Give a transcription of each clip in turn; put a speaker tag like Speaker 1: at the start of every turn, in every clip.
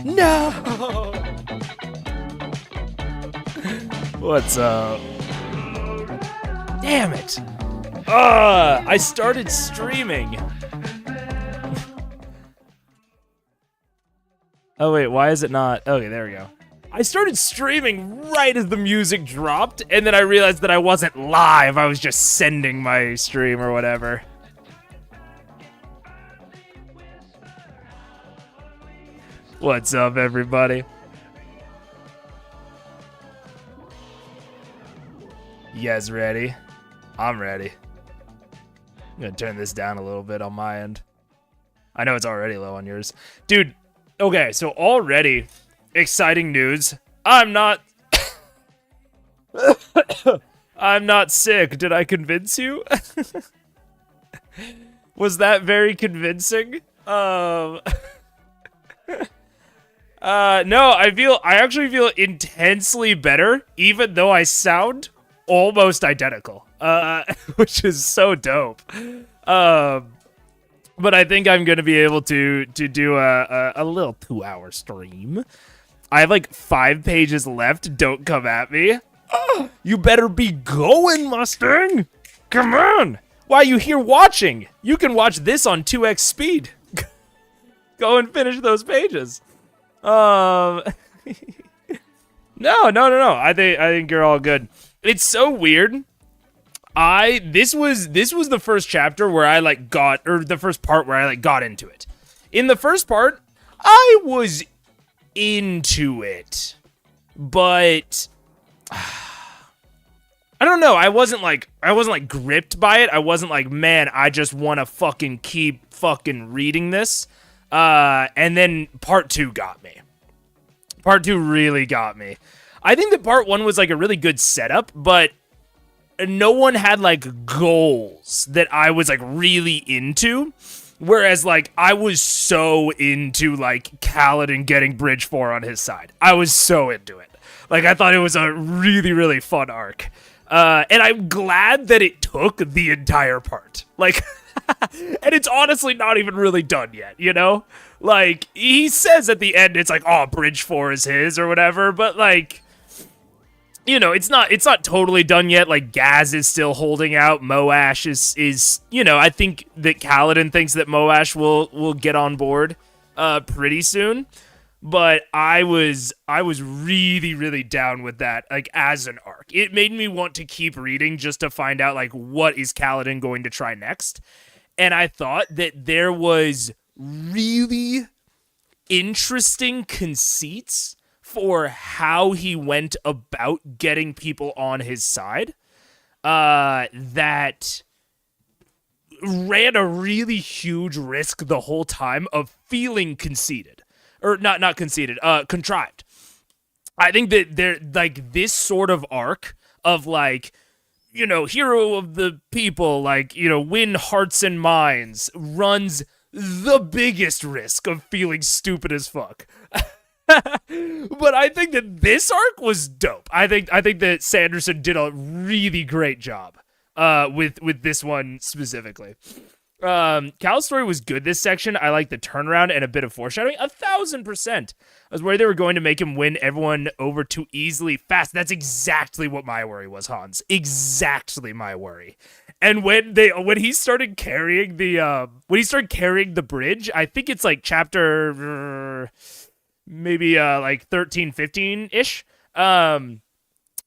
Speaker 1: No! What's up? Damn it! I started streaming. Oh wait, why is it not? Okay, there we go. I started streaming right as the music dropped, and then I realized that I wasn't live. I was just sending my stream or whatever. What's up, everybody? You guys ready? I'm ready. I'm gonna turn this down a little bit on my end. I know it's already low on yours. Dude, okay, so already, exciting news. I'm not... I'm not sick. Did I convince you? Was that very convincing? No, I actually feel intensely better, even though I sound almost identical, which is so dope. But I think I'm gonna be able to do a little 2-hour stream. I have like 5 pages left. Don't come at me. You better be going, Mustang. Come on. Why are you here watching? You can watch this on 2x speed. Go and finish those pages. No. I think you're all good. It's so weird. This was the first chapter where I the first part where I got into it. In the first part, I was into it, but I don't know. I wasn't gripped by it. I wasn't like, man, I just want to fucking keep fucking reading this. And then part 2 got me. Part 2 really got me. I think that part 1 was like a really good setup, but no one had like goals that I was like really into. Whereas like I was so into like Kaladin getting Bridge 4 on his side. I was so into it. Like I thought it was a really, really fun arc. And I'm glad that it took the entire part. Like, and it's honestly not even really done yet, you know? Like, he says at the end, it's like, oh, Bridge 4 is his or whatever, but like, you know, it's not totally done yet. Like, Gaz is still holding out. Moash is, you know, I think that Kaladin thinks that Moash will get on board, pretty soon. But I was really, really down with that, like, as an arc. It made me want to keep reading just to find out, like, what is Kaladin going to try next. And I thought that there was really interesting conceits for how he went about getting people on his side, that ran a really huge risk the whole time of feeling conceited. Or not conceited, contrived. I think that they're like this sort of arc of like, you know, hero of the people, like, you know, win hearts and minds, runs the biggest risk of feeling stupid as fuck. But I think that this arc was dope. I think that Sanderson did a really great job with this one specifically. Cal's story was good this section. I like the turnaround and a bit of foreshadowing. 1,000%. I was worried they were going to make him win everyone over too easily fast. That's exactly what my worry was, Hans. Exactly my worry. And when he started carrying the bridge, I think it's like chapter maybe like 13, 15-ish.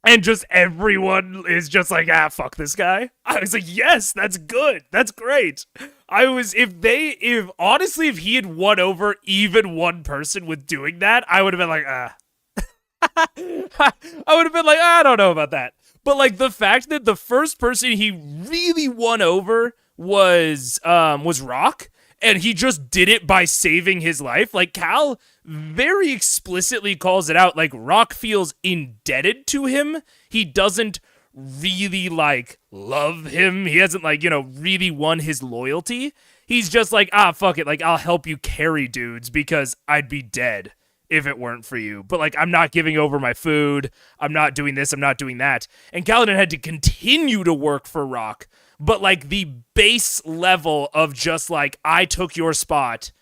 Speaker 1: And just everyone is just like, fuck this guy. I was like, yes, that's good. That's great. If he had won over even one person with doing that, I would have been like, I would have been like, I don't know about that. But like the fact that the first person he really won over was Rock, and he just did it by saving his life. Like Cal very explicitly calls it out. Like Rock feels indebted to him. He doesn't really like love him. He hasn't like, you know, really won his loyalty. He's just like, fuck it. Like I'll help you carry dudes because I'd be dead if it weren't for you. But like, I'm not giving over my food. I'm not doing this. I'm not doing that. And Kaladin had to continue to work for Rock. But like the base level of just like, I took your spot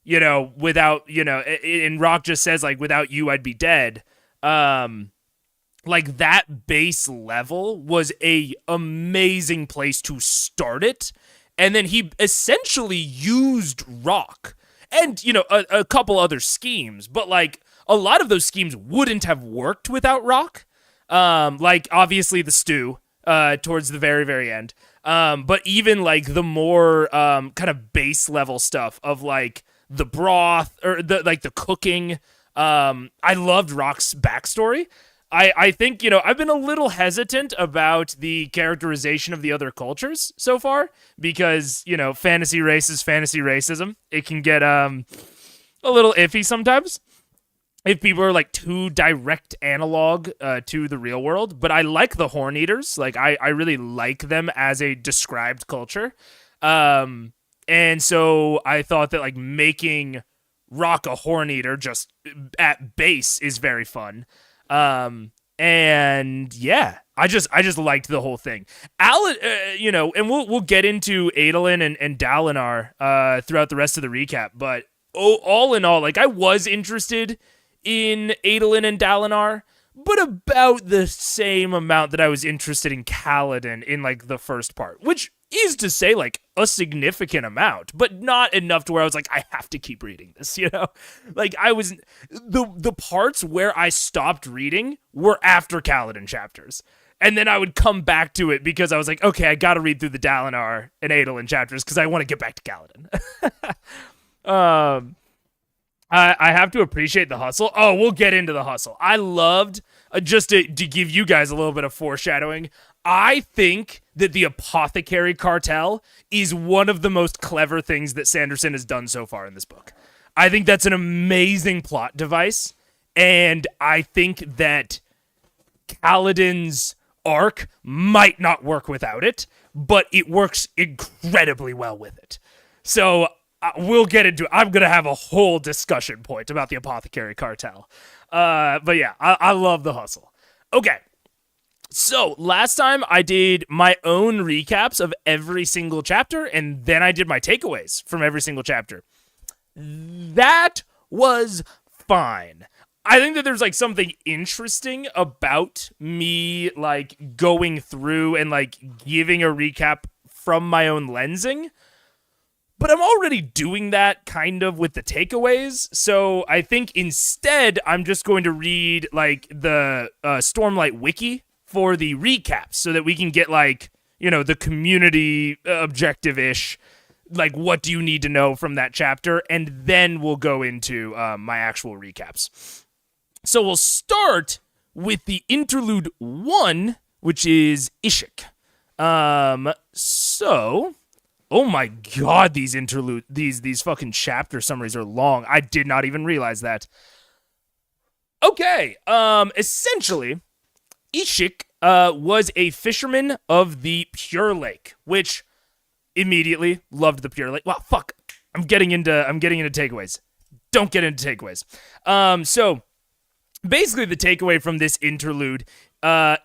Speaker 1: without, and Rock just says, like, without you, I'd be dead. Like, that base level was a amazing place to start it. And then he essentially used Rock and, a couple other schemes, but like a lot of those schemes wouldn't have worked without Rock. Like obviously the stew, towards the very, very end. But even like the more, kind of base level stuff of like the broth or the cooking. I loved Rock's backstory. I think, I've been a little hesitant about the characterization of the other cultures so far because, fantasy race is fantasy racism. It can get a little iffy sometimes if people are like too direct analog to the real world. But I like the Horn Eaters. Like, I really like them as a described culture. And so I thought that like making Rock a Horn Eater just at base is very fun. And yeah, I just liked the whole thing. Alan, and we'll get into Adolin and Dalinar, throughout the rest of the recap, but all in all, like I was interested in Adolin and Dalinar, but about the same amount that I was interested in Kaladin in like the first part, which is to say like a significant amount, but not enough to where I was like, I have to keep reading this, Like I was, the parts where I stopped reading were after Kaladin chapters. And then I would come back to it because I was like, okay, I got to read through the Dalinar and Adolin chapters because I want to get back to Kaladin. I have to appreciate the hustle. Oh, we'll get into the hustle. I loved, just to give you guys a little bit of foreshadowing, I think that the Apothecary Cartel is one of the most clever things that Sanderson has done so far in this book. I think that's an amazing plot device, and I think that Kaladin's arc might not work without it, but it works incredibly well with it. So we'll get into it. I'm going to have a whole discussion point about the Apothecary Cartel. But yeah, I love the hustle. Okay. So last time I did my own recaps of every single chapter, and then I did my takeaways from every single chapter. That was fine. I think that there's like something interesting about me like going through and like giving a recap from my own lensing. But I'm already doing that kind of with the takeaways, so I think instead I'm just going to read like the Stormlight Wiki for the recaps so that we can get like, the community objective-ish, like what do you need to know from that chapter, and then we'll go into my actual recaps. So we'll start with the interlude 1, which is Ishik. Oh my god, these fucking chapter summaries are long. I did not even realize that. Okay, essentially, Ishik was a fisherman of the Pure Lake, which immediately loved the Pure Lake. Wow, fuck. I'm getting into takeaways. Don't get into takeaways. So basically the takeaway from this interlude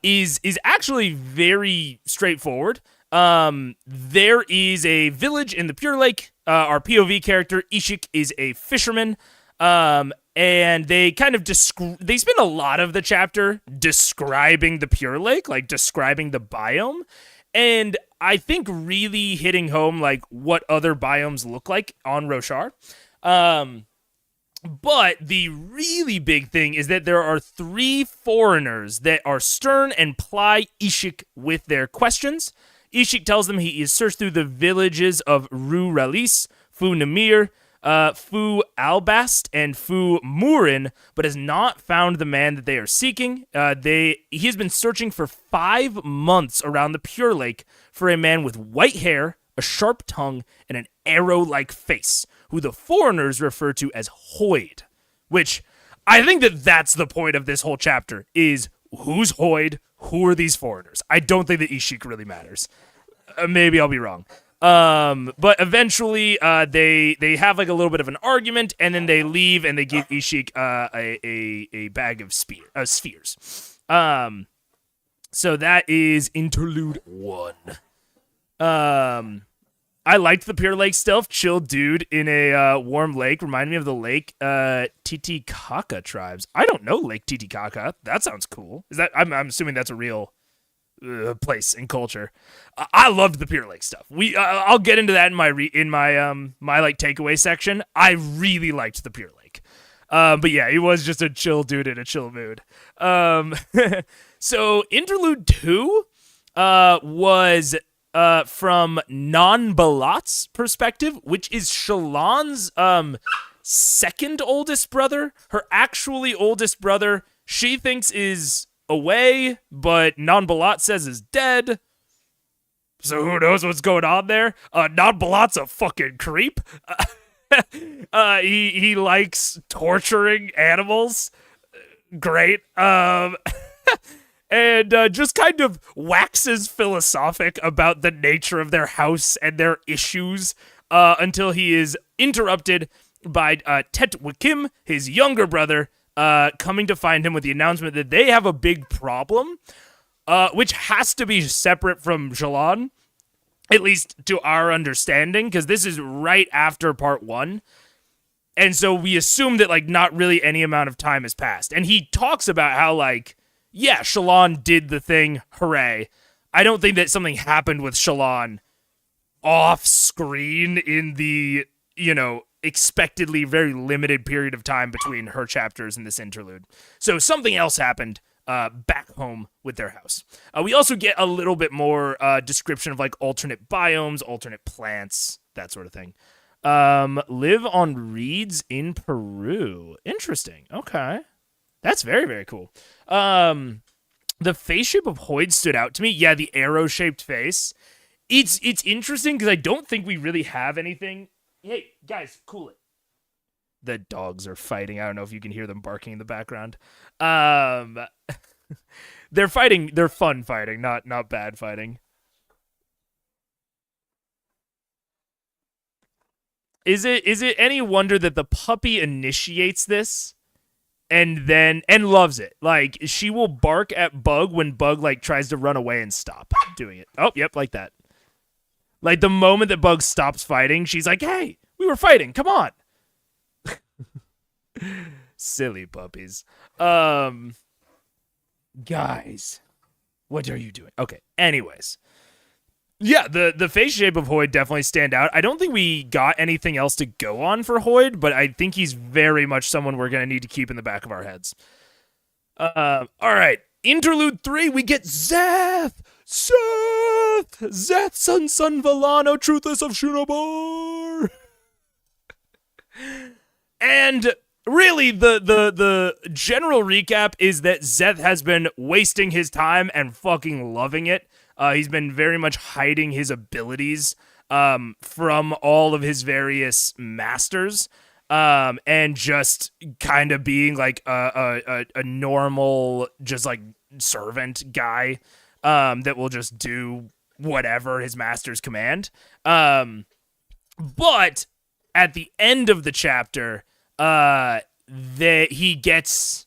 Speaker 1: is actually very straightforward. There is a village in the Pure Lake. Our POV character, Ishik, is a fisherman. And they kind of they spend a lot of the chapter describing the Pure Lake, like describing the biome. And I think really hitting home like what other biomes look like on Roshar. But the really big thing is that there are 3 foreigners that are stern and ply Ishik with their questions. Ishik tells them he is searched through the villages of Ru Ralis, Fu Namir, Fu Albast, and Fu Murin, but has not found the man that they are seeking. He has been searching for 5 months around the Pure Lake for a man with white hair, a sharp tongue, and an arrow-like face, who the foreigners refer to as Hoid, which I think that that's the point of this whole chapter, is who's Hoid, who are these foreigners? I don't think that Ishik really matters. Maybe I'll be wrong. But eventually, they have like a little bit of an argument, and then they leave, and they give Ishik a bag of spheres. So that is interlude 1. I liked the Pure Lake stuff. Chill dude in a warm lake. Reminded me of the lake Titicaca tribes. I don't know Lake Titicaca. That sounds cool. Is that? I'm assuming that's a real place and culture. I loved the Pure Lake stuff. I'll get into that in my my like takeaway section. I really liked the Pure Lake. But yeah, he was just a chill dude in a chill mood. So interlude 2 was from Non-Balat's perspective, which is Shallan's second oldest brother. Her actually oldest brother, she thinks is away, but Non-Balat says is dead. So who knows what's going on there? Non-Balat's a fucking creep. He likes torturing animals. Great. And just kind of waxes philosophic about the nature of their house and their issues until he is interrupted by Tet Wakim, his younger brother, coming to find him with the announcement that they have a big problem, which has to be separate from Shallan, at least to our understanding, because this is right after part 1. And so we assume that, like, not really any amount of time has passed. And he talks about how, like, yeah, Shallan did the thing, hooray. I don't think that something happened with Shallan off screen in the, expectedly very limited period of time between her chapters and this interlude. So something else happened back home with their house. We also get a little bit more description of like alternate biomes, alternate plants, that sort of thing. Live on reeds in Peru. Interesting. Okay. That's very, very cool. The face shape of Hoyd stood out to me. Yeah, the arrow-shaped face. It's interesting because I don't think we really have anything. Hey, guys, cool it. The dogs are fighting. I don't know if you can hear them barking in the background. They're fighting. They're fun fighting, not bad fighting. Is it any wonder that the puppy initiates this and loves it? Like, she will bark at Bug when Bug like tries to run away and stop doing it. Oh, yep, like that. Like the moment that Bug stops fighting, she's like, "Hey, we were fighting. Come on." Silly puppies. Guys, what are you doing? Okay, anyways. Yeah, the face shape of Hoyd definitely stand out. I don't think we got anything else to go on for Hoyd, but I think he's very much someone we're going to need to keep in the back of our heads. All right, Interlude 3, we get Zeth! Zeth, son Valano, truthless of Shinobar! And really, the general recap is that Zeth has been wasting his time and fucking loving it. He's been very much hiding his abilities from all of his various masters, and just kind of being like a normal, just like servant guy that will just do whatever his masters command. But at the end of the chapter, that he gets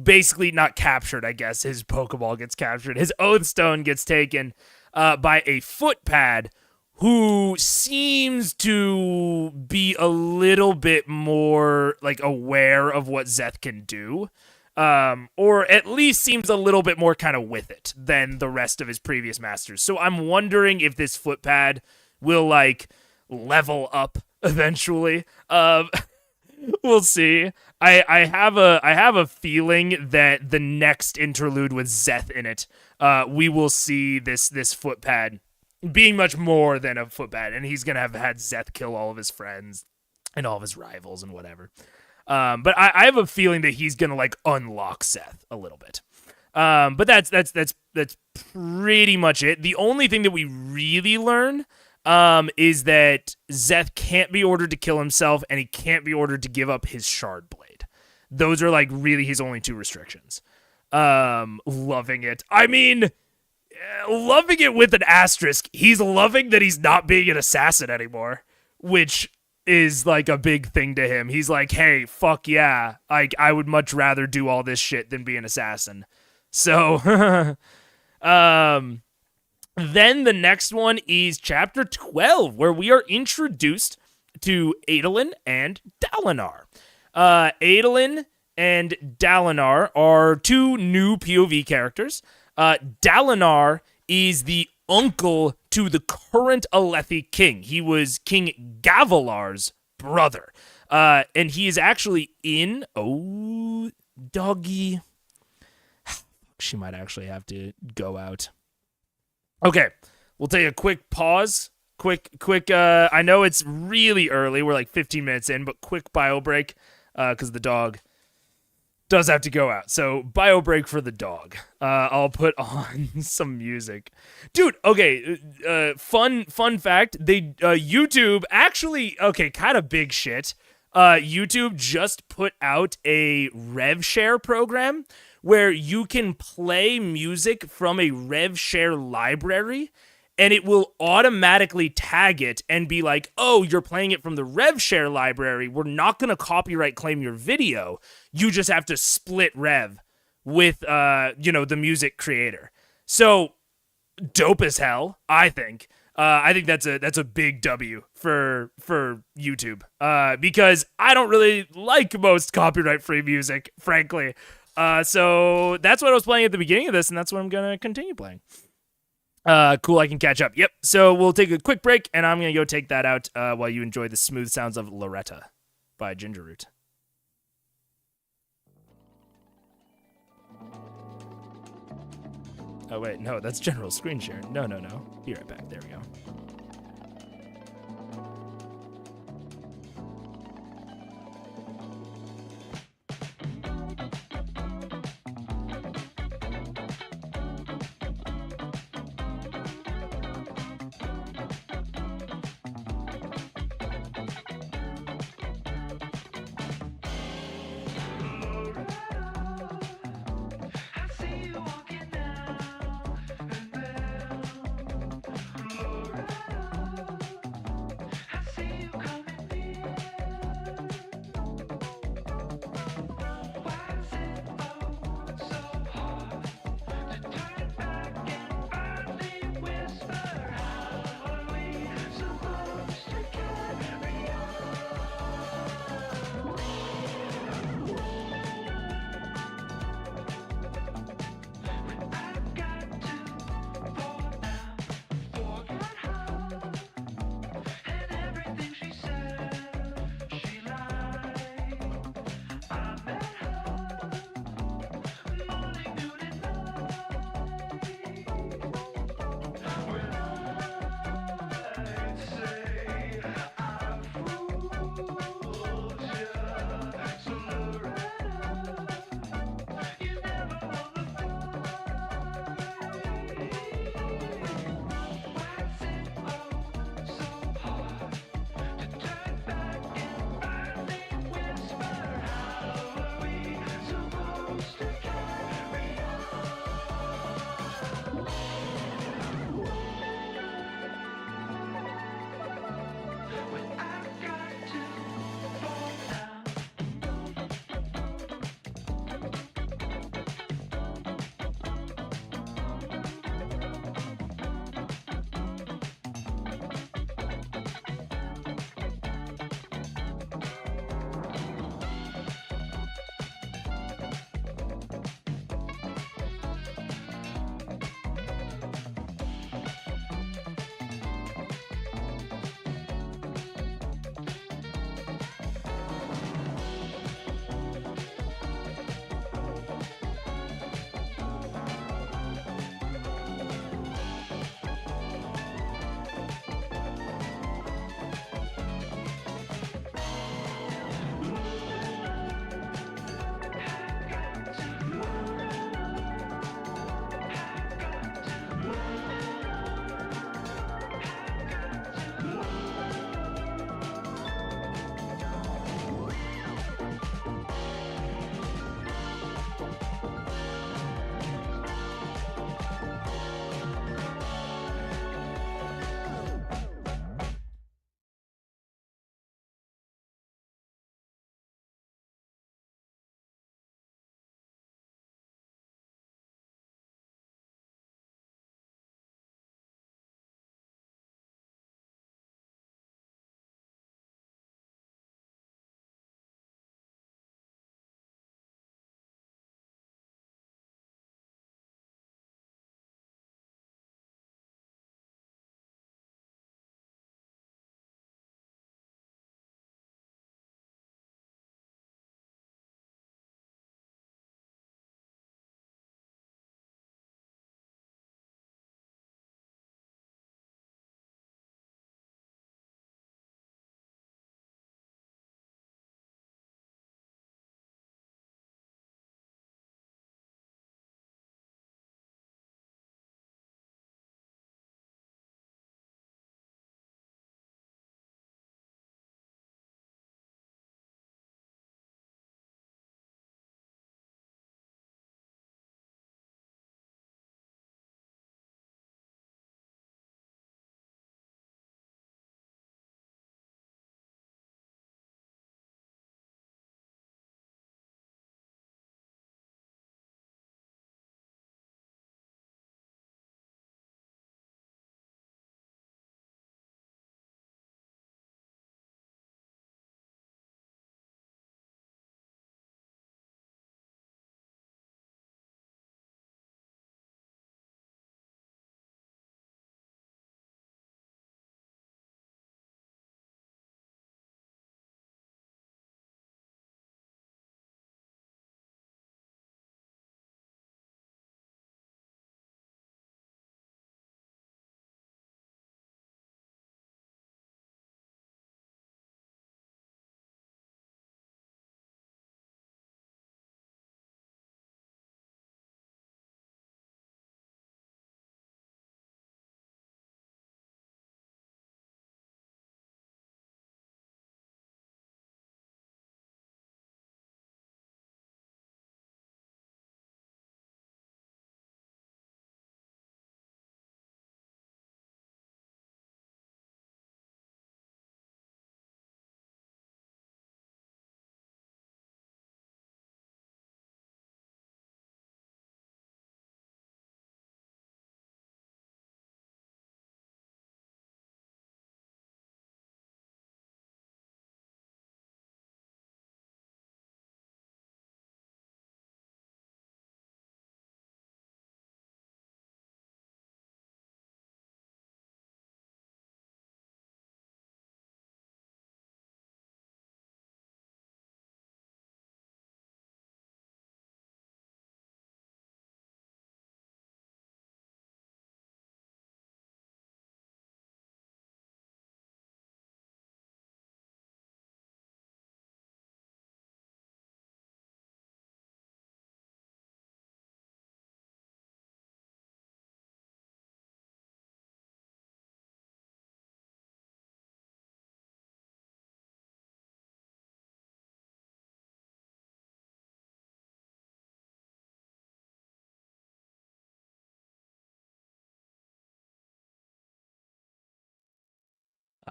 Speaker 1: basically not captured, I guess. His Pokeball gets captured. His Oath Stone gets taken by a footpad who seems to be a little bit more like aware of what Zeth can do. Or at least seems a little bit more kind of with it than the rest of his previous masters. So I'm wondering if this footpad will like level up eventually. We'll see. I have a feeling that the next interlude with Zeth in it, we will see this footpad being much more than a footpad, and he's gonna have had Zeth kill all of his friends and all of his rivals and whatever. But I have a feeling that he's gonna like unlock Zeth a little bit. But that's pretty much it. The only thing that we really learn is that Zeth can't be ordered to kill himself, and he can't be ordered to give up his shard blade. Those are like really his only two restrictions. Loving it. I mean, loving it with an asterisk. He's loving that he's not being an assassin anymore, which is like a big thing to him. He's like, hey, fuck yeah. I would much rather do all this shit than be an assassin. So, Then the next one is chapter 12, where we are introduced to Adolin and Dalinar. Adolin and Dalinar are two new POV characters. Dalinar is the uncle to the current Alethi king. He was King Gavilar's brother. And he is actually in... Oh, doggy. She might actually have to go out. Okay, we'll take a quick pause. Quick, I know it's really early. We're like 15 minutes in, but quick bio break because the dog does have to go out. So bio break for the dog. I'll put on some music. Dude, okay, fun fact. YouTube actually, okay, kind of big shit. YouTube just put out a rev share program where you can play music from a rev share library and it will automatically tag it and be like, oh, you're playing it from the rev share library. We're not going to copyright claim your video. You just have to split rev with, the music creator. So dope as hell, I think. I think that's a big W for YouTube because I don't really like most copyright-free music, frankly. So that's what I was playing at the beginning of this, and that's what I'm going to continue playing. Cool, I can catch up. Yep, so we'll take a quick break, and I'm going to go take that out while you enjoy the smooth sounds of Loretta by Gingerroot. Oh, wait, no, that's general screen share. No. Be right back. There we go.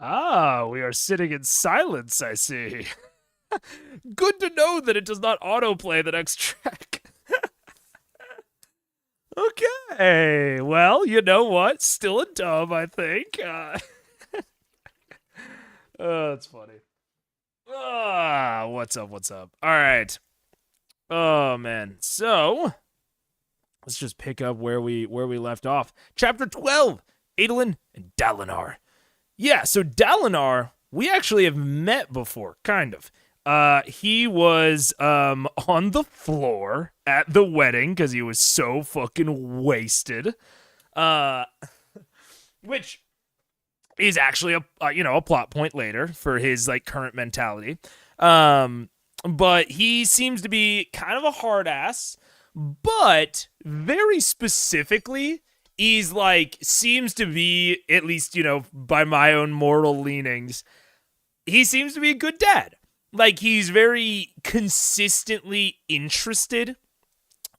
Speaker 1: Ah, we are sitting in silence, I see. Good to know that it does not autoplay the next track. Okay, well, you know what? Still a dub, I think. Oh, that's funny. Ah, what's up? What's up? All right. Oh man. So let's just pick up where we left off. Chapter 12. Adolin and Dalinar. Yeah. So Dalinar, we actually have met before, kind of. He was on the floor at the wedding because he was so fucking wasted. Uh, which is actually a plot point later for his like current mentality. But he seems to be kind of a hard ass, but very specifically he's like seems to be, at least by my own moral leanings, he seems to be a good dad. Like he's very consistently interested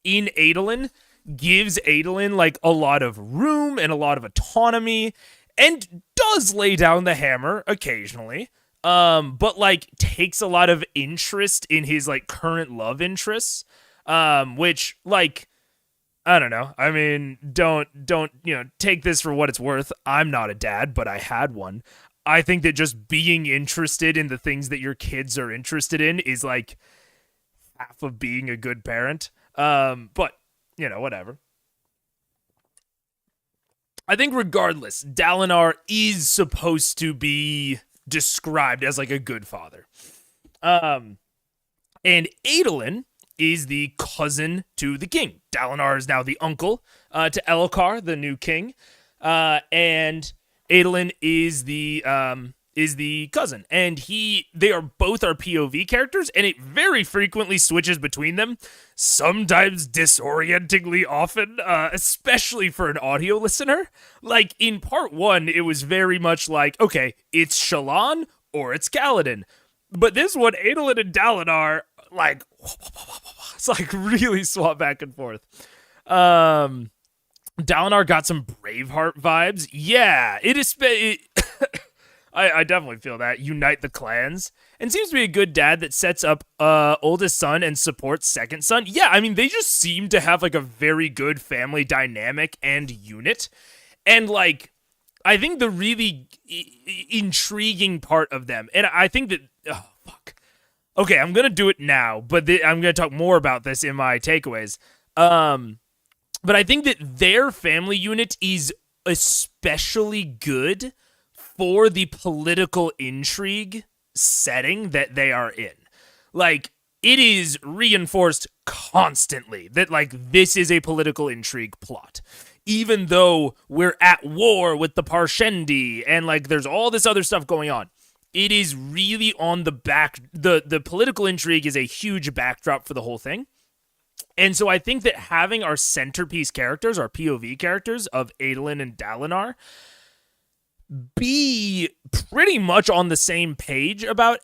Speaker 1: in Adolin, gives Adolin like a lot of room and a lot of autonomy, and does lay down the hammer occasionally, but like takes a lot of interest in his like current love interests, which like I don't know. I mean, don't take this for what it's worth. I'm not a dad, but I had one. I think that just being interested in the things that your kids are interested in is like half of being a good parent. But whatever. I think regardless, Dalinar is supposed to be described as like a good father. And Adolin is the cousin to the king. Dalinar is now the uncle to Elhokar, the new king. And Adolin is the cousin, and they are both our POV characters, and it very frequently switches between them, sometimes disorientingly often, especially for an audio listener. Like in part 1, it was very much like, okay, it's Shallan or it's Kaladin, but this one, Adolin and Dalinar, like it's like really swap back and forth. Dalinar got some Braveheart vibes. Yeah, it is. I definitely feel that. Unite the clans. And seems to be a good dad that sets up oldest son and supports second son. Yeah, I mean, they just seem to have like a very good family dynamic and unit. And like, I think the really intriguing part of them, and I think that, oh, fuck. Okay, I'm going to do it now, but I'm going to talk more about this in my takeaways. But I think that their family unit is especially good for the political intrigue setting that they are in. Like, it is reinforced constantly that, like, this is a political intrigue plot. Even though we're at war with the Parshendi and, like, there's all this other stuff going on. It is really on the back. The political intrigue is a huge backdrop for the whole thing. And so I think that having our centerpiece characters, our POV characters of Adolin and Dalinar, be pretty much on the same page about,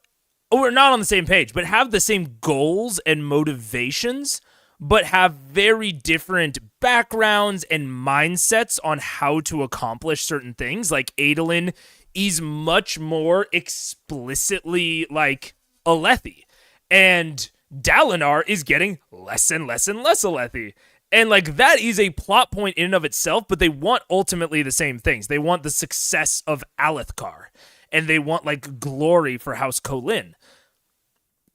Speaker 1: or not on the same page, but have the same goals and motivations, but have very different backgrounds and mindsets on how to accomplish certain things. Like Adolin is much more explicitly like Alethi, and Dalinar is getting less and less and less Alethi. And like that is a plot point in and of itself, but they want ultimately the same things. They want the success of Alethkar, and they want like glory for House Kholin.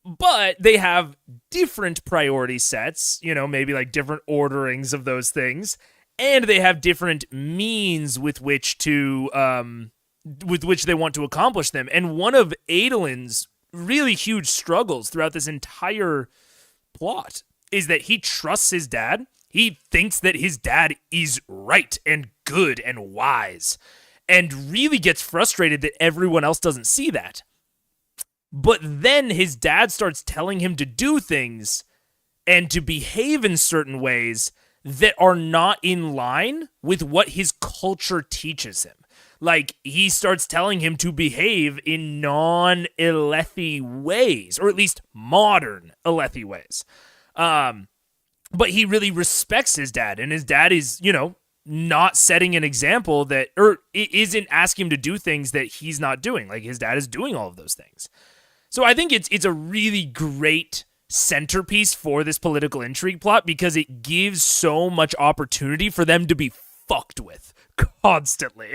Speaker 1: But they have different priority sets, maybe like different orderings of those things, and they have different means with which they want to accomplish them. And one of Adolin's really huge struggles throughout this entire plot is that he trusts his dad. He thinks that his dad is right and good and wise, and really gets frustrated that everyone else doesn't see that. But then his dad starts telling him to do things and to behave in certain ways that are not in line with what his culture teaches him. Like, he starts telling him to behave in non-Alethi ways, or at least modern Alethi ways. But he really respects his dad, and his dad is, not setting an example that, or isn't asking him to do things that he's not doing. Like, his dad is doing all of those things. So I think it's a really great centerpiece for this political intrigue plot because it gives so much opportunity for them to be fucked with constantly.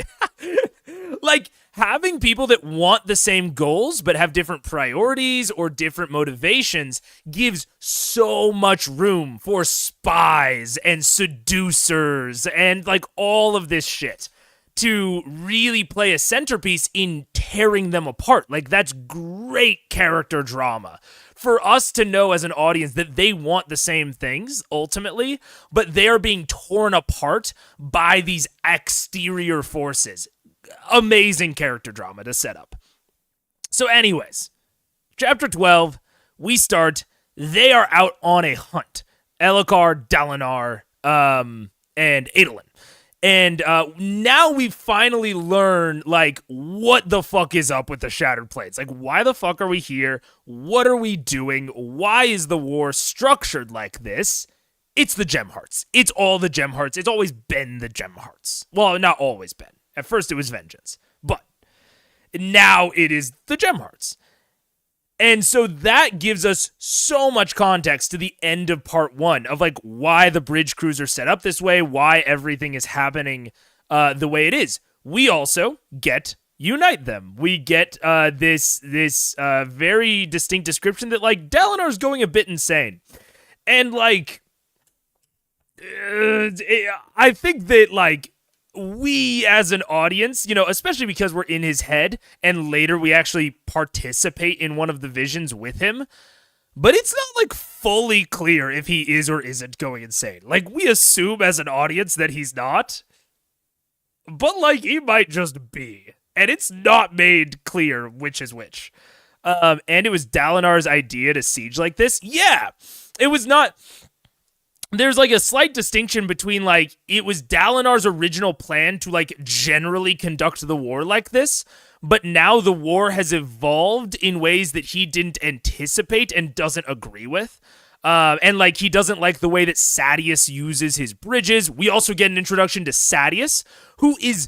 Speaker 1: Like, having people that want the same goals but have different priorities or different motivations gives so much room for spies and seducers and like all of this shit to really play a centerpiece in tearing them apart. Like, that's great character drama for us to know as an audience that they want the same things ultimately, but they are being torn apart by these exterior forces. Amazing character drama to set up. So anyways, chapter 12, we start. They are out on a hunt. Elhokar, Dalinar, and Adolin. And now we finally learn, like, what the fuck is up with the Shattered Plains. Like, why the fuck are we here? What are we doing? Why is the war structured like this? It's the Gem Hearts. It's all the Gem Hearts. It's always been the Gem Hearts. Well, not always been. At first it was vengeance, but now it is the Gem Hearts. And so that gives us so much context to the end of part 1 of like why the bridge crews are set up this way, why everything is happening the way it is. We also get unite them. We get this very distinct description that like Dalinar's going a bit insane. And like I think that like we as an audience, you know, especially because we're in his head and later we actually participate in one of the visions with him, but it's not like fully clear if he is or isn't going insane. Like, we assume as an audience that he's not, but like he might just be, and it's not made clear which is which. And it was Dalinar's idea to siege like this. Yeah, it was not. There's like a slight distinction between like it was Dalinar's original plan to like generally conduct the war like this, but now the war has evolved in ways that he didn't anticipate and doesn't agree with. And like he doesn't like the way that Sadeas uses his bridges. We also get an introduction to Sadeas, who is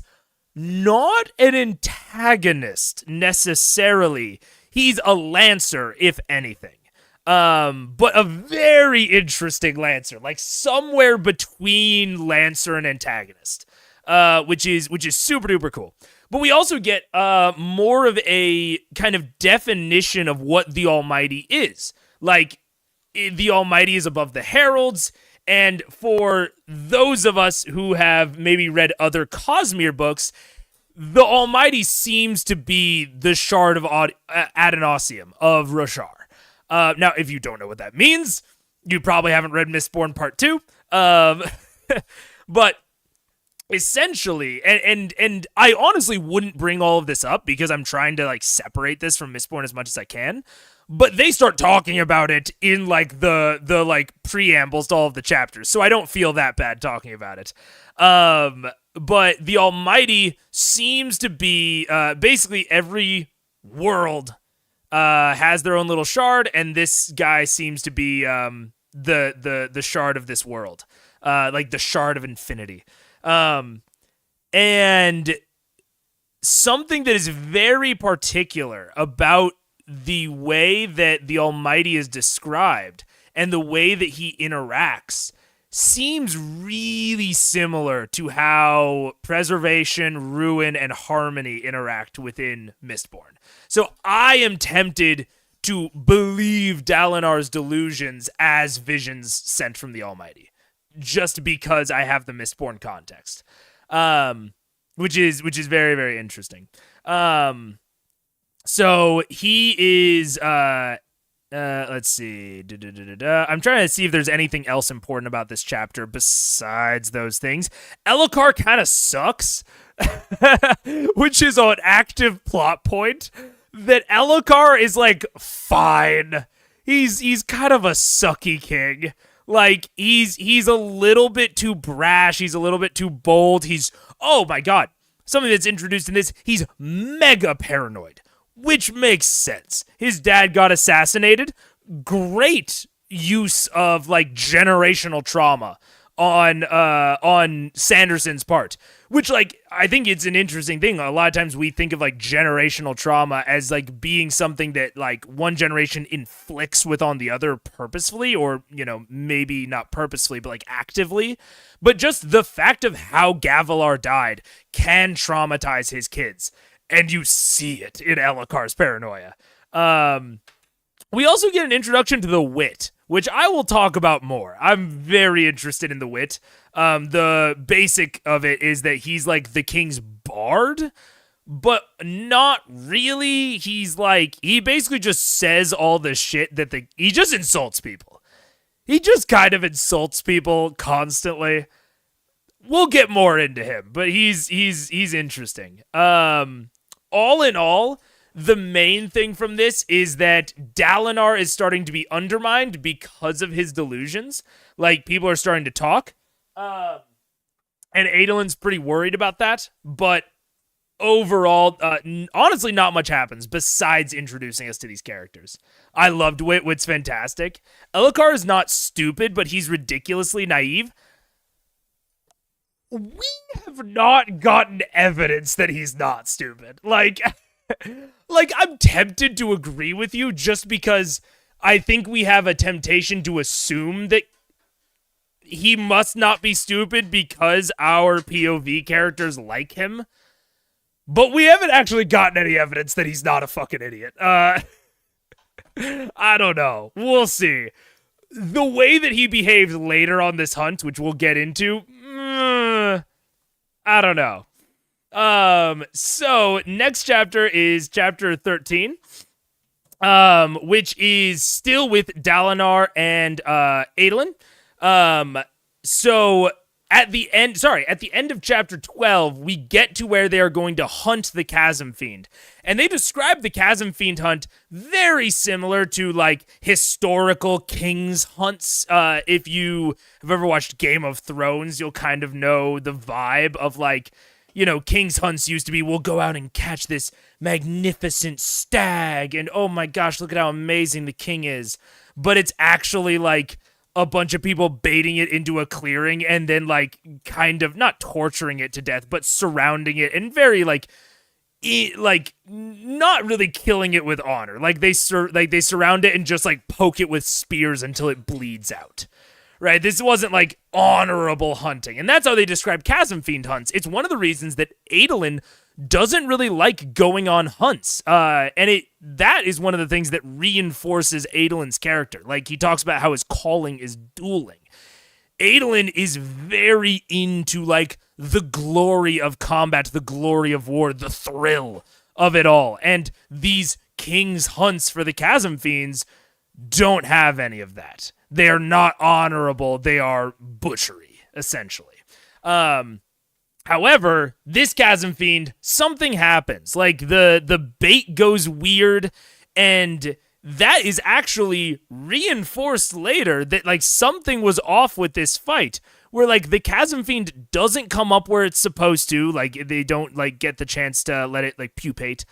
Speaker 1: not an antagonist necessarily. He's a lancer, if anything. But a very interesting Lancer, like somewhere between Lancer and antagonist, which is super duper cool. But we also get more of a kind of definition of what the Almighty is. Like, the Almighty is above the heralds, and for those of us who have maybe read other Cosmere books, the Almighty seems to be the shard of Adonosium of Roshar. Now, if you don't know what that means, you probably haven't read Mistborn Part 2. But essentially, and I honestly wouldn't bring all of this up because I'm trying to like separate this from Mistborn as much as I can. But they start talking about it in like the like preambles to all of the chapters, so I don't feel that bad talking about it. But the Almighty seems to be basically every world has their own little shard, and this guy seems to be the shard of this world, like the shard of infinity. And something that is very particular about the way that the Almighty is described and the way that he interacts seems really similar to how preservation, ruin, and harmony interact within Mistborn. So I am tempted to believe Dalinar's delusions as visions sent from the Almighty, just because I have the Mistborn context, which is very, very interesting. So he is. Let's see. I'm trying to see if there's anything else important about this chapter besides those things. Elhokar kind of sucks, which is an active plot point. That Elhokar is like fine. He's kind of a sucky king. Like he's a little bit too brash. He's a little bit too bold. Oh my god, something that's introduced in this. He's mega paranoid. Which makes sense. His dad got assassinated. Great use of like generational trauma on Sanderson's part, which like I think it's an interesting thing. A lot of times we think of like generational trauma as like being something that like one generation inflicts with on the other purposefully, or maybe not purposefully but like actively. But just the fact of how Gavilar died can traumatize his kids, and you see it in Elhokar's paranoia. We also get an introduction to the Wit, which I will talk about more. I'm very interested in the Wit. The basic of it is that he's like the king's bard, but not really. He's like, he basically just says all the shit that he just insults people. He just kind of insults people constantly. We'll get more into him, but he's interesting. All in all, the main thing from this is that Dalinar is starting to be undermined because of his delusions. Like, people are starting to talk. And Adolin's pretty worried about that. But overall, honestly, not much happens besides introducing us to these characters. I loved Wit. Wit's fantastic. Elhokar is not stupid, but he's ridiculously naive. We have not gotten evidence that he's not stupid. Like, I'm tempted to agree with you just because I think we have a temptation to assume that he must not be stupid because our POV characters like him. But we haven't actually gotten any evidence that he's not a fucking idiot. I don't know. We'll see. The way that he behaves later on this hunt, which we'll get into, I don't know. So next chapter is chapter 13, which is still with Dalinar and Adolin. So at the end of chapter 12, we get to where they are going to hunt the Chasm Fiend. And they describe the Chasm Fiend hunt very similar to like historical king's hunts. If you have ever watched Game of Thrones, you'll kind of know the vibe of like, king's hunts used to be, we'll go out and catch this magnificent stag, and oh my gosh, look at how amazing the king is. But it's actually like a bunch of people baiting it into a clearing and then like kind of not torturing it to death, but surrounding it and very like not really killing it with honor. Like they surround it and just like poke it with spears until it bleeds out. Right? This wasn't like honorable hunting. And that's how they describe Chasm Fiend hunts. It's one of the reasons that Adolin doesn't really like going on hunts. And that is one of the things that reinforces Adolin's character. Like, he talks about how his calling is dueling. Adolin is very into like the glory of combat, the glory of war, the thrill of it all. And these king's hunts for the Chasm Fiends don't have any of that. They are not honorable. They are butchery, essentially. However, this Chasm Fiend, something happens. Like, the bait goes weird, and that is actually reinforced later that, like, something was off with this fight, where, like, the Chasm Fiend doesn't come up where it's supposed to. Like, they don't, like, get the chance to let it, like, pupate.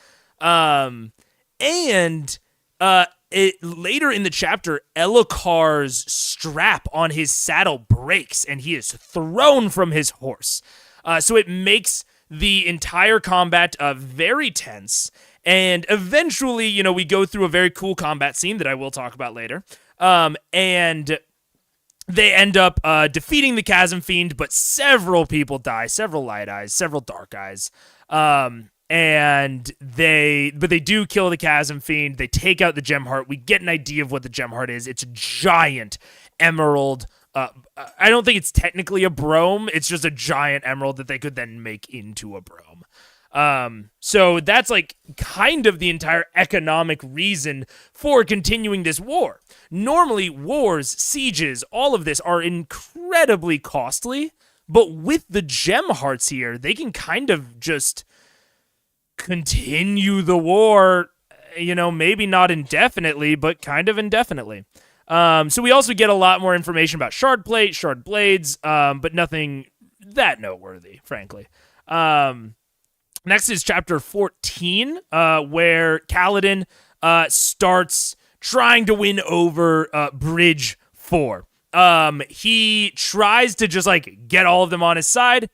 Speaker 1: Later in the chapter, Elhokar's strap on his saddle breaks, and he is thrown from his horse. So it makes the entire combat very tense, and eventually, we go through a very cool combat scene that I will talk about later, and they end up defeating the Chasm Fiend, but several people die, several Light Eyes, several Dark Eyes, and they do kill the Chasm Fiend. They take out the Gem Heart. We get an idea of what the Gem Heart is. It's a giant emerald. I don't think it's technically a brome. It's just a giant emerald that they could then make into a brome. So that's like kind of the entire economic reason for continuing this war. Normally, wars, sieges, all of this are incredibly costly, but with the Gem Hearts here, they can kind of just continue the war, maybe not indefinitely, but kind of indefinitely. So we also get a lot more information about Shard Plate, Shard Blades, but nothing that noteworthy, frankly. Next is chapter 14, where Kaladin starts trying to win over Bridge 4. He tries to just like get all of them on his side.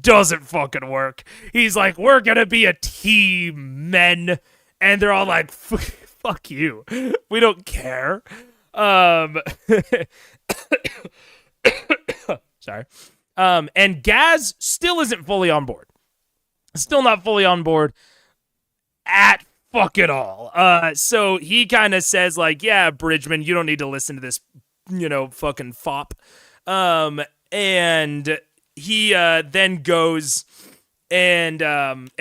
Speaker 1: Doesn't fucking work. He's like, we're gonna be a team, men. And they're all like, fuck you. We don't care. Sorry. And Gaz still isn't fully on board. Still not fully on board at fuck it all. So he kind of says like, yeah, Bridgman, you don't need to listen to this, fucking fop. And he then goes and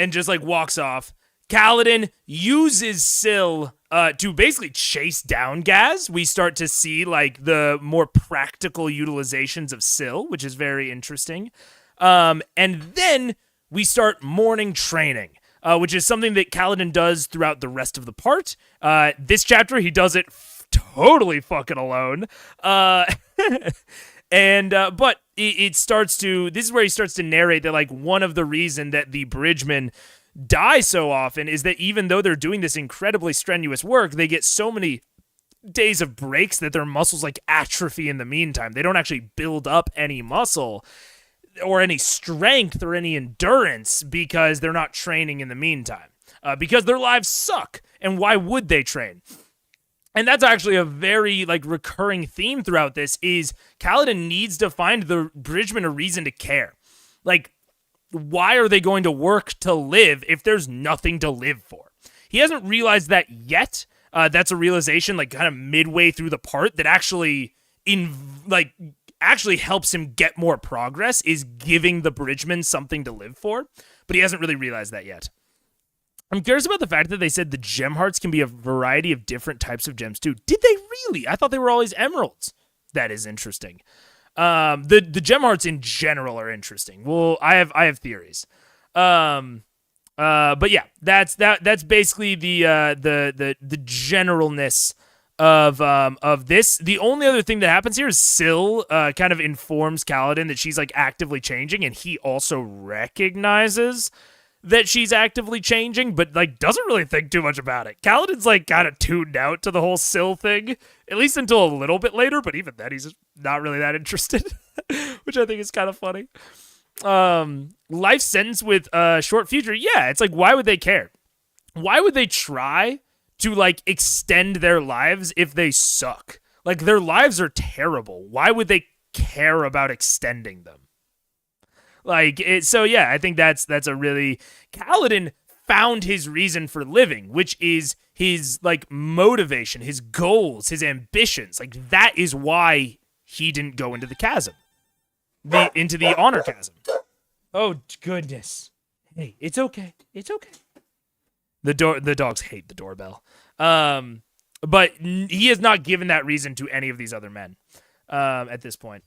Speaker 1: just like walks off. Kaladin uses Syl to basically chase down Gaz. We start to see like the more practical utilizations of Syl, which is very interesting. And then we start morning training, which is something that Kaladin does throughout the rest of the part. This chapter, he does it totally fucking alone. But it starts to, this is where he starts to narrate that like one of the reason that the Bridgemen die so often is that even though they're doing this incredibly strenuous work, they get so many days of breaks that their muscles like atrophy in the meantime. They don't actually build up any muscle or any strength or any endurance because they're not training in the meantime, because their lives suck. And why would they train? And that's actually a very like recurring theme throughout this is Kaladin needs to find the Bridgemen a reason to care. Like, why are they going to work to live if there's nothing to live for? He hasn't realized that yet. That's a realization like kind of midway through the part that actually helps him get more progress, is giving the Bridgemen something to live for. But he hasn't really realized that yet. I'm curious about the fact that they said the gem hearts can be a variety of different types of gems too. Did they really? I thought they were always emeralds. That is interesting. The gem hearts in general are interesting. Well, I have theories. But yeah, that's basically the generalness of this. The only other thing that happens here is Syl kind of informs Kaladin that she's like actively changing, and he also recognizes that she's actively changing, but like doesn't really think too much about it. Kaladin's like kind of tuned out to the whole Syl thing, at least until a little bit later, but even then he's not really that interested, which I think is kind of funny. Life sentence with short future. Yeah, it's like, why would they care? Why would they try to like extend their lives if they suck? Like, their lives are terrible. Why would they care about extending them? So yeah, I think that's a really, Kaladin found his reason for living, which is his like motivation, his goals, his ambitions. Like, that is why he didn't go into the chasm, into the honor chasm. Oh goodness. Hey, it's okay. It's okay. The dogs hate the doorbell. But he has not given that reason to any of these other men, at this point.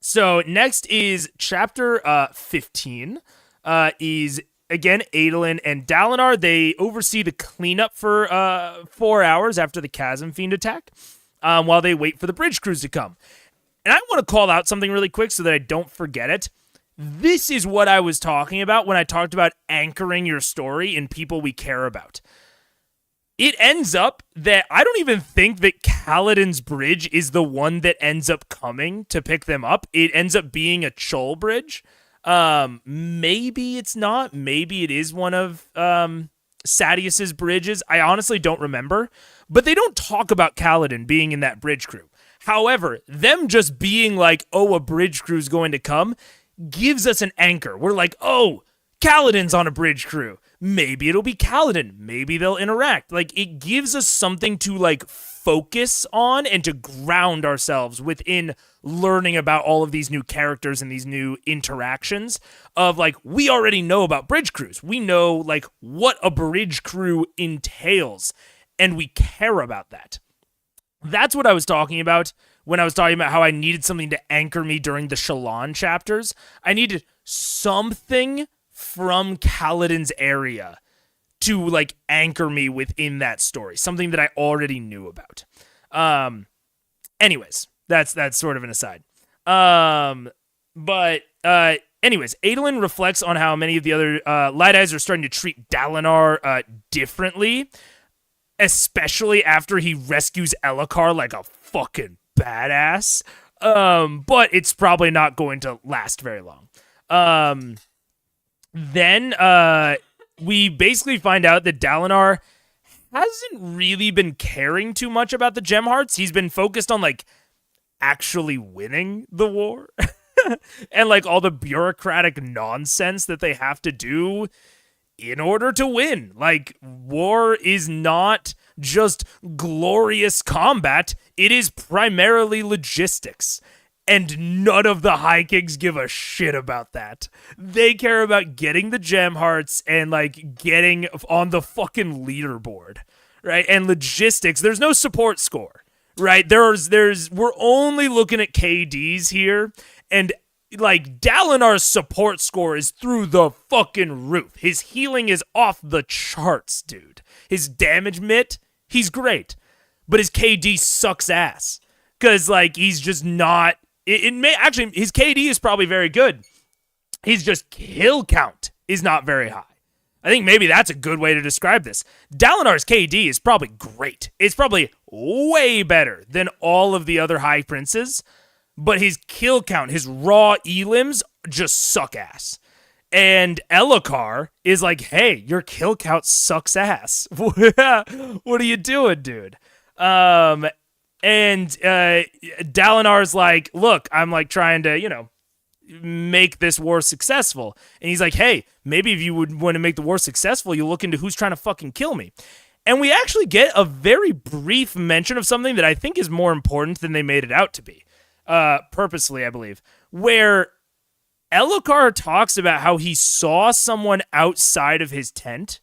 Speaker 1: So next is chapter 15. Is again Adolin and Dalinar. They oversee the cleanup for 4 hours after the Chasm Fiend attack, while they wait for the bridge crews to come. And I want to call out something really quick so that I don't forget it. This is what I was talking about when I talked about anchoring your story in people we care about. It ends up that I don't even think that Kaladin's bridge is the one that ends up coming to pick them up. It ends up being a Chol bridge. Maybe it's not. Maybe it is one of Sadius's bridges. I honestly don't remember. But they don't talk about Kaladin being in that bridge crew. However, them just being like, oh, a bridge crew's going to come, gives us an anchor. We're like, oh, Kaladin's on a bridge crew. Maybe it'll be Kaladin. Maybe they'll interact. Like, it gives us something to, like, focus on and to ground ourselves within learning about all of these new characters and these new interactions of, like, we already know about bridge crews. We know, like, what a bridge crew entails, and we care about that. That's what I was talking about when I was talking about how I needed something to anchor me during the Shallan chapters. I needed something from Kaladin's area to like anchor me within that story, something that I already knew about. Anyways, that's sort of an aside. Anyways, Adolin reflects on how many of the other Light Eyes are starting to treat Dalinar differently, especially after he rescues Elhokar like a fucking badass. But it's probably not going to last very long. Then we basically find out that Dalinar hasn't really been caring too much about the gem hearts. He's been focused on like actually winning the war and like all the bureaucratic nonsense that they have to do in order to win. Like, war is not just glorious combat, it is primarily logistics. And none of the High Kings give a shit about that. They care about getting the gem hearts and like getting on the fucking leaderboard, right? And logistics, there's no support score, right? We're only looking at KDs here, and like Dalinar's support score is through the fucking roof. His healing is off the charts, dude. His damage mitt, he's great, but his KD sucks ass because like he's just not. It may actually, his KD is probably very good. He's just kill count is not very high. I think maybe that's a good way to describe this. Dalinar's KD is probably great. It's probably way better than all of the other high princes, but his kill count, his raw elims just suck ass. And Elhokar is like, hey, your kill count sucks ass. What are you doing, dude? And Dalinar's like, look, I'm like trying to, make this war successful. And he's like, hey, maybe if you would want to make the war successful, you look into who's trying to fucking kill me. And we actually get a very brief mention of something that I think is more important than they made it out to be. Purposely, I believe. Where Elhokar talks about how he saw someone outside of his tent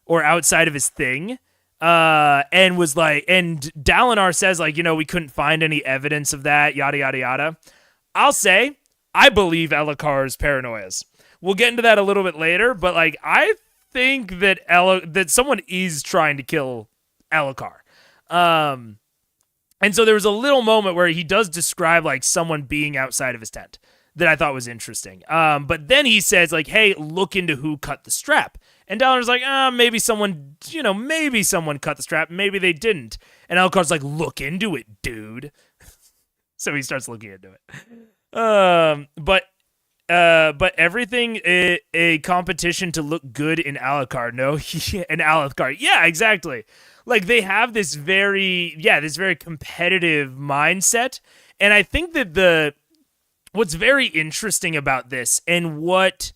Speaker 1: or outside of his thing. And was like, and Dalinar says like, we couldn't find any evidence of that, yada, yada, yada. I'll say, I believe Elhokar's paranoias. We'll get into that a little bit later, but like, I think that that someone is trying to kill Elhokar. And so there was a little moment where he does describe like someone being outside of his tent that I thought was interesting. But then he says like, hey, look into who cut the strap. And Dalinar's like, maybe someone cut the strap. Maybe they didn't. And Elhokar's like, look into it, dude. So he starts looking into it. But everything a competition to look good in Elhokar. No, in Elhokar. Yeah, exactly. Like they have this very competitive mindset. And I think that what's very interesting about this and what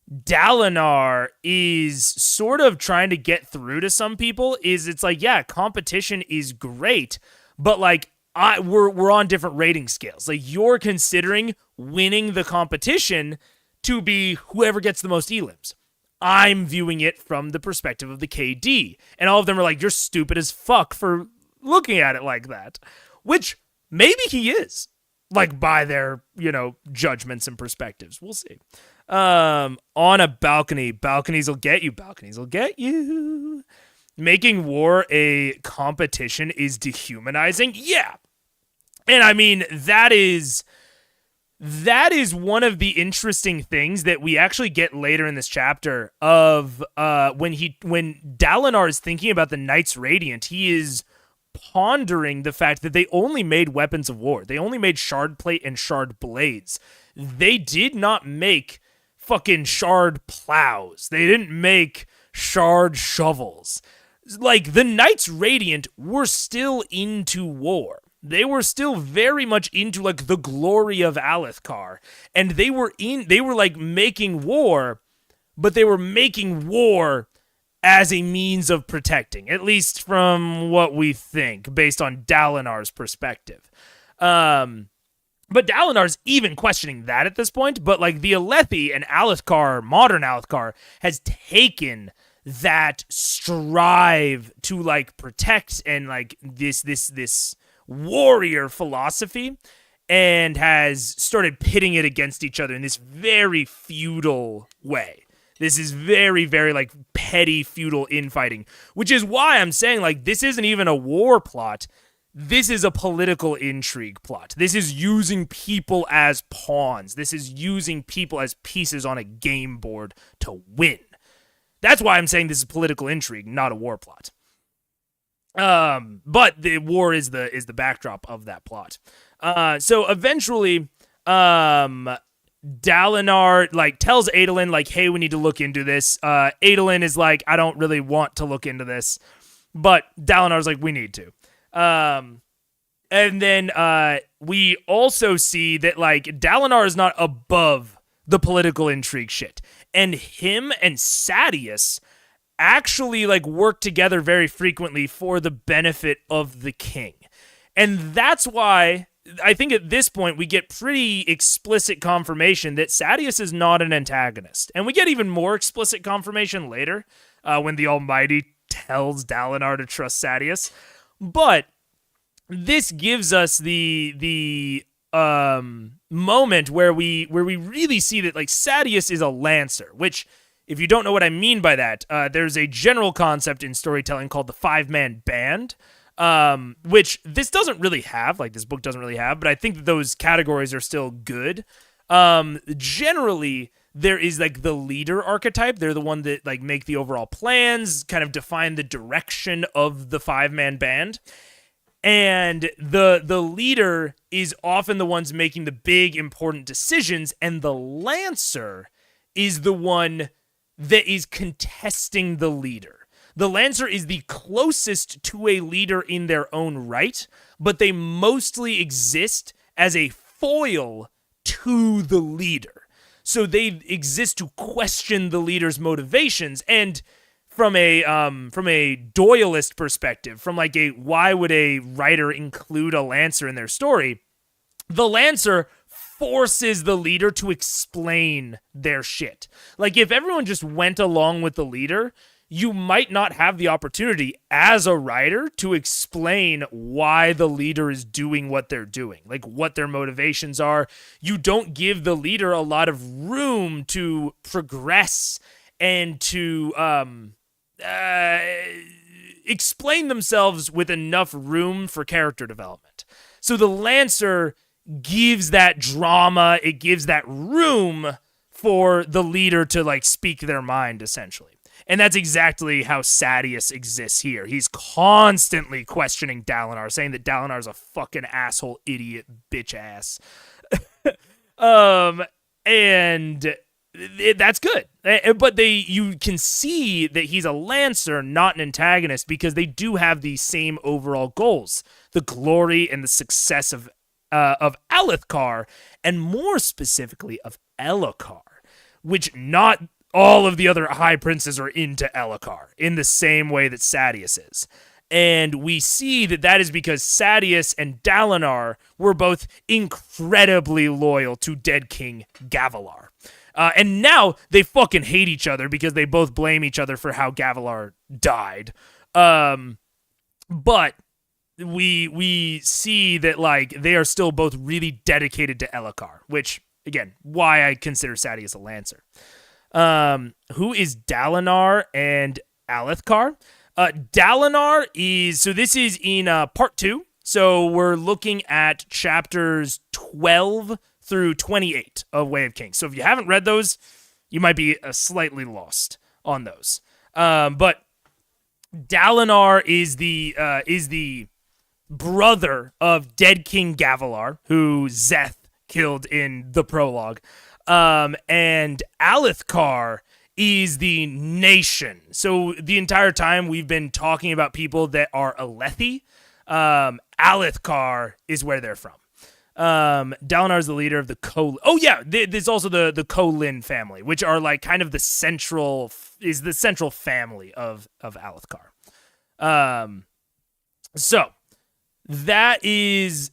Speaker 1: Dalinar is sort of trying to get through to some people is it's like, yeah, competition is great, but like we're on different rating scales. Like you're considering winning the competition to be whoever gets the most elims. I'm viewing it from the perspective of the KD, and all of them are like, you're stupid as fuck for looking at it like that, which maybe he is, like by their judgments and perspectives. We'll see. On a balconies will get you. Making war a competition is dehumanizing. Yeah. And I mean, that is one of the interesting things that we actually get later in this chapter of when Dalinar is thinking about the Knights Radiant, he is pondering the fact that they only made weapons of war. They only made shard plate and shard blades. They did not make fucking shard plows. They didn't make shard shovels. Like, the Knights Radiant were still into war. They were still very much into, like, the glory of Alethkar. And they were like, making war, but they were making war as a means of protecting, at least from what we think, based on Dalinar's perspective. But Dalinar's even questioning that at this point, but like the Alethi and Alethkar, modern Alethkar, has taken that strive to like protect and like this warrior philosophy and has started pitting it against each other in this very feudal way. This is very, very, like, petty, feudal infighting, which is why I'm saying, like, this isn't even a war plot. This is a political intrigue plot. This is using people as pawns. This is using people as pieces on a game board to win. That's why I'm saying this is political intrigue, not a war plot. But the war is the backdrop of that plot. So eventually, Dalinar like tells Adolin like, "Hey, we need to look into this." Adolin is like, "I don't really want to look into this," but Dalinar's like, "We need to." And then we also see that like Dalinar is not above the political intrigue shit, and him and Sadeas actually like work together very frequently for the benefit of the king. And that's why I think at this point we get pretty explicit confirmation that Sadeas is not an antagonist. And we get even more explicit confirmation later when the Almighty tells Dalinar to trust Sadeas. But this gives us the moment where we really see that like Sadeas is a lancer, which if you don't know what I mean by that, there's a general concept in storytelling called the 5-man band, which this doesn't really have, like this book doesn't really have, but I think that those categories are still good. Generally, there is like the leader archetype. They're the one that like make the overall plans, kind of define the direction of the 5-man band. And the leader is often the ones making the big important decisions, and the lancer is the one that is contesting the leader. The lancer is the closest to a leader in their own right, but they mostly exist as a foil to the leader. So they exist to question the leader's motivations. And from a Doyleist perspective, from like a why would a writer include a lancer in their story, the lancer forces the leader to explain their shit. Like if everyone just went along with the leader, you might not have the opportunity as a writer to explain why the leader is doing what they're doing, like what their motivations are. You don't give the leader a lot of room to progress and to explain themselves with enough room for character development. So the lancer gives that drama, it gives that room for the leader to like speak their mind, essentially. And that's exactly how Sadeas exists here. He's constantly questioning Dalinar, saying that Dalinar's a fucking asshole, idiot, bitch ass. And that's good. But you can see that he's a lancer, not an antagonist, because they do have the same overall goals: the glory and the success of Alethkar, and more specifically of Elhokar, which not all of the other high princes are into Elhokar in the same way that Sadeas is. And we see that is because Sadeas and Dalinar were both incredibly loyal to dead King Gavilar. And now they fucking hate each other because they both blame each other for how Gavilar died. But we see that like they are still both really dedicated to Elhokar, which again, why I consider Sadeas a lancer. Who is Dalinar and Alethkar? Dalinar is, so this is in part 2. So we're looking at chapters 12 through 28 of Way of Kings. So if you haven't read those, you might be slightly lost on those. But Dalinar is the brother of dead King Gavilar, who Szeth killed in the prologue. And Alethkar is the nation. So the entire time we've been talking about people that are Alethi. Alethkar is where they're from. Dalinar is the leader of the there's also the Kholin family, which are like kind of the central family of Alethkar. So that is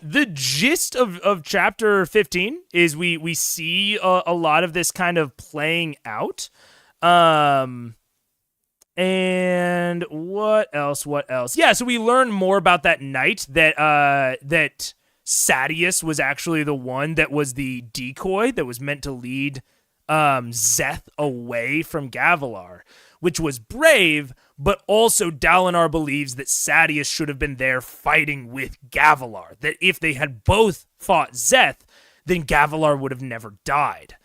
Speaker 1: the gist of chapter 15 is we see a lot of this kind of playing out. And what else? Yeah, so we learn more about that night that Sadeas was actually the one that was the decoy that was meant to lead Szeth away from Gavilar, which was brave, but also Dalinar believes that Sadeas should have been there fighting with Gavilar, that if they had both fought Szeth, then Gavilar would have never died.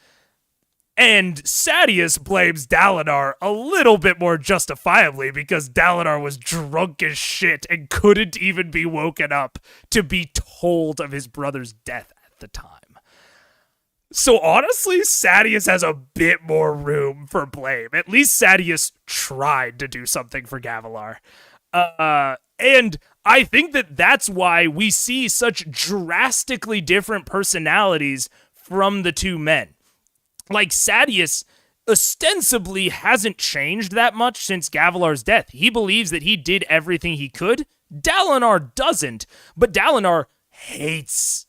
Speaker 1: And Sadeas blames Dalinar a little bit more justifiably because Dalinar was drunk as shit and couldn't even be woken up to be told of his brother's death at the time. So honestly, Sadeas has a bit more room for blame. At least Sadeas tried to do something for Gavilar. And I think that that's why we see such drastically different personalities from the two men. Like, Sadeas ostensibly hasn't changed that much since Gavilar's death. He believes that he did everything he could. Dalinar doesn't, but Dalinar hates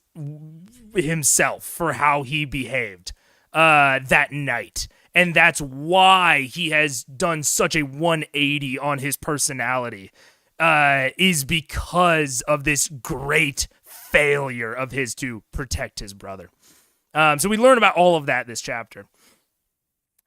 Speaker 1: himself for how he behaved that night. And that's why he has done such a 180 on his personality, is because of this great failure of his to protect his brother. So we learn about all of that this chapter.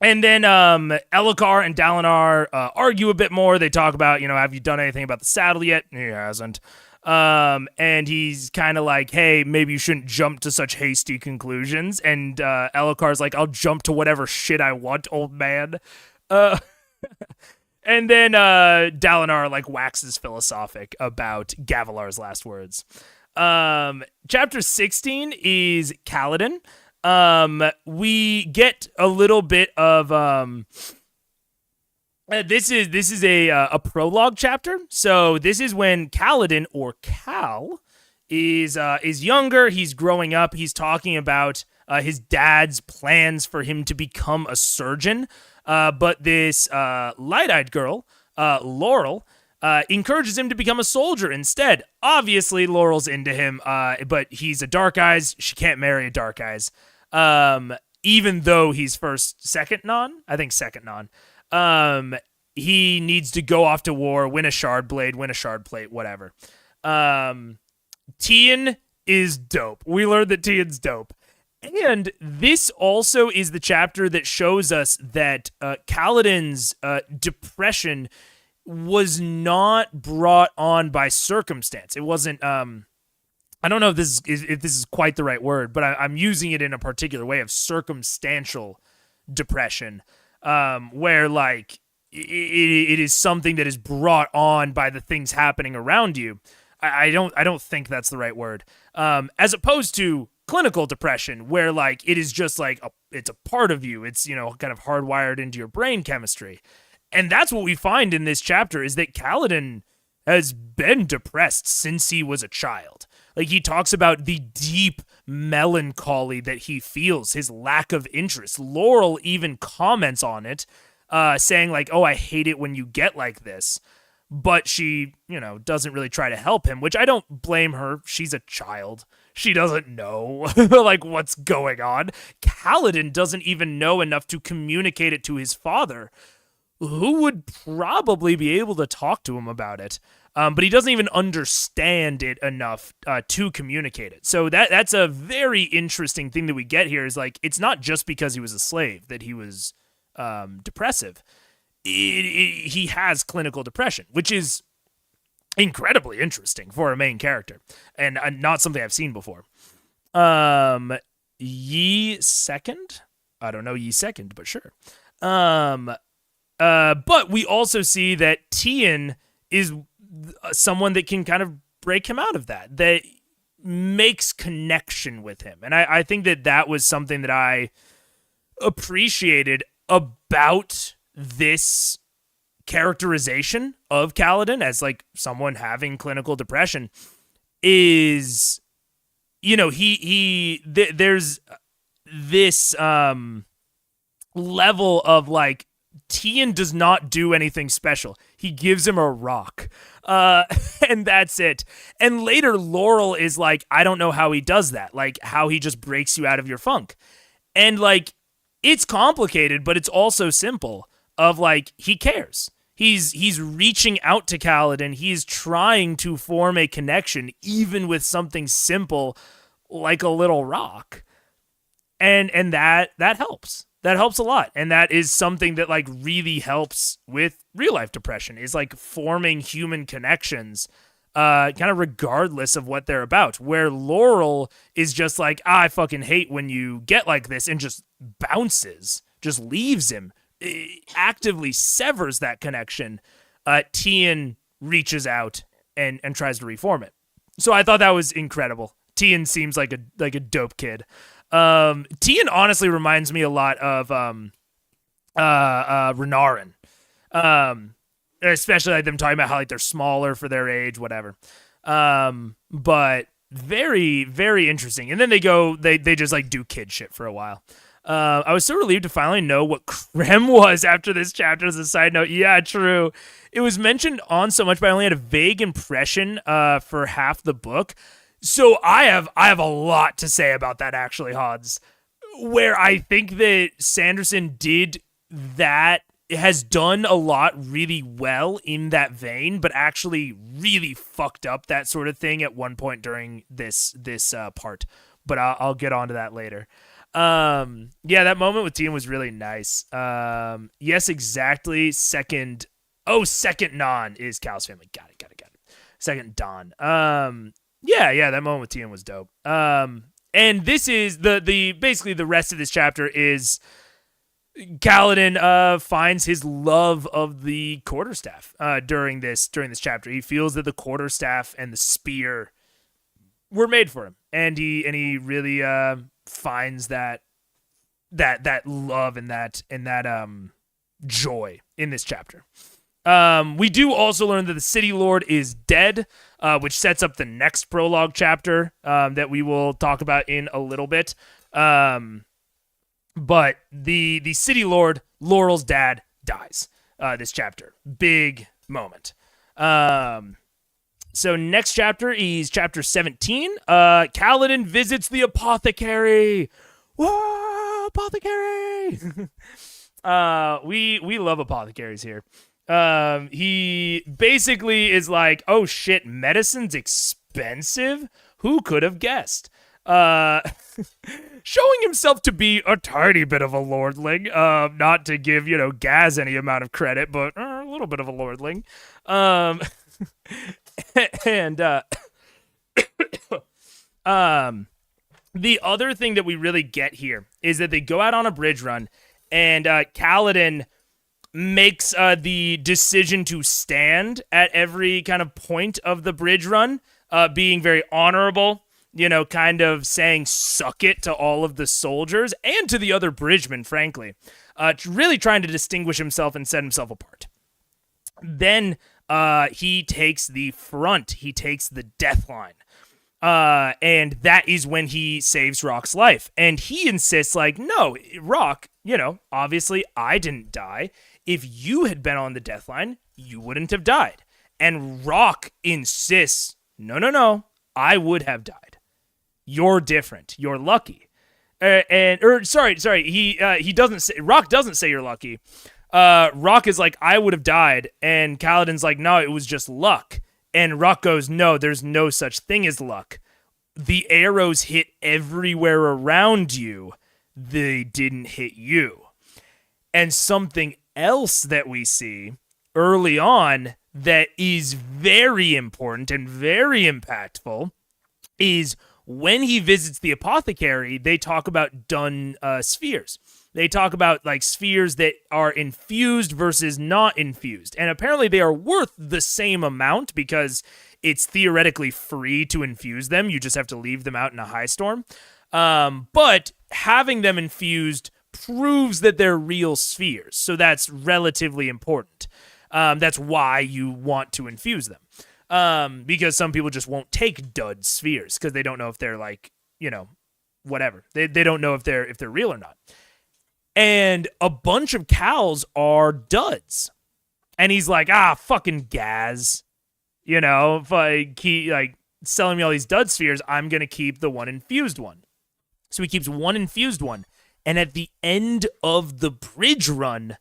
Speaker 1: And then Elhokar and Dalinar argue a bit more. They talk about, have you done anything about the saddle yet? He hasn't. And he's kind of like, hey, maybe you shouldn't jump to such hasty conclusions. And Elhokar's like, I'll jump to whatever shit I want, old man. And then Dalinar like waxes philosophic about Gavilar's last words. Chapter 16 is Kaladin. We get a little bit of this is a prologue chapter. So this is when Kaladin, or Cal, is younger. He's growing up. He's talking about his dad's plans for him to become a surgeon. But this light-eyed girl, Laurel, encourages him to become a soldier instead. Obviously, Laurel's into him, but he's a Dark Eyes. She can't marry a Dark Eyes. Even though he's second non, he needs to go off to war, win a shard blade, win a shard plate, whatever. Tien is dope. We learned that Tien's dope. And this also is the chapter that shows us that Kaladin's depression was not brought on by circumstance. It wasn't, I don't know if this is quite the right word, but I'm using it in a particular way of circumstantial depression, where like it is something that is brought on by the things happening around you. I don't think that's the right word. As opposed to clinical depression, where like it is just like it's a part of you. It's kind of hardwired into your brain chemistry. And that's what we find in this chapter, is that Kaladin has been depressed since he was a child. Like, he talks about the deep melancholy that he feels, his lack of interest. Laurel even comments on it, saying like, oh, I hate it when you get like this. But she, doesn't really try to help him, which I don't blame her. She's a child. She doesn't know, like, what's going on. Kaladin doesn't even know enough to communicate it to his father, who would probably be able to talk to him about it. But he doesn't even understand it enough to communicate it. So that's a very interesting thing that we get here, is like, it's not just because he was a slave that he was depressive. He has clinical depression, which is incredibly interesting for a main character, and not something I've seen before. Ye second? I don't know Ye second, but sure. But we also see that Tien is someone that can kind of break him out of that makes connection with him. And I think that was something that I appreciated about this characterization of Kaladin as like someone having clinical depression, is, there's this level of like, Tien does not do anything special. He gives him a rock. And that's it. And later, Laurel is like, I don't know how he does that. Like, how he just breaks you out of your funk. And like, it's complicated, but it's also simple. Of like, he cares. He's reaching out to Kaladin. He's trying to form a connection, even with something simple like a little rock. And that helps. That helps a lot. And that is something that like really helps with real life depression, is like forming human connections, kind of regardless of what they're about. Where Laurel is just like, I fucking hate when you get like this, and just bounces just leaves him, actively severs that connection, Tien reaches out and tries to reform it. So I thought that was incredible. Tien seems like a dope kid. Tien honestly reminds me a lot of Renarin. Especially like them talking about how like they're smaller for their age, whatever. But very, very interesting. And then they just like do kid shit for a while. I was so relieved to finally know what Krem was after this chapter. As a side note, yeah, true. It was mentioned on so much, but I only had a vague impression for half the book. So I have a lot to say about that, actually, Hodds. Where I think that Sanderson did that, has done a lot really well in that vein, but actually really fucked up that sort of thing at one point during this part. But I'll get onto that later. Yeah, that moment with Tien was really nice. Yes, exactly. Second Non is Cal's family. Got it. Second Don. Yeah, that moment with Tien was dope. And this is the basically the rest of this chapter is Kaladin finds his love of the quarterstaff during this chapter. He feels that the quarterstaff and the spear were made for him, and he really finds that love and that joy in this chapter. We do also learn that the City Lord is dead, which sets up the next prologue chapter that we will talk about in a little bit. But the City Lord, Laurel's dad, dies this chapter. Big moment. So next chapter is chapter 17. Kaladin visits the apothecary. Whoa, apothecary! We love apothecaries here. He basically is like, oh shit, medicine's expensive? Who could have guessed? Showing himself to be a tiny bit of a lordling, not to give, Gaz any amount of credit, but a little bit of a lordling. And the other thing that we really get here is that they go out on a bridge run, and Kaladin makes the decision to stand at every kind of point of the bridge run, being very honorable, kind of saying suck it to all of the soldiers and to the other bridgemen, frankly, really trying to distinguish himself and set himself apart. Then he takes the front. He takes the death line. And that is when he saves Rock's life. And he insists, like, no, Rock, obviously I didn't die. If you had been on the death line, you wouldn't have died. And Rock insists, no, I would have died. You're different. You're lucky. Sorry. He doesn't say, Rock doesn't say you're lucky. Rock is like, I would have died. And Kaladin's like, no, it was just luck. And Rock goes, no, there's no such thing as luck. The arrows hit everywhere around you. They didn't hit you. And something else that we see early on that is very important and very impactful is when he visits the apothecary, they talk about dun spheres. They talk about like spheres that are infused versus not infused. And apparently they are worth the same amount because it's theoretically free to infuse them. You just have to leave them out in a high storm. But having them infused proves that they're real spheres. So that's relatively important. That's why you want to infuse them. Because some people just won't take dud spheres because they don't know if they're like, whatever. They don't know if they're real or not. And a bunch of cows are duds. And he's like, fucking Gaz. If I keep selling me all these dud spheres, I'm going to keep the one infused one. So he keeps one infused one. And at the end of the bridge run,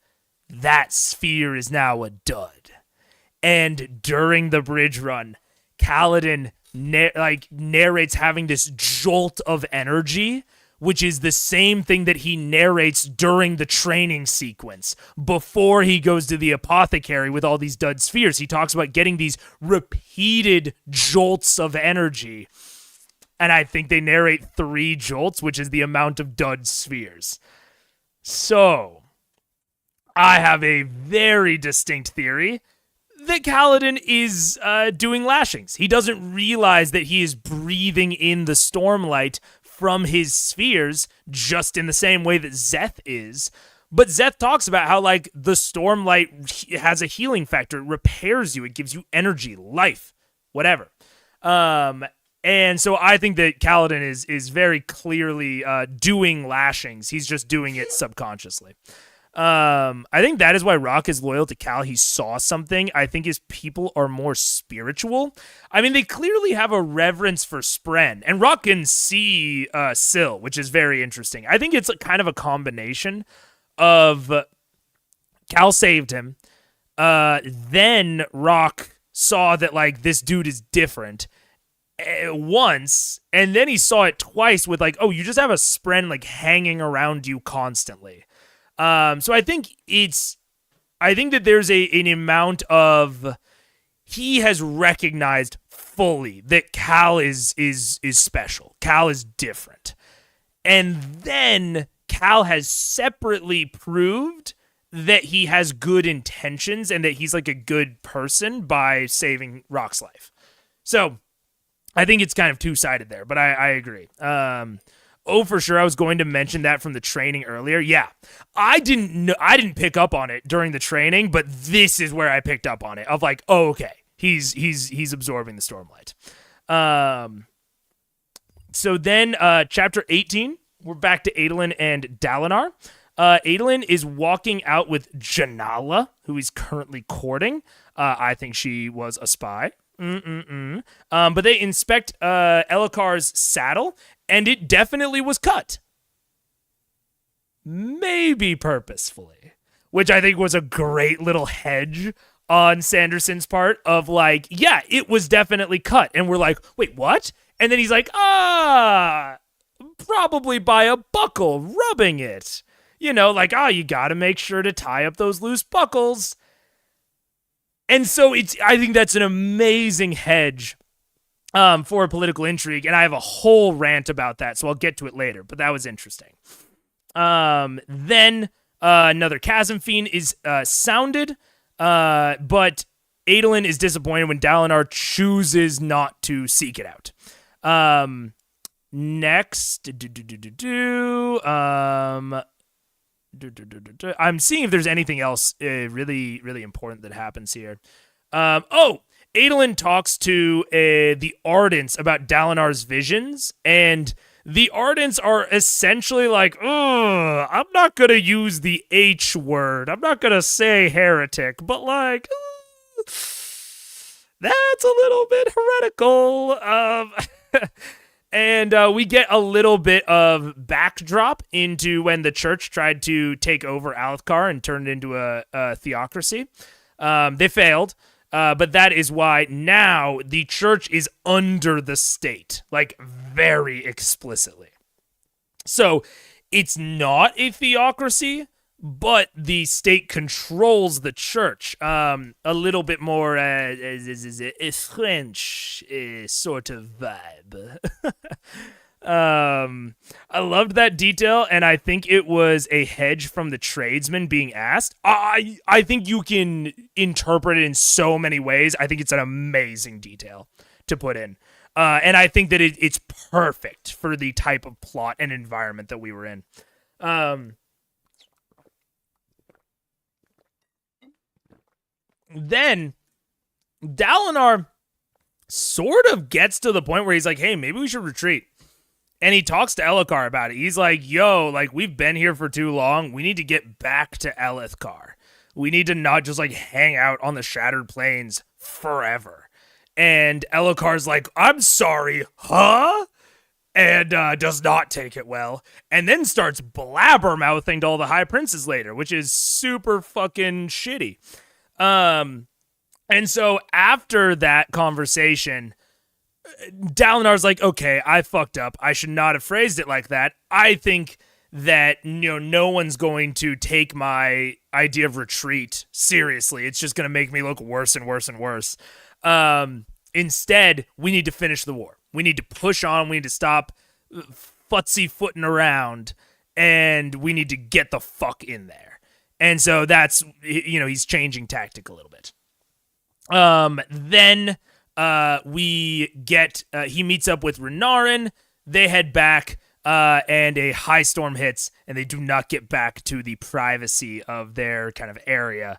Speaker 1: that sphere is now a dud. And during the bridge run, Kaladin narrates having this jolt of energy, which is the same thing that he narrates during the training sequence before he goes to the apothecary with all these dud spheres. He talks about getting these repeated jolts of energy. And I think they narrate 3 jolts, which is the amount of dud spheres. So, I have a very distinct theory that Kaladin is doing lashings. He doesn't realize that he is breathing in the stormlight from his spheres, just in the same way that Zeth is. But Zeth talks about how, like, the stormlight has a healing factor. It repairs you. It gives you energy, life, whatever. And so I think that Kaladin is very clearly doing lashings. He's just doing it subconsciously. I think that is why Rock is loyal to Cal. He saw something. I think his people are more spiritual. I mean, they clearly have a reverence for Spren, and Rock can see Syl, which is very interesting. I think it's kind of a combination of Cal saved him, then Rock saw that, like, this dude is different once, and then he saw it twice with, like, oh, you just have a Spren, like, hanging around you constantly. So I think that there's an amount of, he has recognized fully that Cal is special. Cal is different. And then Cal has separately proved that he has good intentions and that he's, like, a good person by saving Rock's life. So I think it's kind of two-sided there, but I agree. For sure, I was going to mention that from the training earlier. Yeah, I didn't pick up on it during the training, but this is where I picked up on it. Of like, oh, okay, he's absorbing the stormlight. So then, chapter 18, we're back to Adolin and Dalinar. Adolin is walking out with Janala, who he's currently courting. I think she was a spy. But they inspect Elhokar's saddle, and it definitely was cut. Maybe purposefully. Which I think was a great little hedge on Sanderson's part of, like, yeah, it was definitely cut. And we're like, wait, what? And then he's like, probably by a buckle, rubbing it. You know, like, you gotta make sure to tie up those loose buckles. And so I think that's an amazing hedge for political intrigue, and I have a whole rant about that, so I'll get to it later, but that was interesting. Then another Chasm Fiend is sounded, but Adolin is disappointed when Dalinar chooses not to seek it out. Next, I'm seeing if there's anything else really, really important that happens here. Adolin talks to the Ardents about Dalinar's visions, and the Ardents are essentially like, I'm not going to use the H word. I'm not going to say heretic, but, like, that's a little bit heretical. And we get a little bit of backdrop into when the church tried to take over Alethkar and turn it into a theocracy. They failed, but that is why now the church is under the state, like, very explicitly. So it's not a theocracy, but the state controls the church. A little bit more a French sort of vibe. I loved that detail, and I think it was a hedge from the tradesman being asked. I think you can interpret it in so many ways. I think it's an amazing detail to put in. And I think that it's perfect for the type of plot and environment that we were in. Then Dalinar sort of gets to the point where he's like, hey, maybe we should retreat. And he talks to Elhokkar about it. He's like, yo, like, we've been here for too long. We need to get back to Elhokkar. We need to not just, like, hang out on the Shattered Plains forever. And Elhokkar's like, I'm sorry, huh? And does not take it well. And then starts blabbermouthing to all the High Princes later, which is super fucking shitty. And so after that conversation, Dalinar's like, okay, I fucked up. I should not have phrased it like that. I think that, no one's going to take my idea of retreat seriously. It's just going to make me look worse and worse and worse. Instead, we need to finish the war. We need to push on. We need to stop futsy-footing around and we need to get the fuck in there. And so that's, he's changing tactic a little bit. Then we get, he meets up with Renarin. They head back, and a high storm hits, and they do not get back to the privacy of their kind of area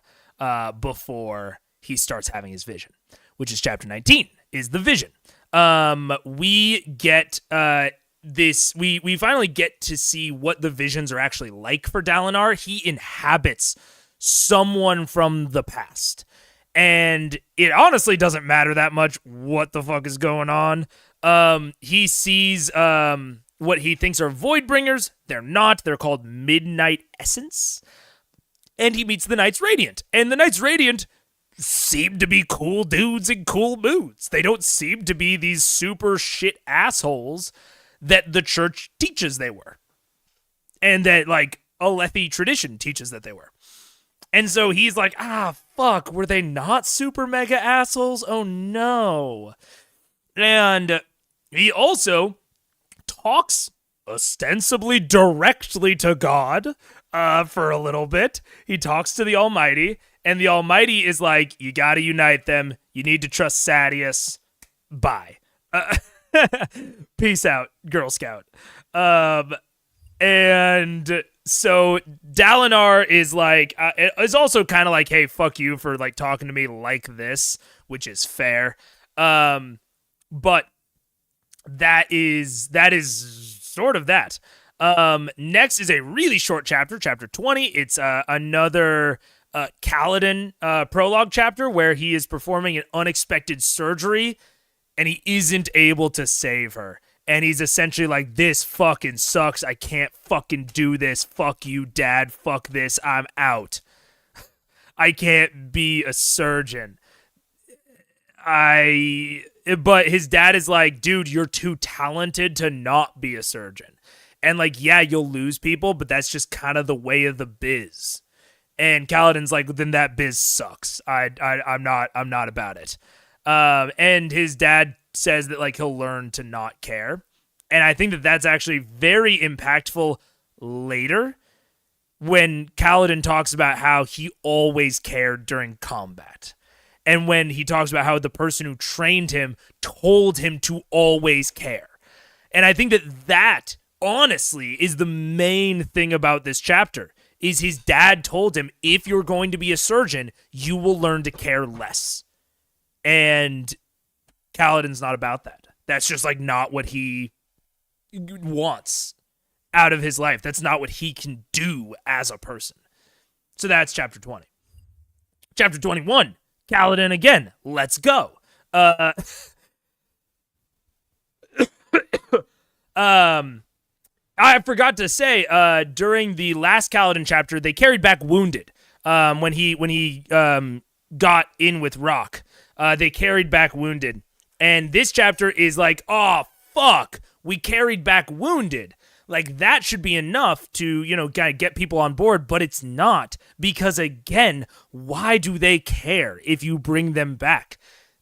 Speaker 1: before he starts having his vision, which is chapter 19, is the vision. We get we finally get to see what the visions are actually like for Dalinar. He inhabits someone from the past. And it honestly doesn't matter that much what the fuck is going on. He sees what he thinks are Voidbringers. They're not. They're called Midnight Essence. And he meets the Knights Radiant. And the Knights Radiant seem to be cool dudes in cool moods. They don't seem to be these super shit assholes that the church teaches they were. And that, like, Alethi tradition teaches that they were. And so he's like, fuck, were they not super mega assholes? Oh, no. And he also talks ostensibly directly to God for a little bit. He talks to the Almighty, and the Almighty is like, you gotta unite them. You need to trust Sadeas. Bye. Peace out, Girl Scout. And so Dalinar is like, is also kind of like, hey, fuck you for like talking to me like this, which is fair. But that is sort of that. Next is a really short chapter, chapter 20. It's another Kaladin prologue chapter where he is performing an unexpected surgery and he isn't able to save her. And he's essentially like, this fucking sucks. I can't fucking do this. Fuck you, Dad. Fuck this. I'm out. I can't be a surgeon. But his dad is like, dude, you're too talented to not be a surgeon. And like, yeah, you'll lose people, but that's just kind of the way of the biz. And Kaladin's like, then that biz sucks. I'm not about it. And his dad says that like he'll learn to not care. And I think that that's actually very impactful later when Kaladin talks about how he always cared during combat. And when he talks about how the person who trained him told him to always care. And I think that honestly is the main thing about this chapter, is his dad told him, if you're going to be a surgeon, you will learn to care less. And Kaladin's not about that. That's just like not what he wants out of his life. That's not what he can do as a person. So that's chapter 20. Chapter 21, Kaladin again. Let's go. I forgot to say, during the last Kaladin chapter, they carried back Wounded. When he got in with Rock, they carried back Wounded. And this chapter is like, oh, fuck, we carried back Wounded. Like, that should be enough to, kind of get people on board, but it's not. Because, again, why do they care if you bring them back?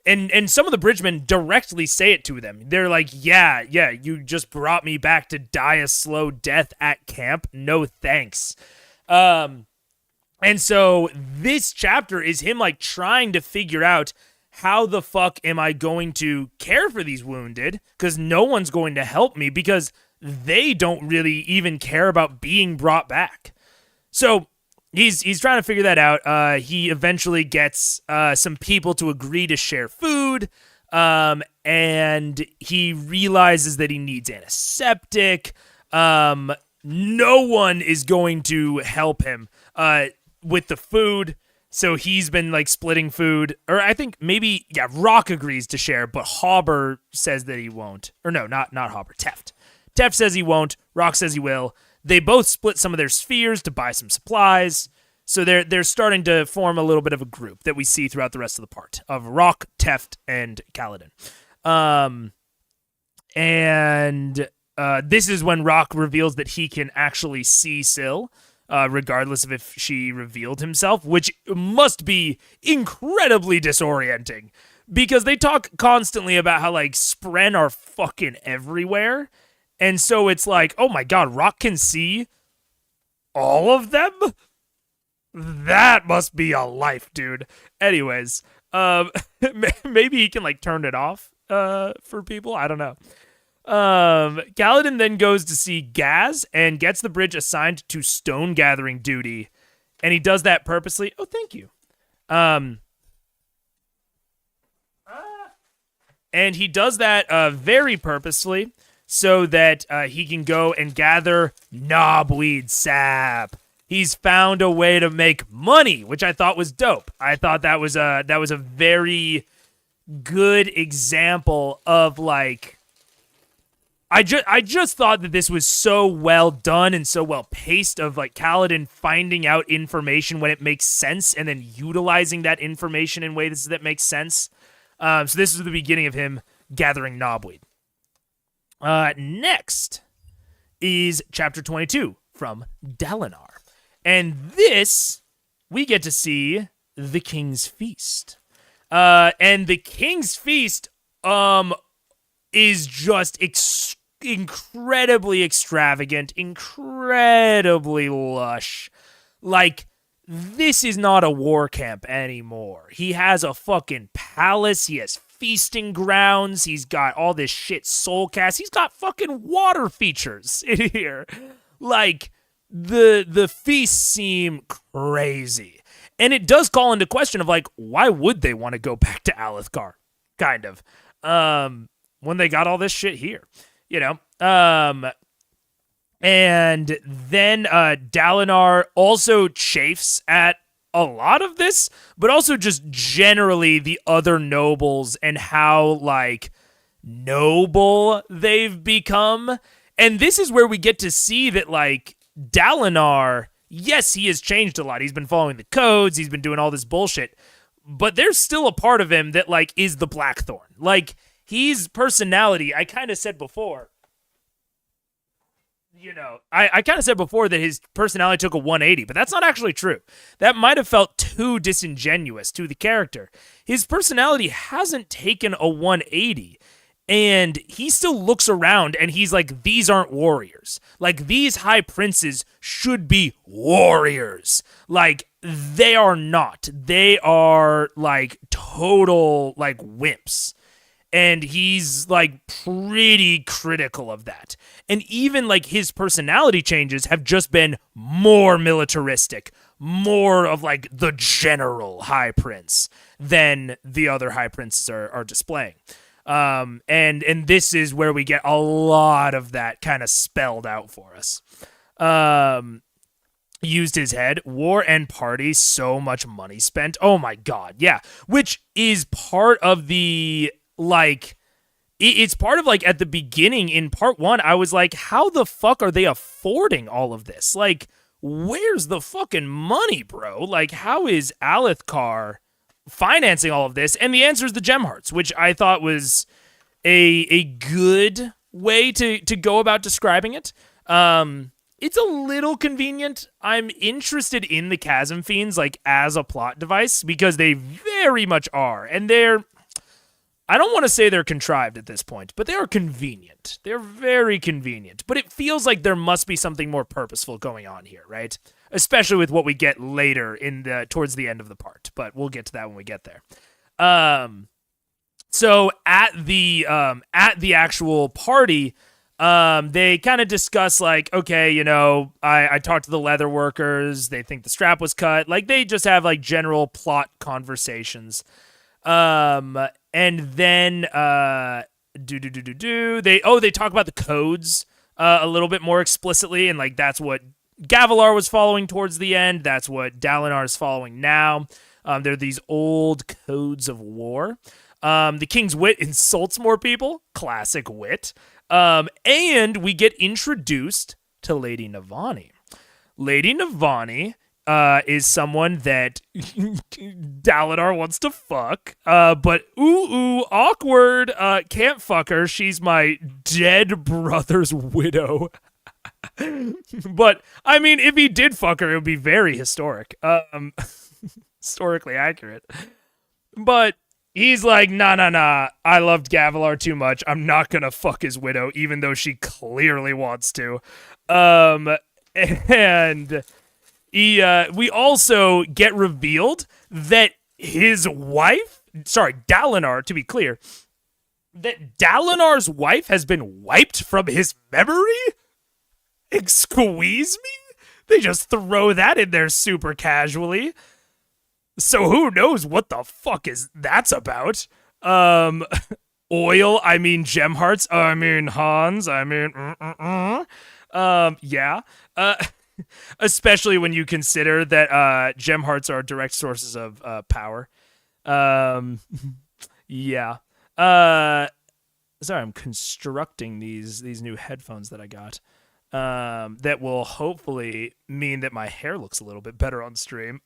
Speaker 1: And some of the bridgemen directly say it to them. They're like, yeah, you just brought me back to die a slow death at camp. No thanks. And so this chapter is him, like, trying to figure out, how the fuck am I going to care for these wounded? Because no one's going to help me because they don't really even care about being brought back. So he's trying to figure that out. He eventually gets some people to agree to share food, and he realizes that he needs antiseptic. No one is going to help him with the food. So he's been like splitting food, or I think maybe, Rock agrees to share, but Hauber says that he won't. Or no, not Hauber, Teft. Teft says he won't, Rock says he will. They both split some of their spheres to buy some supplies. So they're starting to form a little bit of a group that we see throughout the rest of the part of Rock, Teft, and Kaladin. And this is when Rock reveals that he can actually see Syl, regardless of if she revealed himself, which must be incredibly disorienting because they talk constantly about how like Spren are fucking everywhere. And so it's like, oh my God, Rock can see all of them? That must be a life, dude. Anyways, maybe he can like turn it off for people. I don't know. Kaladin then goes to see Gaz and gets the bridge assigned to stone gathering duty, and he does that purposely. Oh, thank you. And he does that very purposely so that he can go and gather knobweed sap. He's found a way to make money, which I thought was dope. I thought that was a very good example of like. I just thought that this was so well done and so well paced of like Kaladin finding out information when it makes sense and then utilizing that information in ways that make sense. So this is the beginning of him gathering knobweed. Next is chapter 22 from Dalinar. And this, we get to see the King's Feast. And the King's Feast is just incredibly extravagant, incredibly lush. Like, this is not a war camp anymore. He has a fucking palace. He has feasting grounds. He's got all this shit soulcast. He's got fucking water features in here. Like, the feasts seem crazy. And it does call into question of, like, why would they want to go back to Alethkar? Kind of. When they got all this shit here. You know? And then Dalinar also chafes at a lot of this, but also just generally the other nobles and how, like, noble they've become. And this is where we get to see that, like, Dalinar, yes, he has changed a lot. He's been following the codes. He's been doing all this bullshit. But there's still a part of him that, like, is the Blackthorn. Like, his personality, I kind of said before, you know, I kind of said before that his personality took a 180, but that's not actually true. That might have felt too disingenuous to the character. His personality hasn't taken a 180, and he still looks around and he's like, these aren't warriors. Like, these high princes should be warriors. Like, they are not. They are, like, total, like, wimps. And he's, like, pretty critical of that. And even, like, his personality changes have just been more militaristic, more of, like, the general High Prince than the other High Princes are displaying. And this is where we get a lot of that kind of spelled out for us. Used his head, war and party, so much money spent. Oh, my God, yeah. Which is part of the... like, it's part of, like, at the beginning in part 1, I was like, how the fuck are they affording all of this? Like, where's the fucking money, bro? Like, how is Alethkar financing all of this? And the answer is the gem hearts, which I thought was a good way to go about describing it. It's a little convenient. I'm interested in the Chasm Fiends, like, as a plot device, because they very much are. And I don't want to say they're contrived at this point, but they are convenient. They're very convenient. But it feels like there must be something more purposeful going on here, right? Especially with what we get later towards the end of the part. But we'll get to that when we get there. So at the actual party, they kind of discuss, like, okay, you know, I talked to the leather workers. They think the strap was cut. Like, they just have, like, general plot conversations. And then, they talk about the codes, a little bit more explicitly, and, like, that's what Gavilar was following towards the end, that's what Dalinar is following now. They're these old codes of war. The King's Wit insults more people, classic wit, and we get introduced to Lady Navani. Lady Navani is someone that Dalinar wants to fuck, but awkward, can't fuck her. She's my dead brother's widow. But, I mean, if he did fuck her, it would be very historic. Historically accurate. But he's like, nah, I loved Gavilar too much. I'm not gonna fuck his widow, even though she clearly wants to. And we also get revealed that his wife, sorry, Dalinar, to be clear, that Dalinar's wife has been wiped from his memory? Squeeze me? They just throw that in there super casually. So who knows what the fuck is that's about? Oil, I mean gem hearts, I mean Hans, I mean yeah. Especially when you consider that gem hearts are direct sources of power. Yeah. Sorry, I'm constructing these new headphones that I got. That will hopefully mean that my hair looks a little bit better on stream.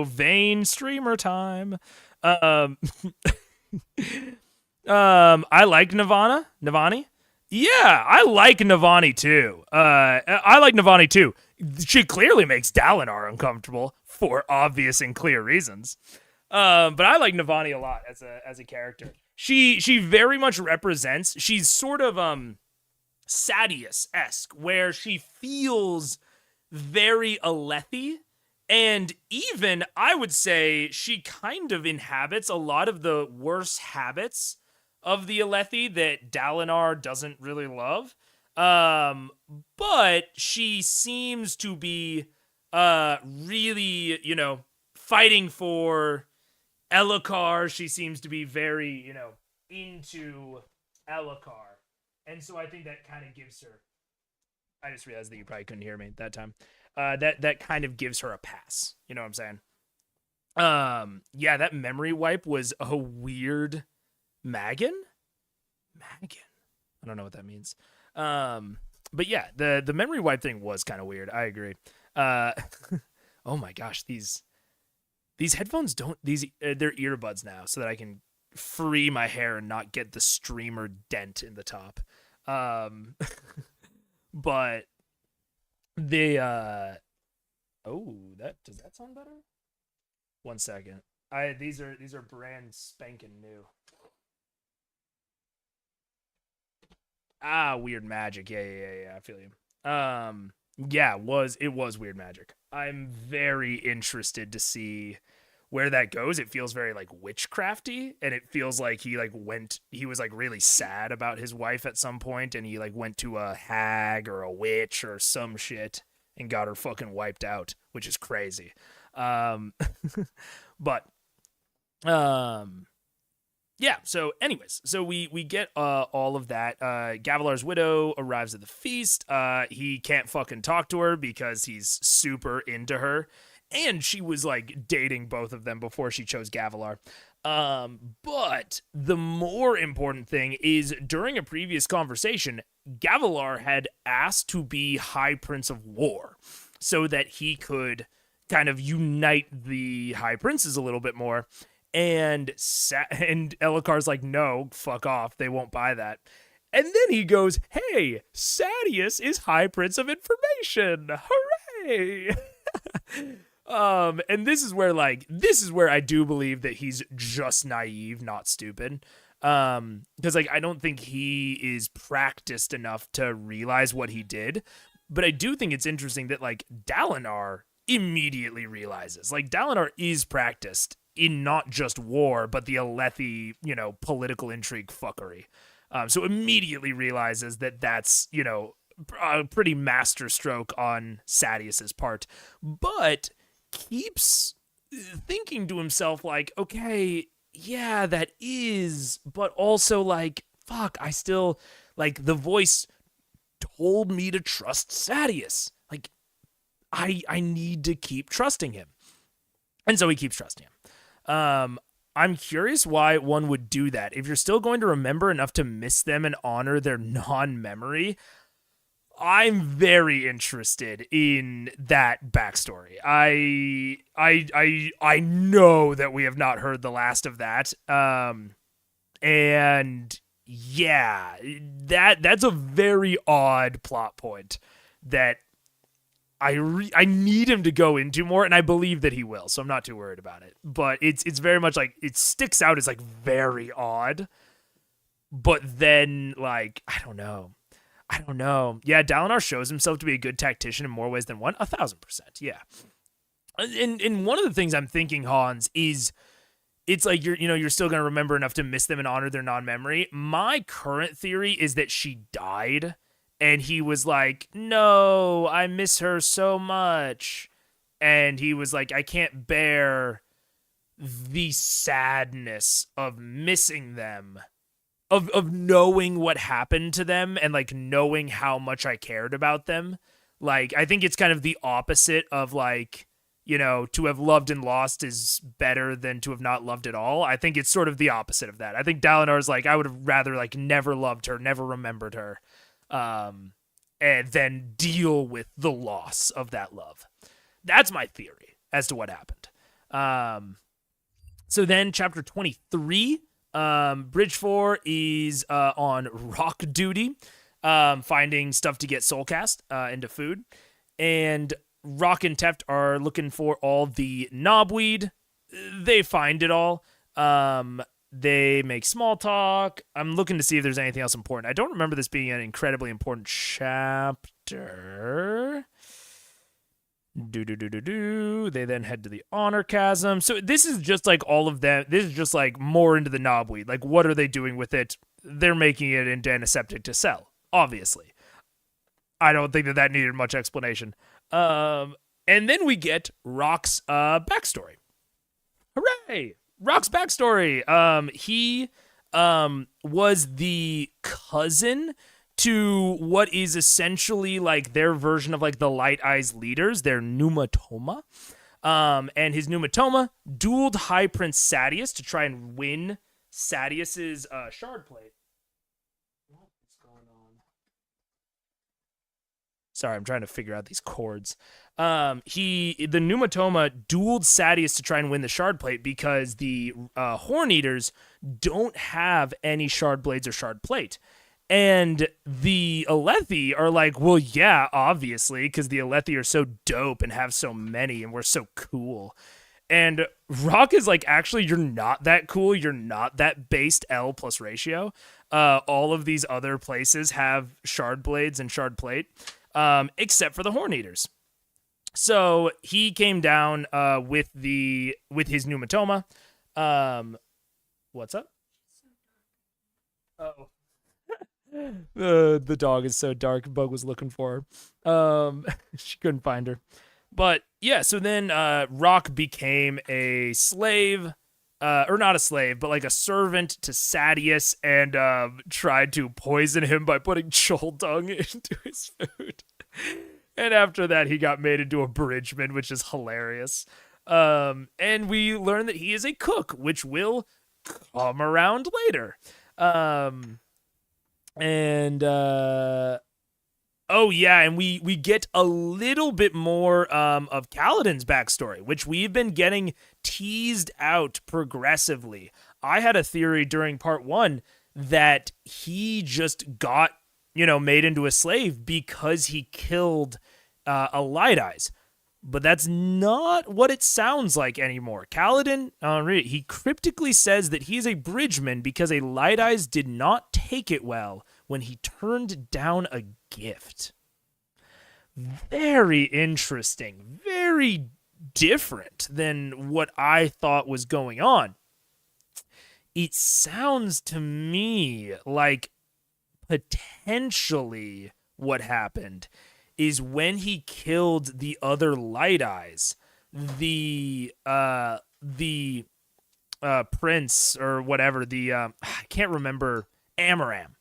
Speaker 1: Vain streamer time. I like Navani. Yeah, I like Navani too. I like Navani too. She clearly makes Dalinar uncomfortable for obvious and clear reasons. But I like Navani a lot as a character. She very much represents. She's sort of Sadius-esque, where she feels very Alethi, and even I would say she kind of inhabits a lot of the worst habits of the Alethi that Dalinar doesn't really love. But she seems to be really, fighting for Elhokar. She seems to be very, into Elhokar. And so I think that kind of gives her, I just realized that you probably couldn't hear me that time. That kind of gives her a pass. You know what I'm saying? Yeah, that memory wipe was a weird Maggin? I don't know what that means. But yeah, the memory wipe thing was kind of weird. I agree. Oh my gosh, these headphones they're earbuds now, so that I can free my hair and not get the streamer dent in the top. But they does that sound better? 1 second. These are brand spanking new. Weird magic. Yeah. I feel you. Yeah, it was weird magic. I'm very interested to see where that goes. It feels very like witchcrafty, and it feels like he was like really sad about his wife at some point, and he like went to a hag or a witch or some shit and got her fucking wiped out, which is crazy. But yeah, so anyways, so we get all of that. Gavilar's widow arrives at the feast. He can't fucking talk to her because he's super into her. And she was like dating both of them before she chose Gavilar. But the more important thing is, during a previous conversation, Gavilar had asked to be High Prince of War so that he could kind of unite the High Princes a little bit more. And Elhokar's like, no, fuck off. They won't buy that. And then he goes, hey, Sadius is High Prince of Information. Hooray! And this is where I do believe that he's just naive, not stupid. Because like I don't think he is practiced enough to realize what he did. But I do think it's interesting that like Dalinar immediately realizes, like Dalinar is practiced in not just war, but the Alethi, political intrigue fuckery. So immediately realizes that that's, a pretty masterstroke on Sadius's part, but keeps thinking to himself like, okay, yeah, that is, but also like, fuck, I still, like, the voice told me to trust Sadius. Like, I need to keep trusting him. And so he keeps trusting him. I'm curious why one would do that. If you're still going to remember enough to miss them and honor their non-memory, I'm very interested in that backstory. I know that we have not heard the last of that. And yeah, that's a very odd plot point that I need him to go into more, and I believe that he will, so I'm not too worried about it. But it's very much like, it sticks out as like very odd. But then, like, I don't know. I don't know. Yeah, Dalinar shows himself to be a good tactician in more ways than one. 1,000%. Yeah. And one of the things I'm thinking, Hans, is it's like you're still gonna remember enough to miss them and honor their non-memory. My current theory is that she died, and he was like, "No, I miss her so much," and he was like, "I can't bear the sadness of missing them." Of knowing what happened to them and like knowing how much I cared about them. Like, I think it's kind of the opposite of like, to have loved and lost is better than to have not loved at all. I think it's sort of the opposite of that. I think Dalinar's like, I would have rather like never loved her, never remembered her, and then deal with the loss of that love. That's my theory as to what happened. So then chapter 23, Bridge 4 is on rock duty, finding stuff to get soulcast into food. And Rock and Teft are looking for all the knobweed. They find it all. They make small talk. I'm looking to see if there's anything else important. I don't remember this being an incredibly important chapter. They then head to the honor chasm. So this is just like all of them. This is just like more into the knobweed. Like, what are they doing with it? They're making it into antiseptic to sell, obviously. I don't think that needed much explanation. And then we get Rock's backstory. Hooray! Rock's backstory. He was the cousin to what is essentially like their version of like the Light Eyes leaders, their Pneumatoma. And his Pneumatoma dueled High Prince Sadius to try and win Sadius's shard plate. What is going on? Sorry, I'm trying to figure out these chords. The Pneumatoma dueled Sadius to try and win the shard plate because the Horn Eaters don't have any shard blades or shard plate. And the Alethi are like, well, yeah, obviously, because the Alethi are so dope and have so many, and we're so cool. And Rock is like, actually, you're not that cool. You're not that based L plus ratio. All of these other places have shard blades and shard plate, except for the Horn Eaters. So he came down with his Pneumatoma. What's up? Oh. The dog is so dark. Bug was looking for her. She couldn't find her. But yeah, so then Rock became a slave, or not a slave, but like a servant to Sadius, and tried to poison him by putting Chol dung into his food. And after that, he got made into a bridgeman, which is hilarious. And we learn that he is a cook, which will come around later. And we get a little bit more of Kaladin's backstory, which we've been getting teased out progressively. I had a theory during part 1 that he just got, made into a slave because he killed a Light Eyes. But that's not what it sounds like anymore. Kaladin, he cryptically says that he's a bridgeman because a Light Eyes did not take it well when he turned down a gift. Very interesting. Very different than what I thought was going on. It sounds to me like potentially what happened is when he killed the other Light Eyes, the prince or whatever, I can't remember, Amaram.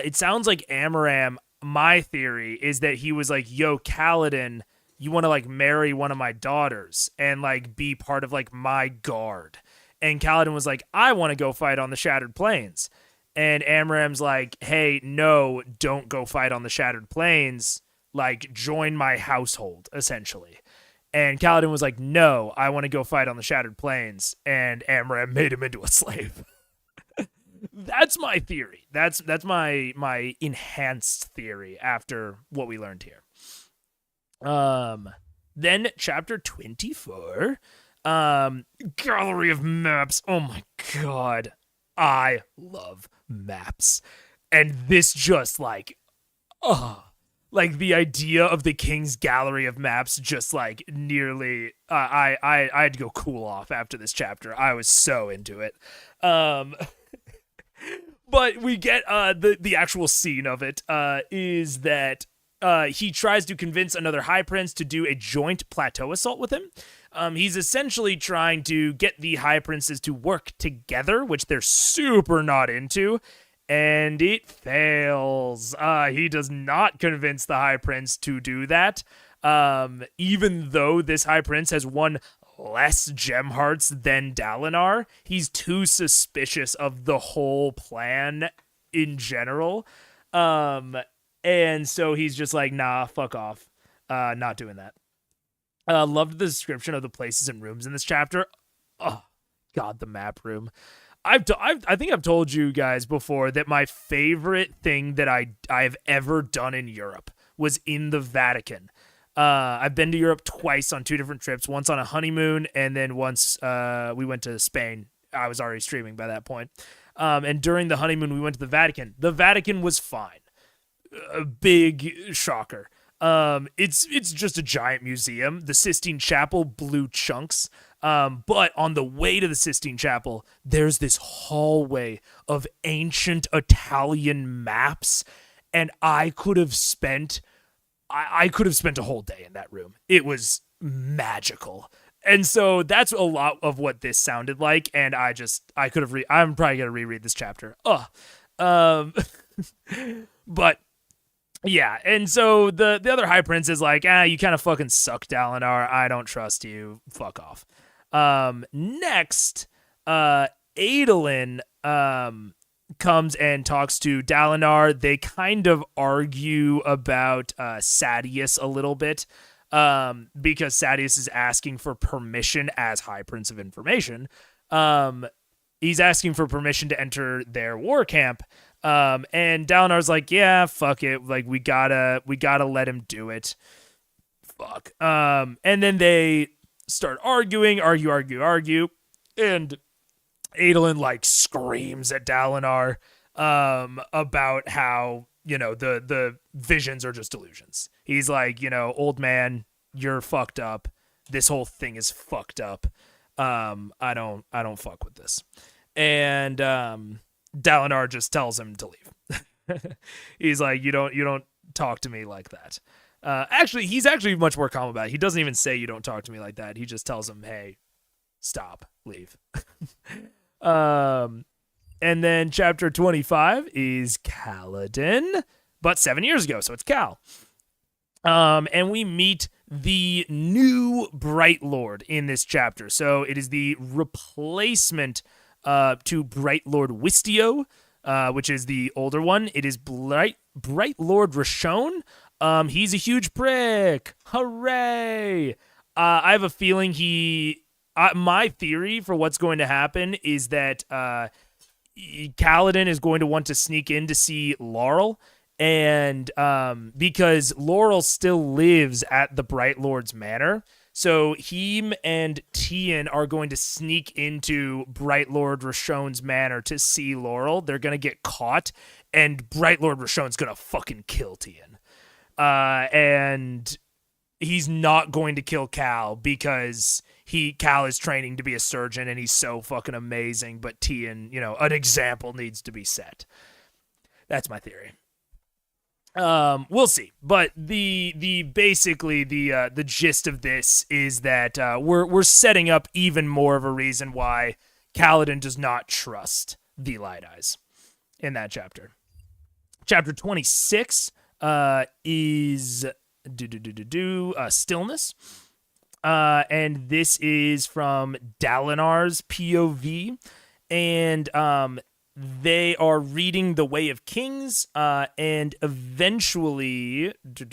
Speaker 1: It sounds like Amaram, my theory, is that he was like, yo, Kaladin, you want to like marry one of my daughters and like be part of like my guard. And Kaladin was like, I want to go fight on the Shattered Plains. And Amaram's like, hey, no, don't go fight on the Shattered Plains. Like, join my household, essentially. And Kaladin was like, no, I want to go fight on the Shattered Plains. And Amaram made him into a slave. That's my theory. That's my enhanced theory after what we learned here. Then chapter 24, gallery of maps. Oh my god, I love maps, and this just like Oh, like the idea of the King's Gallery of Maps just like nearly I had to go cool off after this chapter. I was so into it. Um but we get the actual scene of it is that he tries to convince another high prince to do a joint plateau assault with him. He's essentially trying to get the high princes to work together, which they're super not into, and it fails. He does not convince the high prince to do that, even though this high prince has won less gem hearts than Dalinar. He's too suspicious of the whole plan in general. And so he's just like, nah, fuck off. Not doing that. Loved the description of the places and rooms in this chapter. Oh, God, the map room. I think I've told you guys before that my favorite thing that I've ever done in Europe was in the Vatican. I've been to Europe twice on 2 different trips, once on a honeymoon, and then once we went to Spain. I was already streaming by that point. And during the honeymoon, we went to the Vatican. The Vatican was fine. A big shocker. It's just a giant museum. The Sistine Chapel blew chunks. But on the way to the Sistine Chapel, there's this hallway of ancient Italian maps, and I could have spent a whole day in that room. It was magical. And so that's a lot of what this sounded like, and I'm probably gonna reread this chapter. But yeah, and so the other high prince is like, you kind of fucking suck, Dalinar. I don't trust you. Fuck off. Next, Adolin comes and talks to Dalinar. They kind of argue about Sadeas a little bit, because Sadeas is asking for permission as High Prince of Information. He's asking for permission to enter their war camp. And Dalinar's like, yeah, fuck it. Like, we gotta let him do it. Fuck. And then they start arguing, and Adolin like screams at Dalinar, about how, the visions are just delusions. He's like, old man, you're fucked up. This whole thing is fucked up. I don't fuck with this. And, Dalinar just tells him to leave. He's like, you don't talk to me like that. He's actually much more calm about it. He doesn't even say you don't talk to me like that. He just tells him, hey, stop, leave. And then chapter 25 is Kaladin, but 7 years ago, so it's Cal. And we meet the new Bright Lord in this chapter. So it is the replacement to Bright Lord Wistio, which is the older one. It is Bright Lord Rashon. He's a huge prick. Hooray! I have a feeling my theory for what's going to happen is that Kaladin is going to want to sneak in to see Laurel, and because Laurel still lives at the Bright Lord's manor. So him and Tien are going to sneak into Bright Lord Rashon's manor to see Laurel. They're going to get caught, and Bright Lord Rashon's going to fucking kill Tien. And he's not going to kill Cal because Cal is training to be a surgeon, and he's so fucking amazing, but Tien, an example needs to be set. That's my theory. We'll see, but the basically the gist of this is that we're setting up even more of a reason why Kaladin does not trust the Light Eyes in that chapter. Chapter 26 is Stillness, and this is from Dalinar's POV, and they are reading The Way of Kings, and eventually, they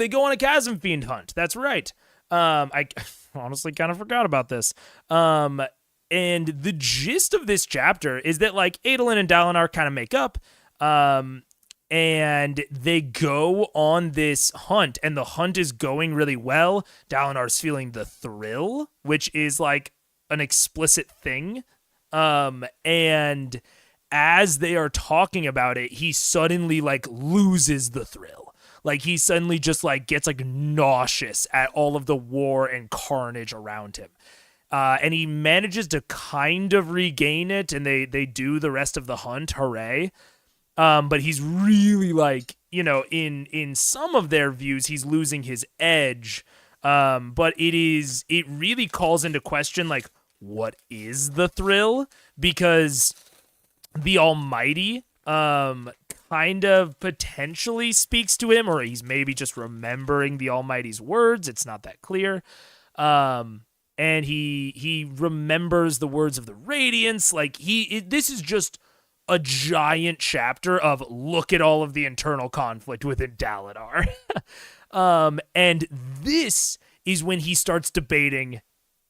Speaker 1: go on a Chasm Fiend hunt. That's right. I honestly kind of forgot about this. And the gist of this chapter is that, like, Adolin and Dalinar kind of make up, and they go on this hunt, and the hunt is going really well. Dalinar's feeling the thrill, which is, like, an explicit thing. And as they are talking about it, he suddenly like loses the thrill. Like he suddenly just like gets like nauseous at all of the war and carnage around him. And he manages to kind of regain it, and they do the rest of the hunt. Hooray. But he's really like, in some of their views, he's losing his edge. But it really calls into question, like, what is the thrill? Because the Almighty, kind of potentially speaks to him, or he's maybe just remembering the Almighty's words. It's not that clear. And he remembers the words of the Radiance. Like this is just a giant chapter of look at all of the internal conflict within Dalinar. And this is when he starts debating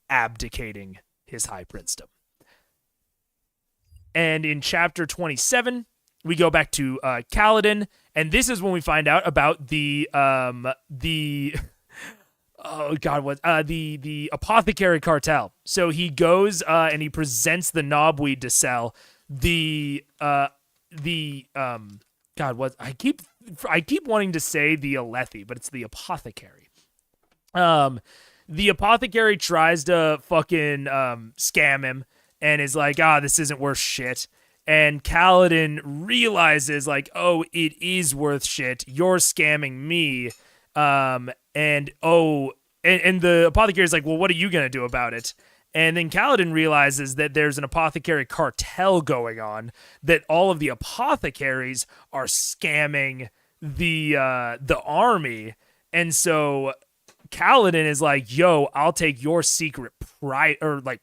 Speaker 1: abdicating his high princedom. And in chapter 27, we go back to Kaladin, and this is when we find out about the apothecary cartel. So he goes and he presents the knobweed to sell. I keep wanting to say the Alethi, but it's the apothecary. The apothecary tries to fucking scam him and is like, this isn't worth shit. And Kaladin realizes, like, oh, it is worth shit. You're scamming me. And the apothecary is like, well, what are you going to do about it? And then Kaladin realizes that there's an apothecary cartel going on, that all of the apothecaries are scamming the army. And so Kaladin is like, yo, I'll take your secret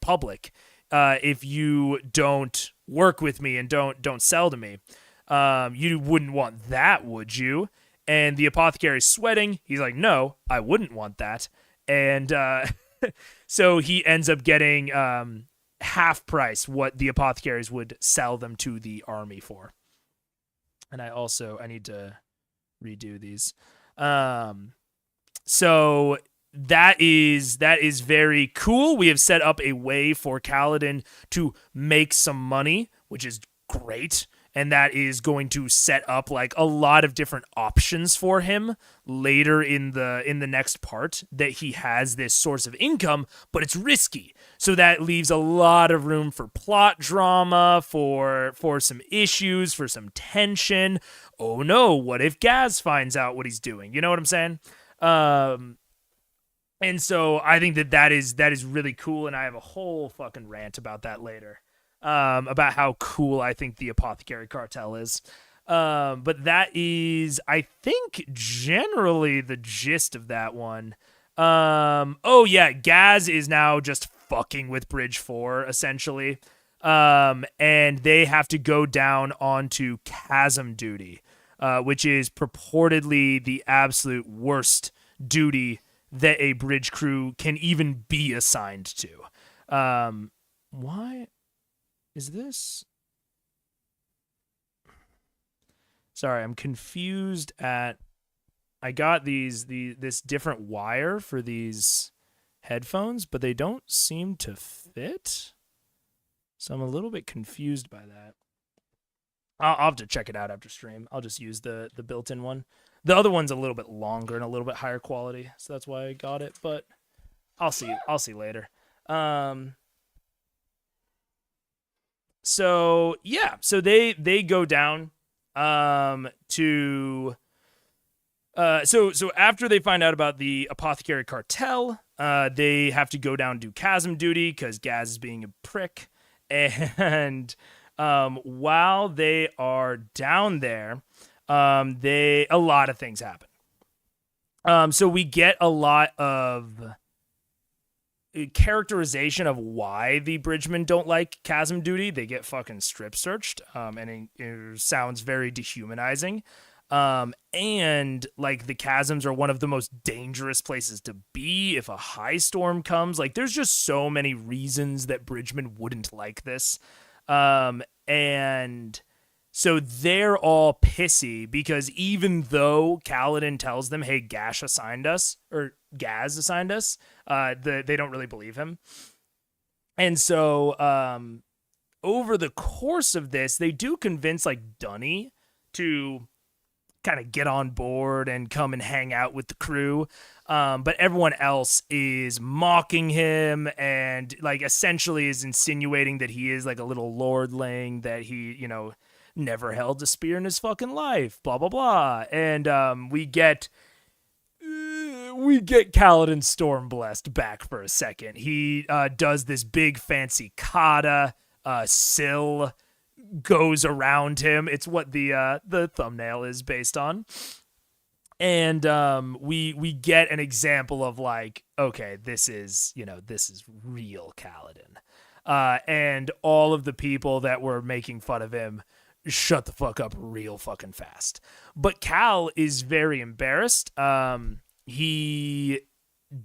Speaker 1: public if you don't work with me and don't sell to me. You wouldn't want that, would you? And the apothecary's sweating. He's like, no, I wouldn't want that. And so he ends up getting half price what the apothecaries would sell them to the army for. And I need to redo these. So that is very cool. We have set up a way for Kaladin to make some money, which is great. And that is going to set up like a lot of different options for him later in the next part, that he has this source of income, but it's risky. So that leaves a lot of room for plot drama, for some issues, for some tension. Oh no, what if Gaz finds out what he's doing? You know what I'm saying? And so I think that is really cool, and I have a whole fucking rant about that later. About how cool I think the apothecary cartel is. But that is, I think, generally the gist of that one. Oh yeah, Gaz is now just fucking with Bridge 4, essentially. And they have to go down onto chasm duty, which is purportedly the absolute worst duty that a bridge crew can even be assigned to. Why is this? Sorry, I'm confused at... I got this different wire for these headphones, but they don't seem to fit. So I'm a little bit confused by that. I'll have to check it out after stream. I'll just use the built-in one. The other one's a little bit longer and a little bit higher quality, so that's why I got it, but I'll see later. So yeah, so they go down to so after they find out about the apothecary cartel, they have to go down to chasm duty because Gaz is being a prick. And while they are down there, a lot of things happen. So we get a lot of characterization of why the bridgemen don't like chasm duty. They get fucking strip searched, and it sounds very dehumanizing. And like the chasms are one of the most dangerous places to be if a high storm comes. Like there's just so many reasons that bridgemen wouldn't like this. And so they're all pissy because even though Kaladin tells them, hey, Gaz assigned us, they don't really believe him. And so over the course of this, they do convince like Dunny to kind of get on board and come and hang out with the crew. But everyone else is mocking him and like essentially is insinuating that he is like a little lordling, that he, you know, never held a spear in his fucking life, blah, blah, blah. And we get Kaladin Stormblessed back for a second. He does this big fancy kata. Syl goes around him. It's what the thumbnail is based on. And we get an example of like, okay, this is real Kaladin. And all of the people that were making fun of him shut the fuck up real fucking fast. But Cal is very embarrassed. He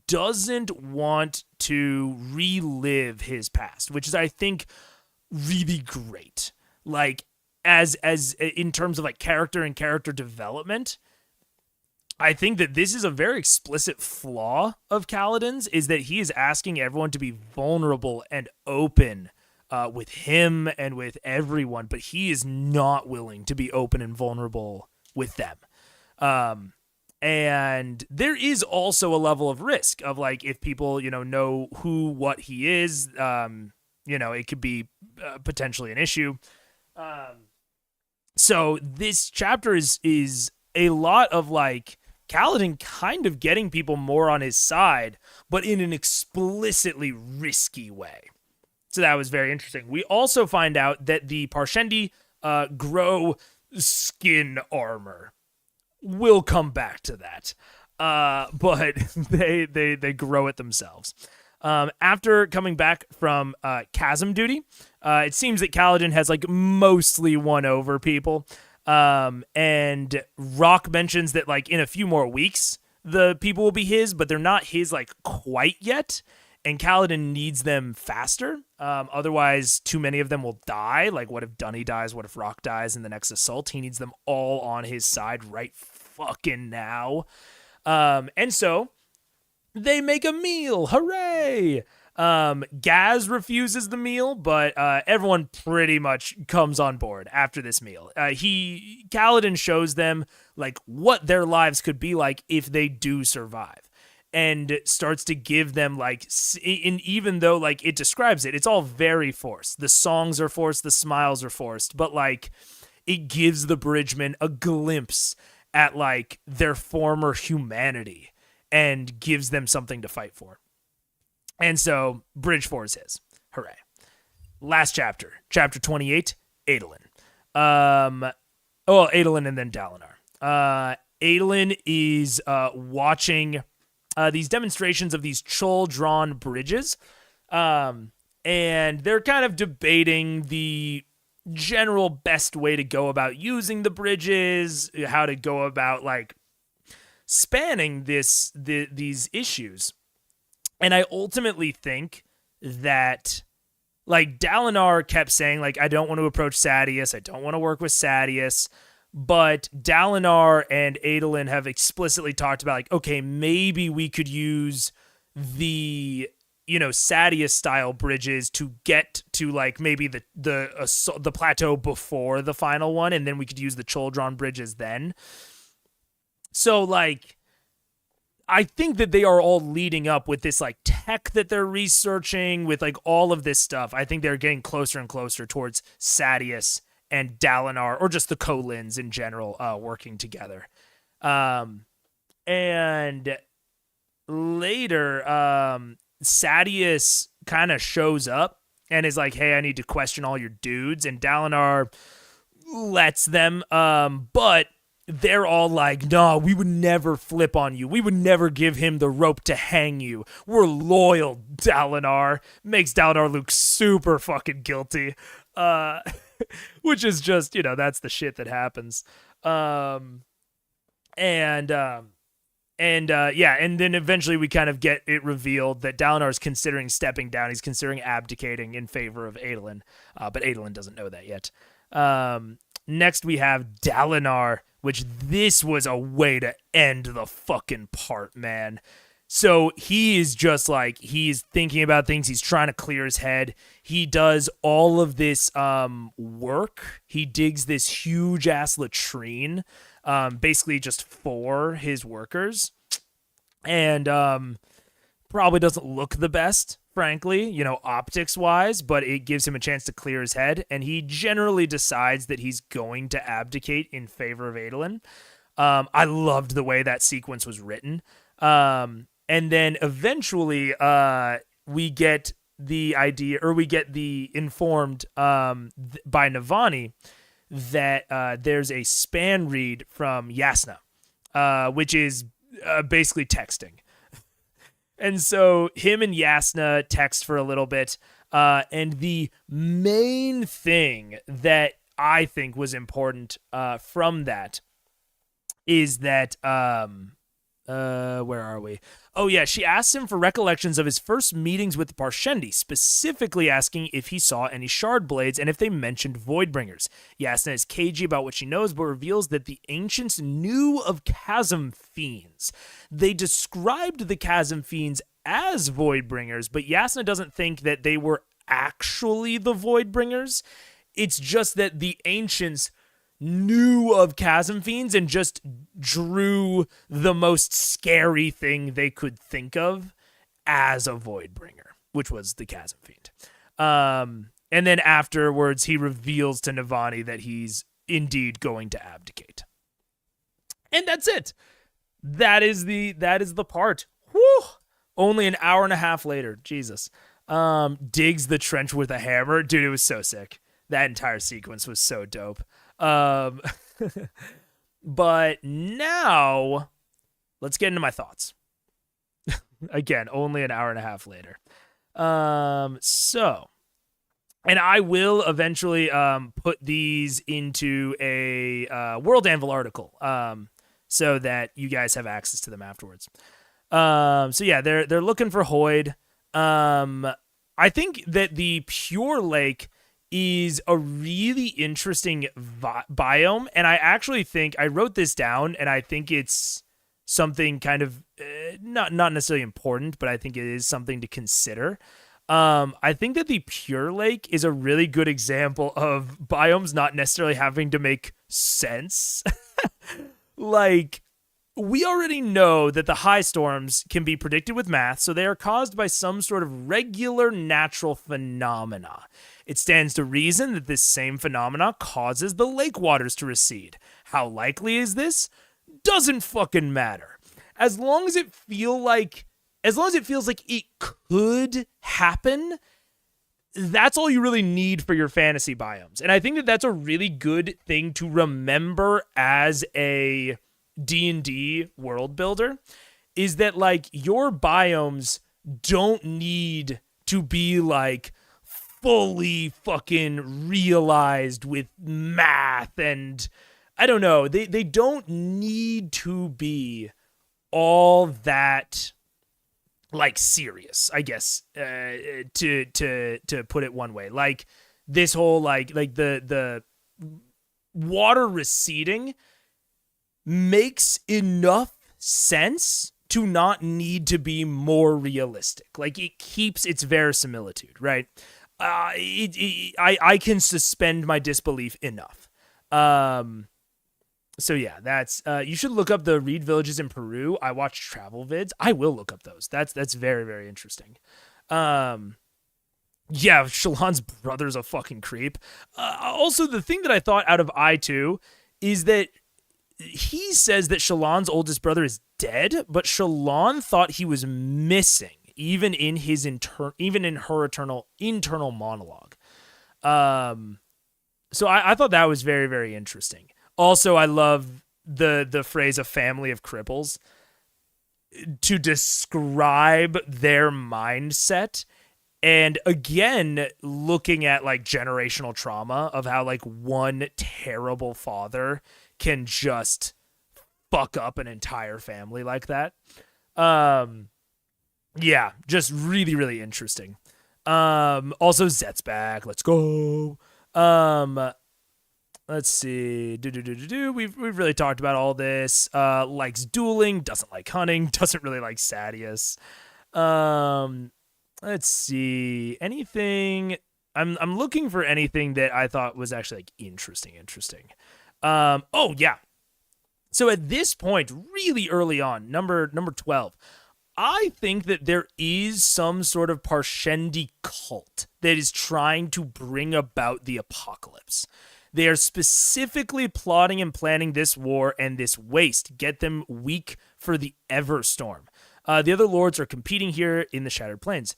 Speaker 1: doesn't want to relive his past, which is, I think, really great. Like, as in terms of like character and character development, I think that this is a very explicit flaw of Kaladin's, is that he is asking everyone to be vulnerable and open with him and with everyone, but he is not willing to be open and vulnerable with them. And there is also a level of risk of like, if people, know what he is, it could be potentially an issue. So this chapter is a lot of like Kaladin kind of getting people more on his side, but in an explicitly risky way. So that was very interesting. We also find out that the Parshendi grow skin armor. We'll come back to that. But they grow it themselves. After coming back from chasm duty, it seems that Kaladin has like mostly won over people. And Rock mentions that like in a few more weeks, the people will be his, but they're not his like quite yet. And Kaladin needs them faster. Otherwise, too many of them will die. Like, what if Dunny dies? What if Rock dies in the next assault? He needs them all on his side right fucking now. And so they make a meal. Hooray! Gaz refuses the meal, but everyone pretty much comes on board after this meal. Kaladin shows them like what their lives could be like if they do survive. And starts to give them like, even though like it describes it, it's all very forced. The songs are forced, the smiles are forced, but like it gives the Bridgemen a glimpse at like their former humanity and gives them something to fight for. And so Bridge 4 is his. Hooray. Last chapter, chapter 28, Adolin. Adolin and then Dalinar. Adolin is watching these demonstrations of these Chol-drawn bridges, and they're kind of debating the general best way to go about using the bridges, how to go about like spanning these issues. And I ultimately think that like Dalinar kept saying like, I don't want to approach Sadeas, I don't want to work with Sadeas. But Dalinar and Adolin have explicitly talked about like, okay, maybe we could use the, Sadeas style bridges to get to like maybe the plateau before the final one. And then we could use the Chol-drawn bridges then. So like, I think that they are all leading up with this like tech that they're researching with like all of this stuff. I think they're getting closer and closer towards Sadeas and Dalinar, or just the Kholins in general, working together. And later, Sadeas kind of shows up and is like, hey, I need to question all your dudes. And Dalinar lets them, but they're all like, no, we would never flip on you. We would never give him the rope to hang you. We're loyal, Dalinar. Makes Dalinar look super fucking guilty. Which is just, that's the shit that happens. And then eventually we kind of get it revealed that Dalinar is considering stepping down. He's considering abdicating in favor of Adolin, but Adolin doesn't know that yet. Next we have Dalinar, which this was a way to end the fucking part, man. So he is just like, he's thinking about things. He's trying to clear his head. He does all of this work. He digs this huge ass latrine, basically just for his workers. And probably doesn't look the best, frankly, optics wise, but it gives him a chance to clear his head. And he generally decides that he's going to abdicate in favor of Adolin. I loved the way that sequence was written. And then eventually, we get the idea, or we get the informed by Navani that there's a span read from Yasna, which is basically texting. And so him and Yasna text for a little bit. And the main thing that I think was important from that is that where are we? Oh yeah, she asks him for recollections of his first meetings with the Parshendi, specifically asking if he saw any shard blades and if they mentioned Voidbringers. Yasna is cagey about what she knows, but reveals that the ancients knew of chasm fiends. They described the chasm fiends as Voidbringers, but Yasna doesn't think that they were actually the Voidbringers. It's just that the ancients knew of chasm fiends and just drew the most scary thing they could think of as a Voidbringer, which was the chasm fiend. And then afterwards, he reveals to Navani that he's indeed going to abdicate. And that's it. That is the part. Whew! Only an hour and a half later. Jesus. Digs the trench with a hammer. Dude, it was so sick. That entire sequence was so dope. But now let's get into my thoughts. Again, only an hour and a half later. So, and I will eventually put these into a World Anvil article so that you guys have access to them afterwards. So yeah, they're looking for Hoid. I think that the Pure Lake is a really interesting biome, and I actually think I wrote this down, and I think it's something kind of not necessarily important, but I think it is something to consider. I think that the Pure Lake is a really good example of biomes not necessarily having to make sense. Like, we already know that the high storms can be predicted with math, so they are caused by some sort of regular natural phenomena. It stands to reason that this same phenomena causes the lake waters to recede. How likely is this? Doesn't fucking matter. As long as it feels like it could happen, that's all you really need for your fantasy biomes. And I think that that's a really good thing to remember as a D&D world builder, is that like your biomes don't need to be like fully fucking realized with math, and I don't know, they don't need to be all that like serious, I guess, to put it one way. Like this whole like the water receding makes enough sense to not need to be more realistic. Like it keeps its verisimilitude, right? I can suspend my disbelief enough. So yeah, that's you should look up the Reed villages in Peru. I watch travel vids. I will look up those. That's very, very interesting. Yeah, Shallan's brother's a fucking creep. Also, the thing that I thought out of I2 is that he says that Shallan's oldest brother is dead, but Shallan thought he was missing, even in his her internal monologue. So I thought that was very, very interesting. Also, I love the phrase "a family of cripples" to describe their mindset. And again, looking at like generational trauma of how like one terrible father can just fuck up an entire family like that. Yeah, just really, really interesting. Also, Zet's back. Let's go. Let's see. We've really talked about all this. Likes dueling, doesn't like hunting, doesn't really like Sadius. Let's see. Anything. I'm looking for anything that I thought was actually like interesting. Oh yeah. So at this point, really early on, number 12, I think that there is some sort of Parshendi cult that is trying to bring about the apocalypse. They are specifically plotting and planning this war and this waste, get them weak for the Everstorm. The other lords are competing here in the Shattered Plains.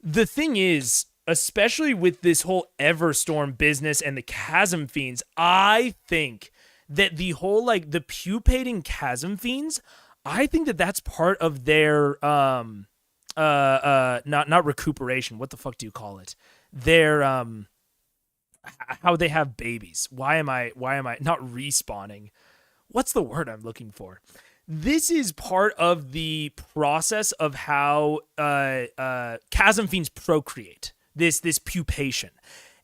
Speaker 1: The thing is, especially with this whole Everstorm business and the Chasm Fiends, I think that the whole, like, the pupating Chasm Fiends, I think that that's part of their, not recuperation. What the fuck do you call it? Their, how they have babies. Why am I not respawning? What's the word I'm looking for? This is part of the process of how Chasm Fiends procreate. This pupation.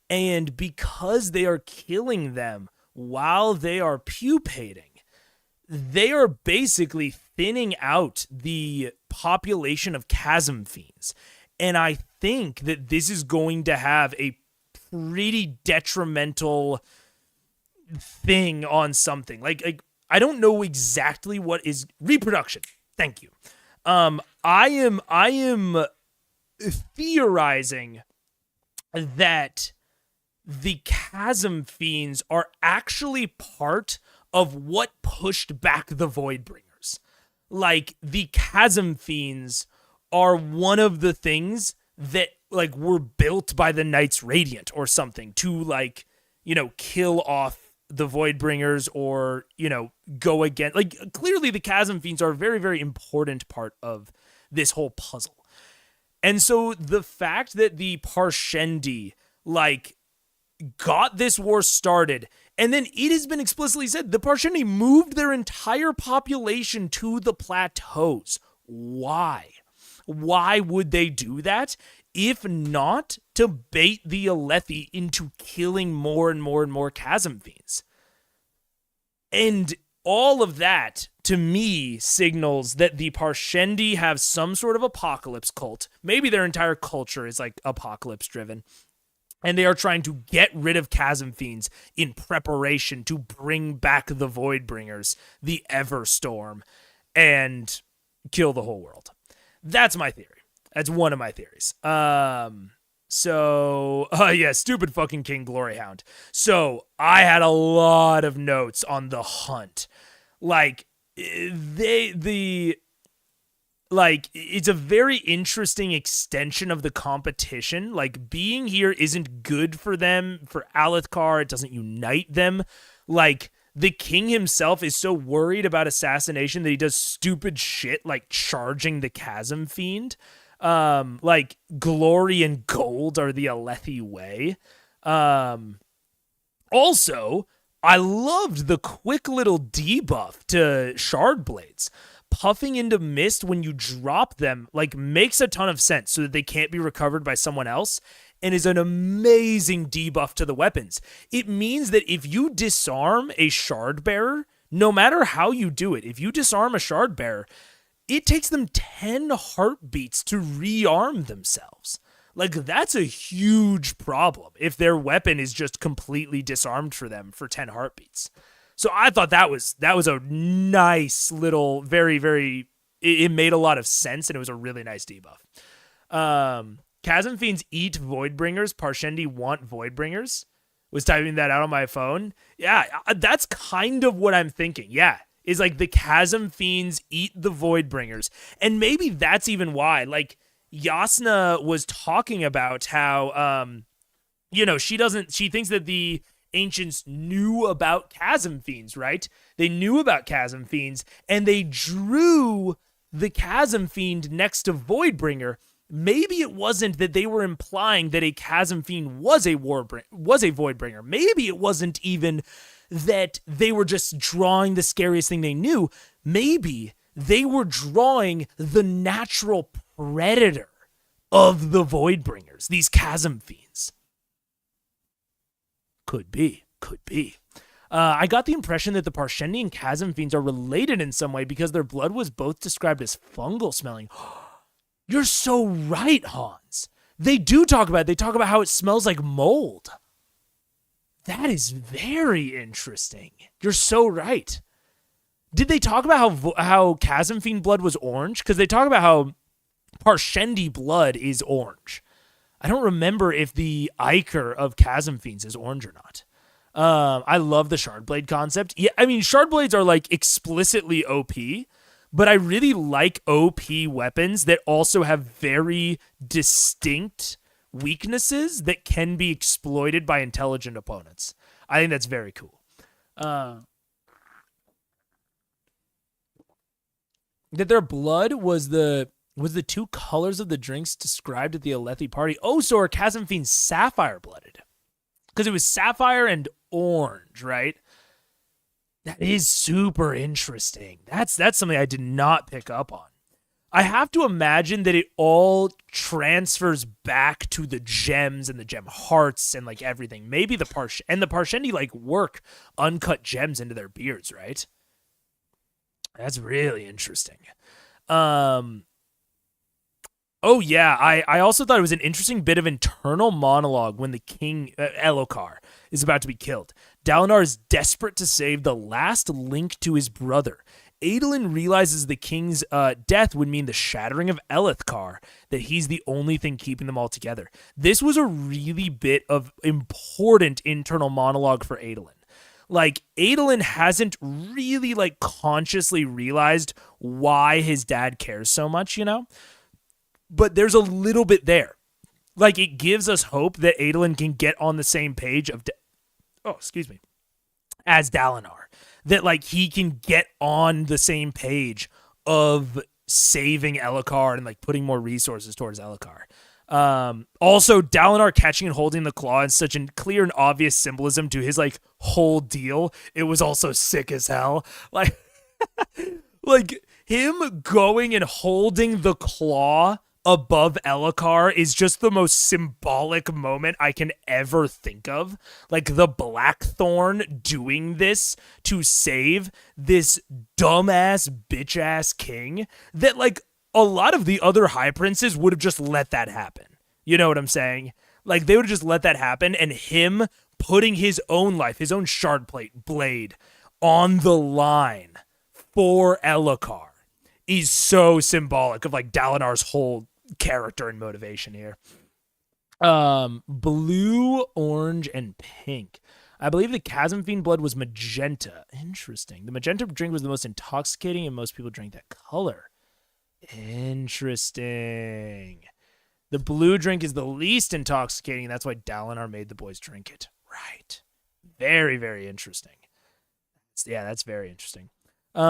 Speaker 1: And because they are killing them while they are pupating, they are basically thinning out the population of Chasm Fiends. And I think that this is going to have a pretty detrimental thing on something. Like I don't know exactly what is reproduction. Thank you. I am theorizing that the Chasm Fiends are actually part of what pushed back the Voidbringers. Like, the Chasm Fiends are one of the things that, like, were built by the Knights Radiant or something to, like, you know, kill off the Voidbringers or, you know, go again. Like, clearly the Chasm Fiends are a very, very important part of this whole puzzle. And so the fact that the Parshendi, like, got this war started, and then it has been explicitly said the Parshendi moved their entire population to the plateaus. Why? Why would they do that? If not to bait the Alethi into killing more and more and more Chasm Fiends. And all of that, to me, signals that the Parshendi have some sort of apocalypse cult. Maybe their entire culture is like apocalypse driven. And they are trying to get rid of Chasm Fiends in preparation to bring back the Voidbringers, the Everstorm, and kill the whole world. That's my theory. That's one of my theories. Stupid fucking King Gloryhound. So I had a lot of notes on the hunt. Like, it's a very interesting extension of the competition. Like, being here isn't good for them, for Alethkar. It doesn't unite them. Like, the king himself is so worried about assassination that he does stupid shit like charging the Chasm Fiend. Like, glory and gold are the Alethi way. Also, I loved the quick little debuff to Shard Blades. Puffing into mist when you drop them, like, makes a ton of sense so that they can't be recovered by someone else, and is an amazing debuff to the weapons. It means that if you disarm a Shard Bearer, no matter how you do it, if you disarm a Shard Bearer, it takes them 10 heartbeats to rearm themselves. Like, that's a huge problem if their weapon is just completely disarmed for them for 10 heartbeats. So I thought that was a nice little, very, very, it made a lot of sense, and it was a really nice debuff. Chasm Fiends eat Voidbringers. Parshendi want Voidbringers. Was typing that out on my phone. Yeah, that's kind of what I'm thinking. Yeah, is like the Chasm Fiends eat the Voidbringers. And maybe that's even why, like, Yasna was talking about how, she thinks that the ancients knew about Chasm Fiends, right? They knew about Chasm Fiends, and they drew the Chasm Fiend next to Voidbringer. Maybe it wasn't that they were implying that a Chasm Fiend was a Voidbringer. Maybe it wasn't even that they were just drawing the scariest thing they knew. Maybe they were drawing the natural predator of the Voidbringers, these Chasm Fiends. Could be. I got the impression that the Parshendi and Chasm Fiends are related in some way because their blood was both described as fungal smelling. You're so right, Hans. They do talk about it. They talk about how it smells like mold. That is very interesting. You're so right. Did they talk about how Chasm Fiend blood was orange? Because they talk about how Parshendi blood is orange. I don't remember if the ichor of Chasm Fiends is orange or not. I love the Shardblade concept. Yeah, I mean, Shardblades are like explicitly OP, but I really like OP weapons that also have very distinct weaknesses that can be exploited by intelligent opponents. I think that's very cool. That their blood was the two colors of the drinks described at the Alethi party. Oh, so are Chasm Fiends sapphire blooded? Because it was sapphire and orange, right? That is super interesting. That's something I did not pick up on. I have to imagine that it all transfers back to the gems and the gem hearts and like everything. Maybe the Parshendi like work uncut gems into their beards, right? That's really interesting. Oh, yeah. I also thought it was an interesting bit of internal monologue when the king, Elokar, is about to be killed. Dalinar is desperate to save the last link to his brother. Adolin realizes the king's death would mean the shattering of Elithkar, that he's the only thing keeping them all together. This was a really bit of important internal monologue for Adolin. Like, Adolin hasn't really, like, consciously realized why his dad cares so much, you know? But there's a little bit there. Like, it gives us hope that Adolin can get on the same page of... as Dalinar. That, like, he can get on the same page of saving Elokar and, like, putting more resources towards Elokar. Also, Dalinar catching and holding the claw is such a clear and obvious symbolism to his, like, whole deal. It was also sick as hell. Like, like him going and holding the claw above Elokar is just the most symbolic moment I can ever think of. Like the Blackthorn doing this to save this dumbass bitch-ass king that, like, a lot of the other high princes would have just let that happen. You know what I'm saying? Like, they would have just let that happen, and him putting his own life, his own shardplate blade on the line for Elokar is so symbolic of, like, Dalinar's whole character and motivation here. Blue, orange, and pink. I believe the Chasm Fiend blood was magenta. Interesting. The magenta drink was the most intoxicating, and most people drank that color. Interesting. The blue drink is the least intoxicating. That's why Dalinar made the boys drink it. Right. Very, very interesting. Yeah, that's very interesting. Both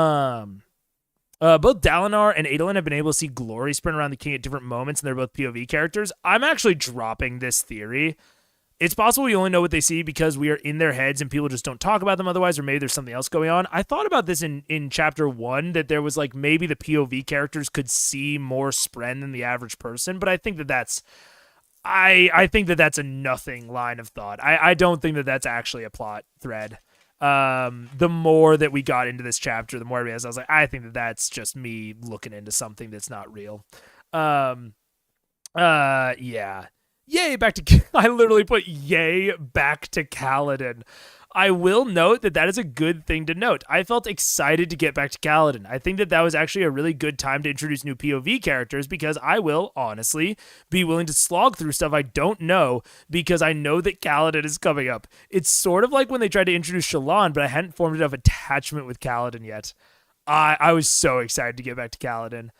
Speaker 1: Dalinar and Adolin have been able to see glory sprint around the king at different moments, and they're both POV characters. I'm actually dropping this theory. It's possible we only know what they see because we are in their heads and people just don't talk about them otherwise, or maybe there's something else going on. I thought about this in chapter 1, that there was, like, maybe the POV characters could see more Spren than the average person, but I think that that's... I think that that's a nothing line of thought. I don't think that that's actually a plot thread. The more that we got into this chapter, the more I realized, I was like, I think that that's just me looking into something that's not real. Yeah. Yay, back to... I literally put yay, back to Kaladin. I will note that that is a good thing to note. I felt excited to get back to Kaladin. I think that that was actually a really good time to introduce new POV characters, because I will, honestly, be willing to slog through stuff I don't know because I know that Kaladin is coming up. It's sort of like when they tried to introduce Shallan, but I hadn't formed enough attachment with Kaladin yet. I was so excited to get back to Kaladin.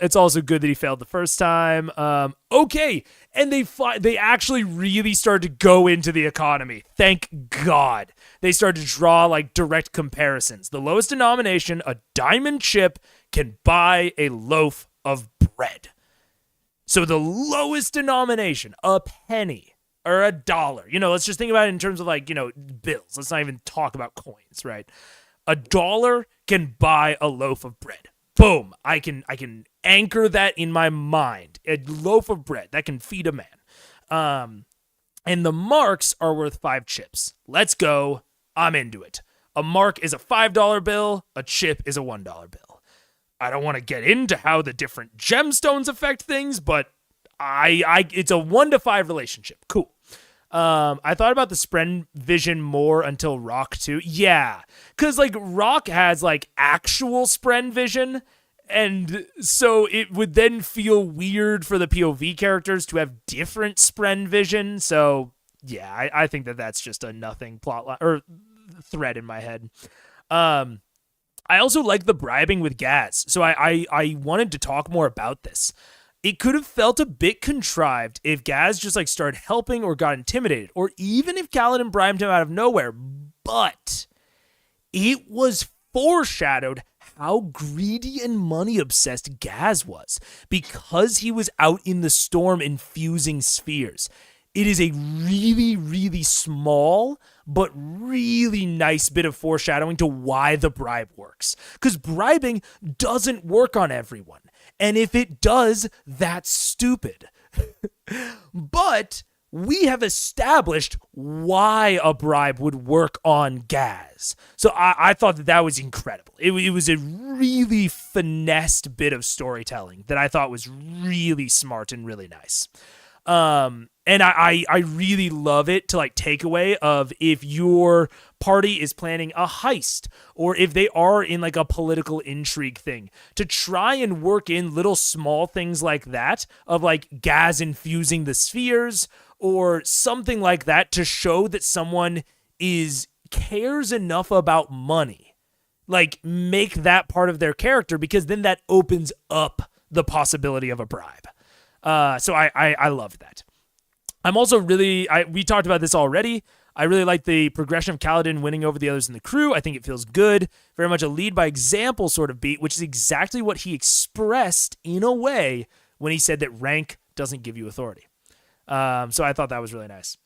Speaker 1: It's also good that he failed the first time. Okay, and they actually really started to go into the economy. Thank God. They started to draw, like, direct comparisons. The lowest denomination, a diamond chip, can buy a loaf of bread. So the lowest denomination, a penny or a dollar. You know, let's just think about it in terms of, like, you know, bills. Let's not even talk about coins, right? A dollar can buy a loaf of bread. Boom, I can anchor that in my mind. A loaf of bread that can feed a man. And the marks are worth 5 chips. Let's go. I'm into it. A mark is a $5 bill, a chip is a $1 bill. I don't want to get into how the different gemstones affect things, but it's a 1 to 5 relationship. Cool. I thought about the Spren vision more until Rock 2. Yeah, because like Rock has like actual Spren vision, and so it would then feel weird for the POV characters to have different Spren vision. So yeah, I think that's just a nothing plot line or thread in my head. I also like the bribing with Gaz, so I wanted to talk more about this. It could have felt a bit contrived if Gaz just like started helping or got intimidated, or even if Kaladin bribed him out of nowhere, but it was foreshadowed how greedy and money obsessed Gaz was because he was out in the storm infusing spheres. It is a really, really small but really nice bit of foreshadowing to why the bribe works. Because bribing doesn't work on everyone. And if it does, that's stupid. But we have established why a bribe would work on Gaz. So I thought that was incredible. It was a really finessed bit of storytelling that I thought was really smart and really nice. And I really love it to like takeaway of if your party is planning a heist or if they are in like a political intrigue thing, to try and work in little small things like that of like Gaz infusing the spheres or something like that to show that someone cares enough about money. Like make that part of their character, because then that opens up the possibility of a bribe. So I love that. I'm also we talked about this already. I really like the progression of Kaladin winning over the others in the crew. I think it feels good. Very much a lead by example sort of beat, which is exactly what he expressed in a way when he said that rank doesn't give you authority. So I thought that was really nice.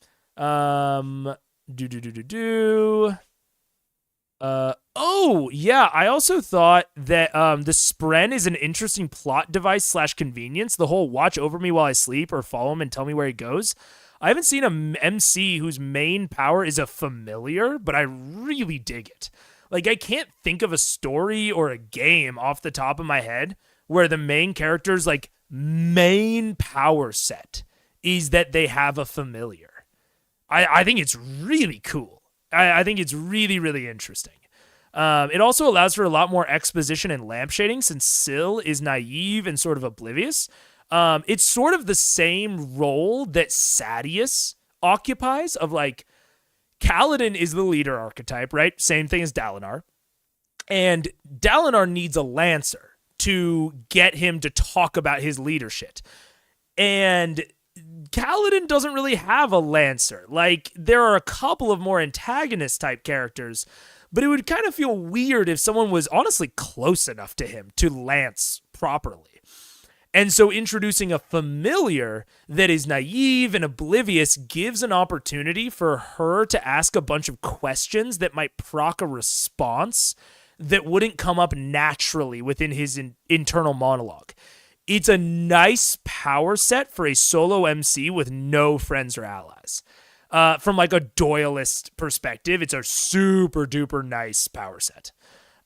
Speaker 1: Oh, yeah, I also thought that the Spren is an interesting plot device / convenience. The whole watch over me while I sleep or follow him and tell me where he goes. I haven't seen a MC whose main power is a familiar, but I really dig it. Like, I can't think of a story or a game off the top of my head where the main character's, like, main power set is that they have a familiar. I think it's really cool. I think it's really, really interesting. It also allows for a lot more exposition and lampshading since Syl is naive and sort of oblivious. It's sort of the same role that Sadeas occupies of like, Kaladin is the leader archetype, right? Same thing as Dalinar. And Dalinar needs a Lancer to get him to talk about his leadership. And Kaladin doesn't really have a Lancer. Like, there are a couple of more antagonist type characters, but it would kind of feel weird if someone was honestly close enough to him to lance properly. And so introducing a familiar that is naive and oblivious gives an opportunity for her to ask a bunch of questions that might proc a response that wouldn't come up naturally within his internal monologue. It's a nice power set for a solo MC with no friends or allies. From like a Doyleist perspective, it's a super duper nice power set.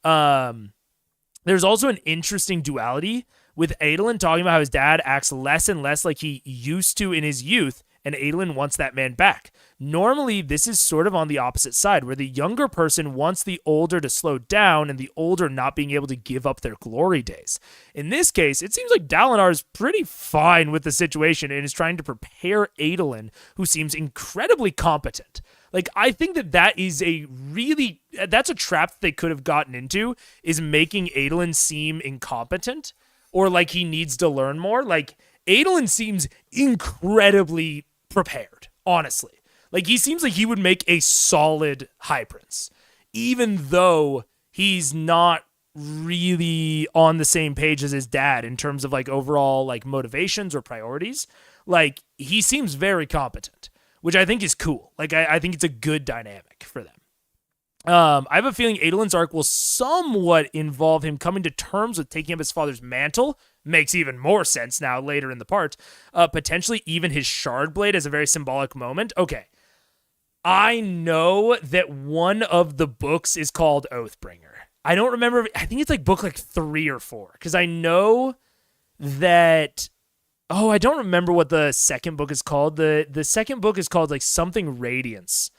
Speaker 1: There's also an interesting duality with Adolin talking about how his dad acts less and less like he used to in his youth, and Adolin wants that man back. Normally, this is sort of on the opposite side, where the younger person wants the older to slow down and the older not being able to give up their glory days. In this case, it seems like Dalinar is pretty fine with the situation and is trying to prepare Adolin, who seems incredibly competent. Like, I think that is that's a trap that they could have gotten into, is making Adolin seem incompetent or like he needs to learn more. Like, Adolin seems incredibly prepared, honestly. Like, he seems like he would make a solid High Prince, even though he's not really on the same page as his dad in terms of, like, overall, like, motivations or priorities. Like, he seems very competent, which I think is cool. Like, I think it's a good dynamic for them. I have a feeling Adolin's arc will somewhat involve him coming to terms with taking up his father's mantle. Makes even more sense now later in the part. Potentially even his shard blade as a very symbolic moment. Okay. I know that one of the books is called Oathbringer. I don't remember. I think it's like book like 3 or 4, because I know that. Oh, I don't remember what the second book is called. The second book is called like something Radiance,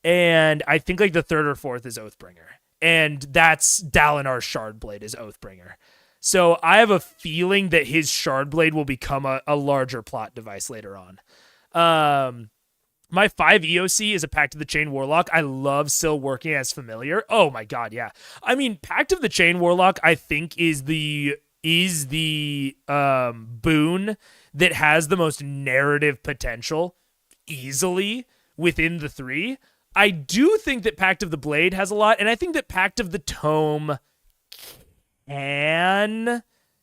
Speaker 1: and I think like the third or fourth is Oathbringer, and that's Dalinar's Shardblade is Oathbringer. So I have a feeling that his Shardblade will become a larger plot device later on. My 5 EOC is a Pact of the Chain Warlock. I love still working as familiar. Oh my god, yeah. I mean, Pact of the Chain Warlock, I think, is the boon that has the most narrative potential easily within the 3. I do think that Pact of the Blade has a lot, and I think that Pact of the Tome can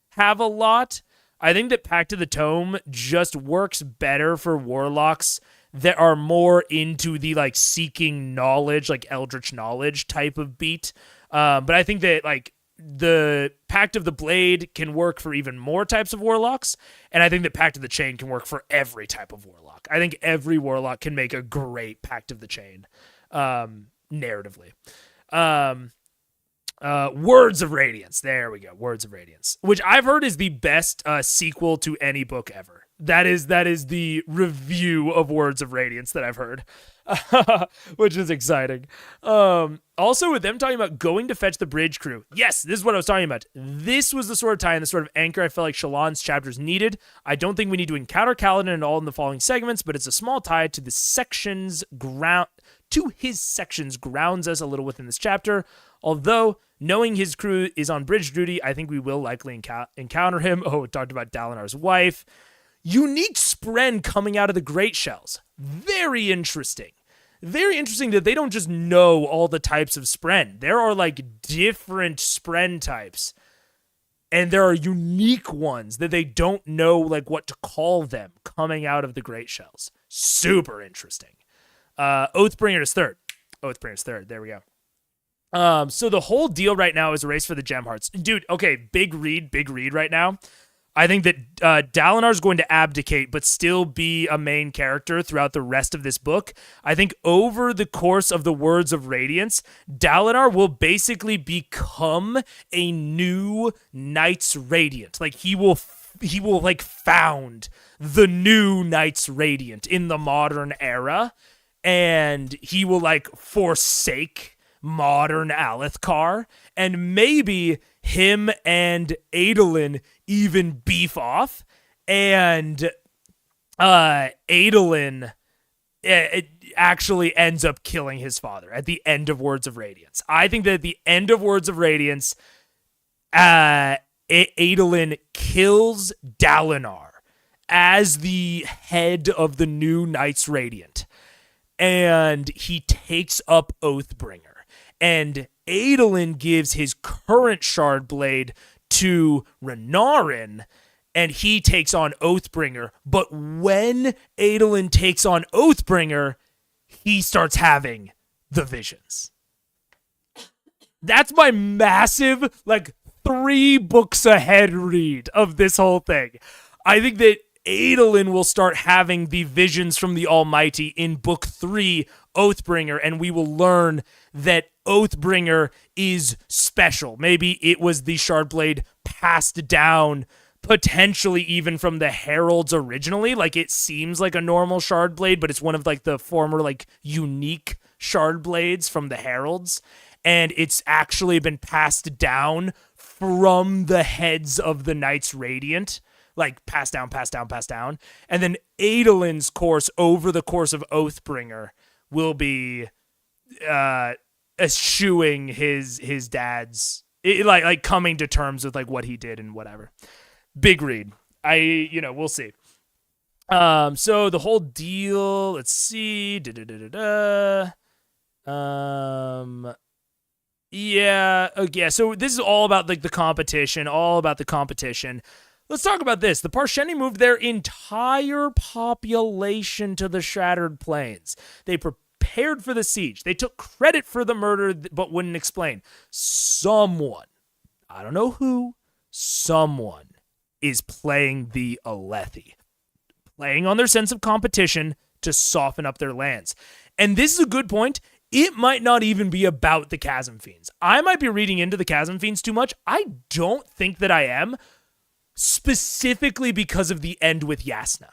Speaker 1: have a lot. I think that Pact of the Tome just works better for warlocks that are more into the like seeking knowledge, like eldritch knowledge type of beat. But I think that like the Pact of the Blade can work for even more types of warlocks, and I think that Pact of the Chain can work for every type of warlock. I think every warlock can make a great Pact of the Chain, narratively. Words of Radiance. There we go. Words of Radiance, which I've heard is the best sequel to any book ever. That is the review of Words of Radiance that I've heard, which is exciting. Also, with them talking about going to fetch the bridge crew. Yes, this is what I was talking about. This was the sort of tie and the sort of anchor I felt like Shallan's chapters needed. I don't think we need to encounter Kaladin at all in the following segments, but it's a small tie to the section's ground. To his sections grounds us a little within this chapter. Although, knowing his crew is on bridge duty, I think we will likely encounter him. Oh, we talked about Dalinar's wife. Unique Spren coming out of the Great Shells. Very interesting. Very interesting that they don't just know all the types of Spren. There are like different Spren types. And there are unique ones that they don't know like what to call them coming out of the Great Shells. Super interesting. Oathbringer is third. Oathbringer is third. There we go. So the whole deal right now is a race for the gem hearts. Dude, okay, big read right now. I think that Dalinar is going to abdicate, but still be a main character throughout the rest of this book. I think over the course of the Words of Radiance, Dalinar will basically become a new Knights Radiant. Like he will like found the new Knights Radiant in the modern era, and he will like forsake modern Alethkar, and maybe him and Adolin even beef off, and Adolin it actually ends up killing his father at the end of Words of Radiance. I think that at the end of Words of Radiance, Adolin kills Dalinar as the head of the new Knights Radiant, and he takes up Oathbringer. And Adolin gives his current Shardblade to Renarin, and he takes on Oathbringer. But when Adolin takes on Oathbringer, he starts having the visions. That's my massive, like, 3 books ahead read of this whole thing. I think that Adolin will start having the visions from the Almighty in book 3, Oathbringer, and we will learn that Oathbringer is special. Maybe it was the Shardblade passed down, potentially even from the Heralds originally. Like, it seems like a normal Shardblade, but it's one of like the former like unique Shardblades from the Heralds, and it's actually been passed down from the heads of the Knights Radiant. Like, passed down. And then Adolin's course over the course of Oathbringer will be eschewing his dad's, like coming to terms with like what he did and whatever. Big read. We'll see. So the whole deal, let's see. Yeah. Okay. So this is all about like the competition, Let's talk about this. The Parshendi moved their entire population to the Shattered Plains. They prepared for the siege. They took credit for the murder, but wouldn't explain. Someone, I don't know who, someone is playing the Alethi, playing on their sense of competition to soften up their lands. And this is a good point. It might not even be about the Chasm Fiends. I might be reading into the Chasm Fiends too much. I don't think that I am, specifically because of the end with Yasna.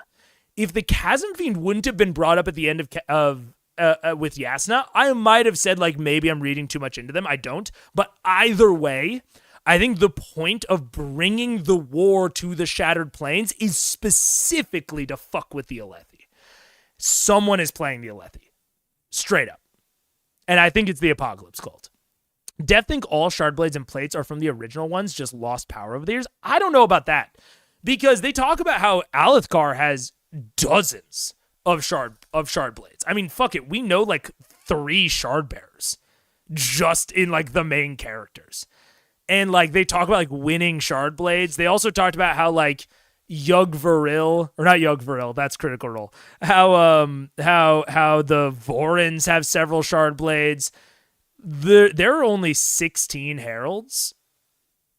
Speaker 1: If the Chasm Fiend wouldn't have been brought up at the end with Yasna, I might have said, like, maybe I'm reading too much into them. I don't. But either way, I think the point of bringing the war to the Shattered Plains is specifically to fuck with the Alethi. Someone is playing the Alethi. Straight up. And I think it's the Apocalypse Cult. Dev think all Shardblades and plates are from the original ones, just lost power over the years. I don't know about that. Because they talk about how Alethkar has dozens of Shardblades. I mean, fuck it. We know like 3 Shardbearers just in like the main characters. And like they talk about like winning Shardblades. They also talked about how like Yugg-Viril, or not Yugg-Viril, that's Critical Role. How the Vorins have several Shardblades. There are only 16 Heralds.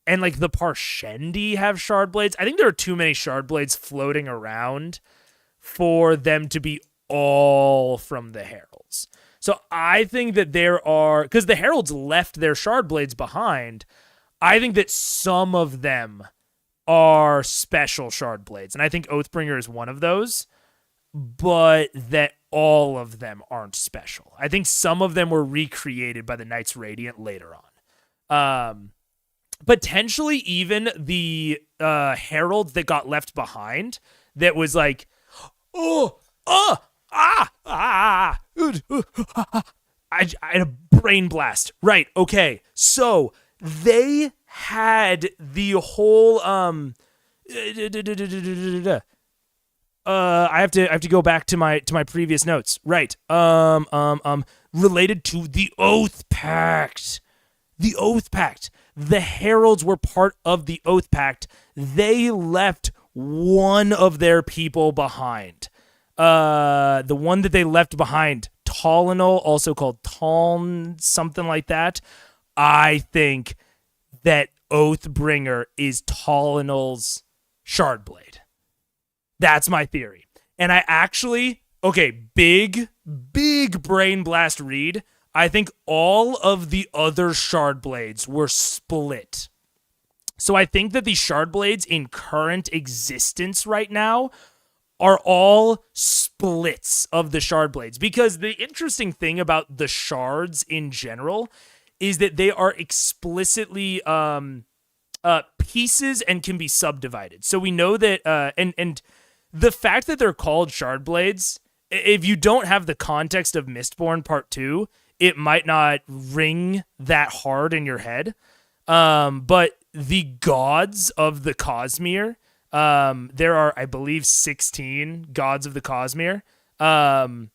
Speaker 1: And like the Parshendi have Shardblades. I think there are too many Shardblades floating around for them to be all from the Heralds. So I think that there are, because the Heralds left their Shardblades behind, I think that some of them are special Shardblades. And I think Oathbringer is one of those, but that all of them aren't special. I think some of them were recreated by the Knights Radiant later on. Potentially even the Heralds that got left behind that was like, I had a brain blast. Right, okay. So they had the whole I have to go back to my previous notes. Right. Related to the Oath Pact. The Oath Pact. The Heralds were part of the Oath Pact. They left one of their people behind. The one that they left behind, Tolinol, also called Taln, something like that. I think that Oathbringer is Tolinol's Shardblade. That's my theory. And I actually, okay, big brain blast read. I think all of the other Shardblades were split. So I think that the Shardblades in current existence right now are all splits of the Shardblades. Because the interesting thing about the Shards in general is that they are explicitly pieces and can be subdivided. So we know that, and the fact that they're called Shardblades, if you don't have the context of Mistborn Part 2, it might not ring that hard in your head. But the gods of the Cosmere, there are, I believe, 16 gods of the Cosmere. And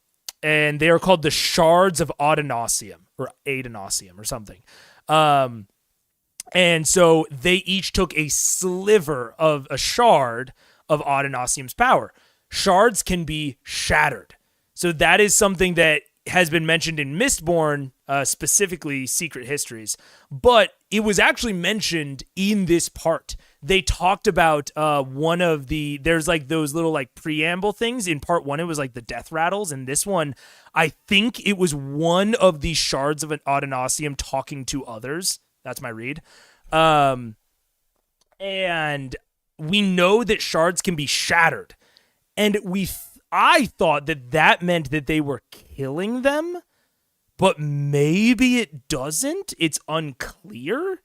Speaker 1: they are called the Shards of Adonosium, or Adonosium, or something. And so they each took a sliver of a shard of Adonosium's power. Shards can be shattered. So that is something that has been mentioned in Mistborn, specifically Secret Histories, but it was actually mentioned in this part. They talked about one of the, there's like those little like preamble things. In part 1, it was like the death rattles. And this one, I think it was one of the shards of an Adonosium talking to others. That's my read. And we know that shards can be shattered. And I thought that meant that they were killing them, but maybe it doesn't. It's unclear.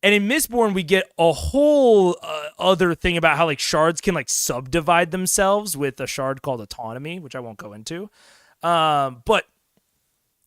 Speaker 1: And in Mistborn, we get a whole other thing about how like shards can like subdivide themselves with a shard called autonomy, which I won't go into. But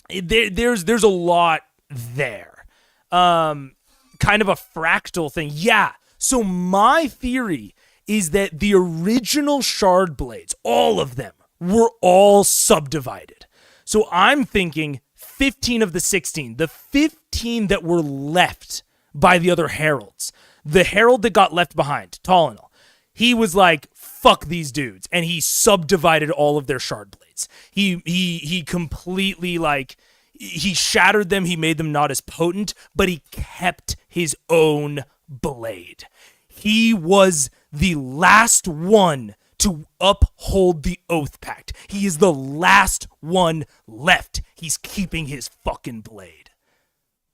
Speaker 1: there's a lot there. Kind of a fractal thing. Yeah. So my theory is that the original shard blades, all of them, were all subdivided. So I'm thinking 15 of the 16, the 15 that were left by the other heralds. The herald that got left behind, Tolinol, he was like, fuck these dudes, and he subdivided all of their shard blades. He completely like, he shattered them, he made them not as potent, but he kept his own blade. He was the last one to to uphold the Oath Pact. He is the last one left. He's keeping his fucking blade.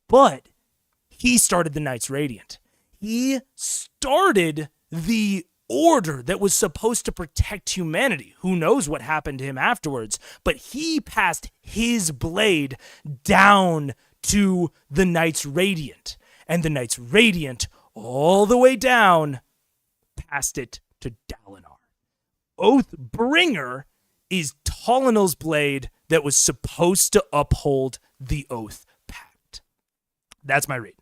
Speaker 1: But he started the Knights Radiant. He started the order that was supposed to protect humanity. Who knows what happened to him afterwards, but he passed his blade down to the Knights Radiant, and the Knights Radiant all the way down passed it to Dalinar. Oathbringer is Tollinal's blade that was supposed to uphold the Oath Pact. That's my read.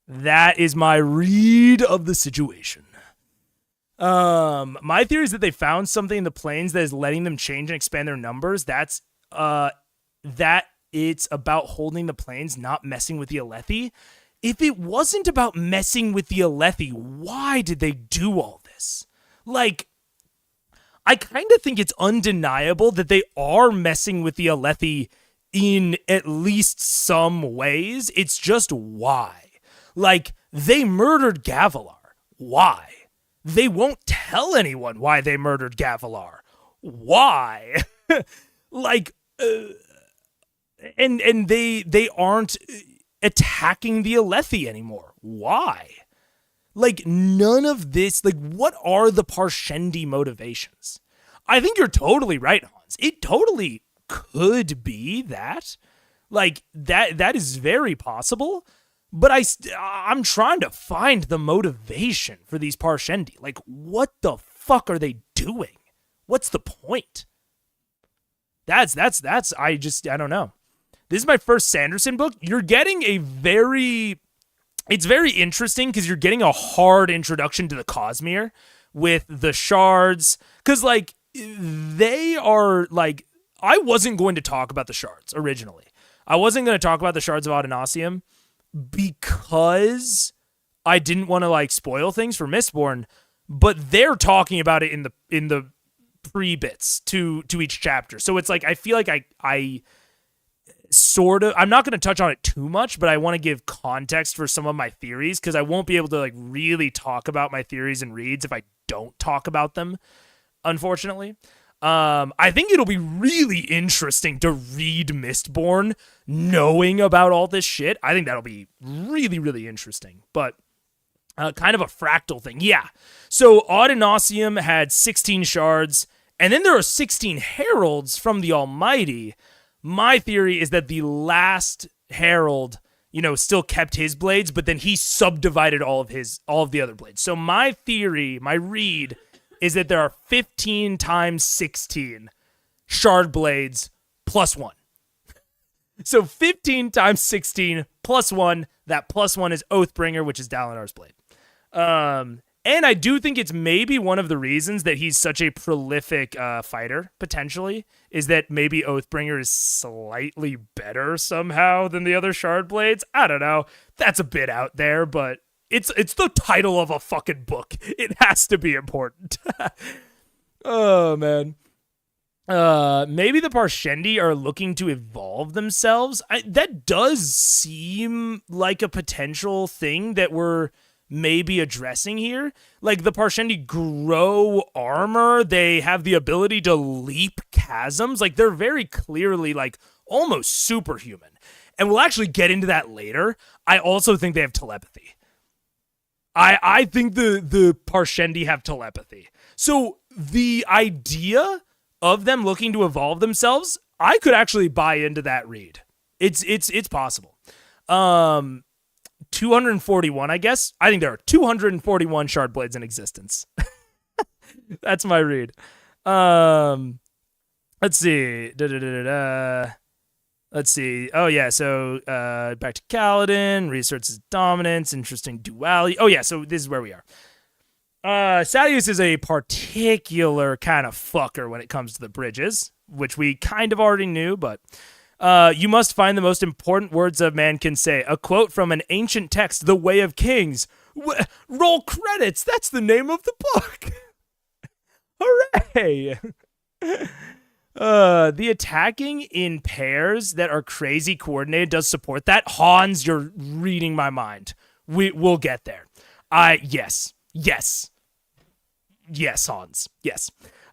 Speaker 1: That is my read of the situation. My theory is that they found something in the plains that is letting them change and expand their numbers. That it's about holding the plains, not messing with the Alethi. If it wasn't about messing with the Alethi, why did they do all this? Like, I kind of think it's undeniable that they are messing with the Alethi in at least some ways. It's just why. Like, they murdered Gavilar. Why? They won't tell anyone why they murdered Gavilar. Why? Like, and they aren't attacking the Alethi anymore. Why? Like, none of this, like, what are the Parshendi motivations? I think you're totally right, Hans. It totally could be that. Like, that is very possible. But I'm trying to find the motivation for these Parshendi. Like, what the fuck are they doing? What's the point? I don't know. This is my first Sanderson book. You're getting it's very interesting because you're getting a hard introduction to the Cosmere with the shards. Because, like, they are, like, I wasn't going to talk about the shards originally. I wasn't going to talk about the shards of Adonasium because I didn't want to, like, spoil things for Mistborn, but they're talking about it in the pre-bits to each chapter. So it's like, I feel like I sort of, I'm not going to touch on it too much, but I want to give context for some of my theories because I won't be able to, like, really talk about my theories and reads if I don't talk about them, unfortunately. I think it'll be really interesting to read Mistborn knowing about all this shit. I think that'll be really, really interesting, but kind of a fractal thing. Yeah. So Adonasium had 16 shards, and then there are 16 heralds from the Almighty. My theory is that the last herald, still kept his blades, but then he subdivided all of the other blades. So my theory, my read, is that there are 15 times 16 shard blades plus 1. So 15 times 16 plus 1. That plus 1 is Oathbringer, which is Dalinar's blade. And I do think it's maybe one of the reasons that he's such a prolific fighter, potentially, is that maybe Oathbringer is slightly better somehow than the other shard blades. I don't know. That's a bit out there, but it's the title of a fucking book. It has to be important. Oh, man. Maybe the Parshendi are looking to evolve themselves. That does seem like a potential thing that we're maybe addressing here. Like, the Parshendi grow armor. They have the ability to leap chasms. Like, they're very clearly, like, almost superhuman. And we'll actually get into that later. I also think they have telepathy. I think the Parshendi have telepathy. So the idea of them looking to evolve themselves, I could actually buy into that read. It's possible. 241, I guess. I think there are 241 shard blades in existence. That's my read. Let's see. Let's see. Oh, yeah. So back to Kaladin. Research dominance. Interesting duality. Oh, yeah. So this is where we are. Sadeas is a particular kind of fucker when it comes to the bridges, which we kind of already knew, but you must find the most important words a man can say. A quote from an ancient text, The Way of Kings. Roll credits. That's the name of the book. Hooray. The attacking in pairs that are crazy coordinated does support that. Hans, you're reading my mind. We'll get there. Yes. Yes, Hans. Yes.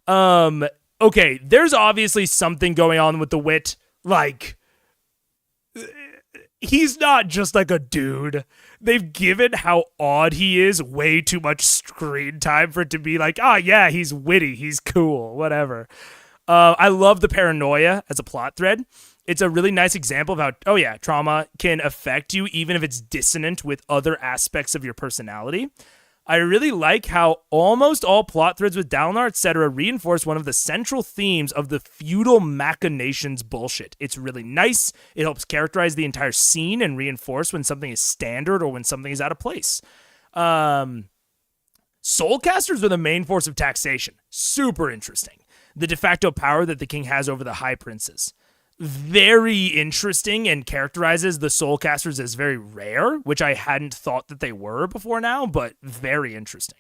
Speaker 1: Okay, there's obviously something going on with the wit. Like, he's not just like a dude. They've given how odd he is way too much screen time for it to be like, yeah, he's witty, he's cool, whatever. I love the paranoia as a plot thread. It's a really nice example of how, trauma can affect you even if it's dissonant with other aspects of your personality. I really like how almost all plot threads with Dalinar, etc. reinforce one of the central themes of the feudal machinations bullshit. It's really nice. It helps characterize the entire scene and reinforce when something is standard or when something is out of place. Soulcasters are the main force of taxation. Super interesting. The de facto power that the king has over the high princes. Very interesting and characterizes the Soulcasters as very rare, which I hadn't thought that they were before now, but very interesting.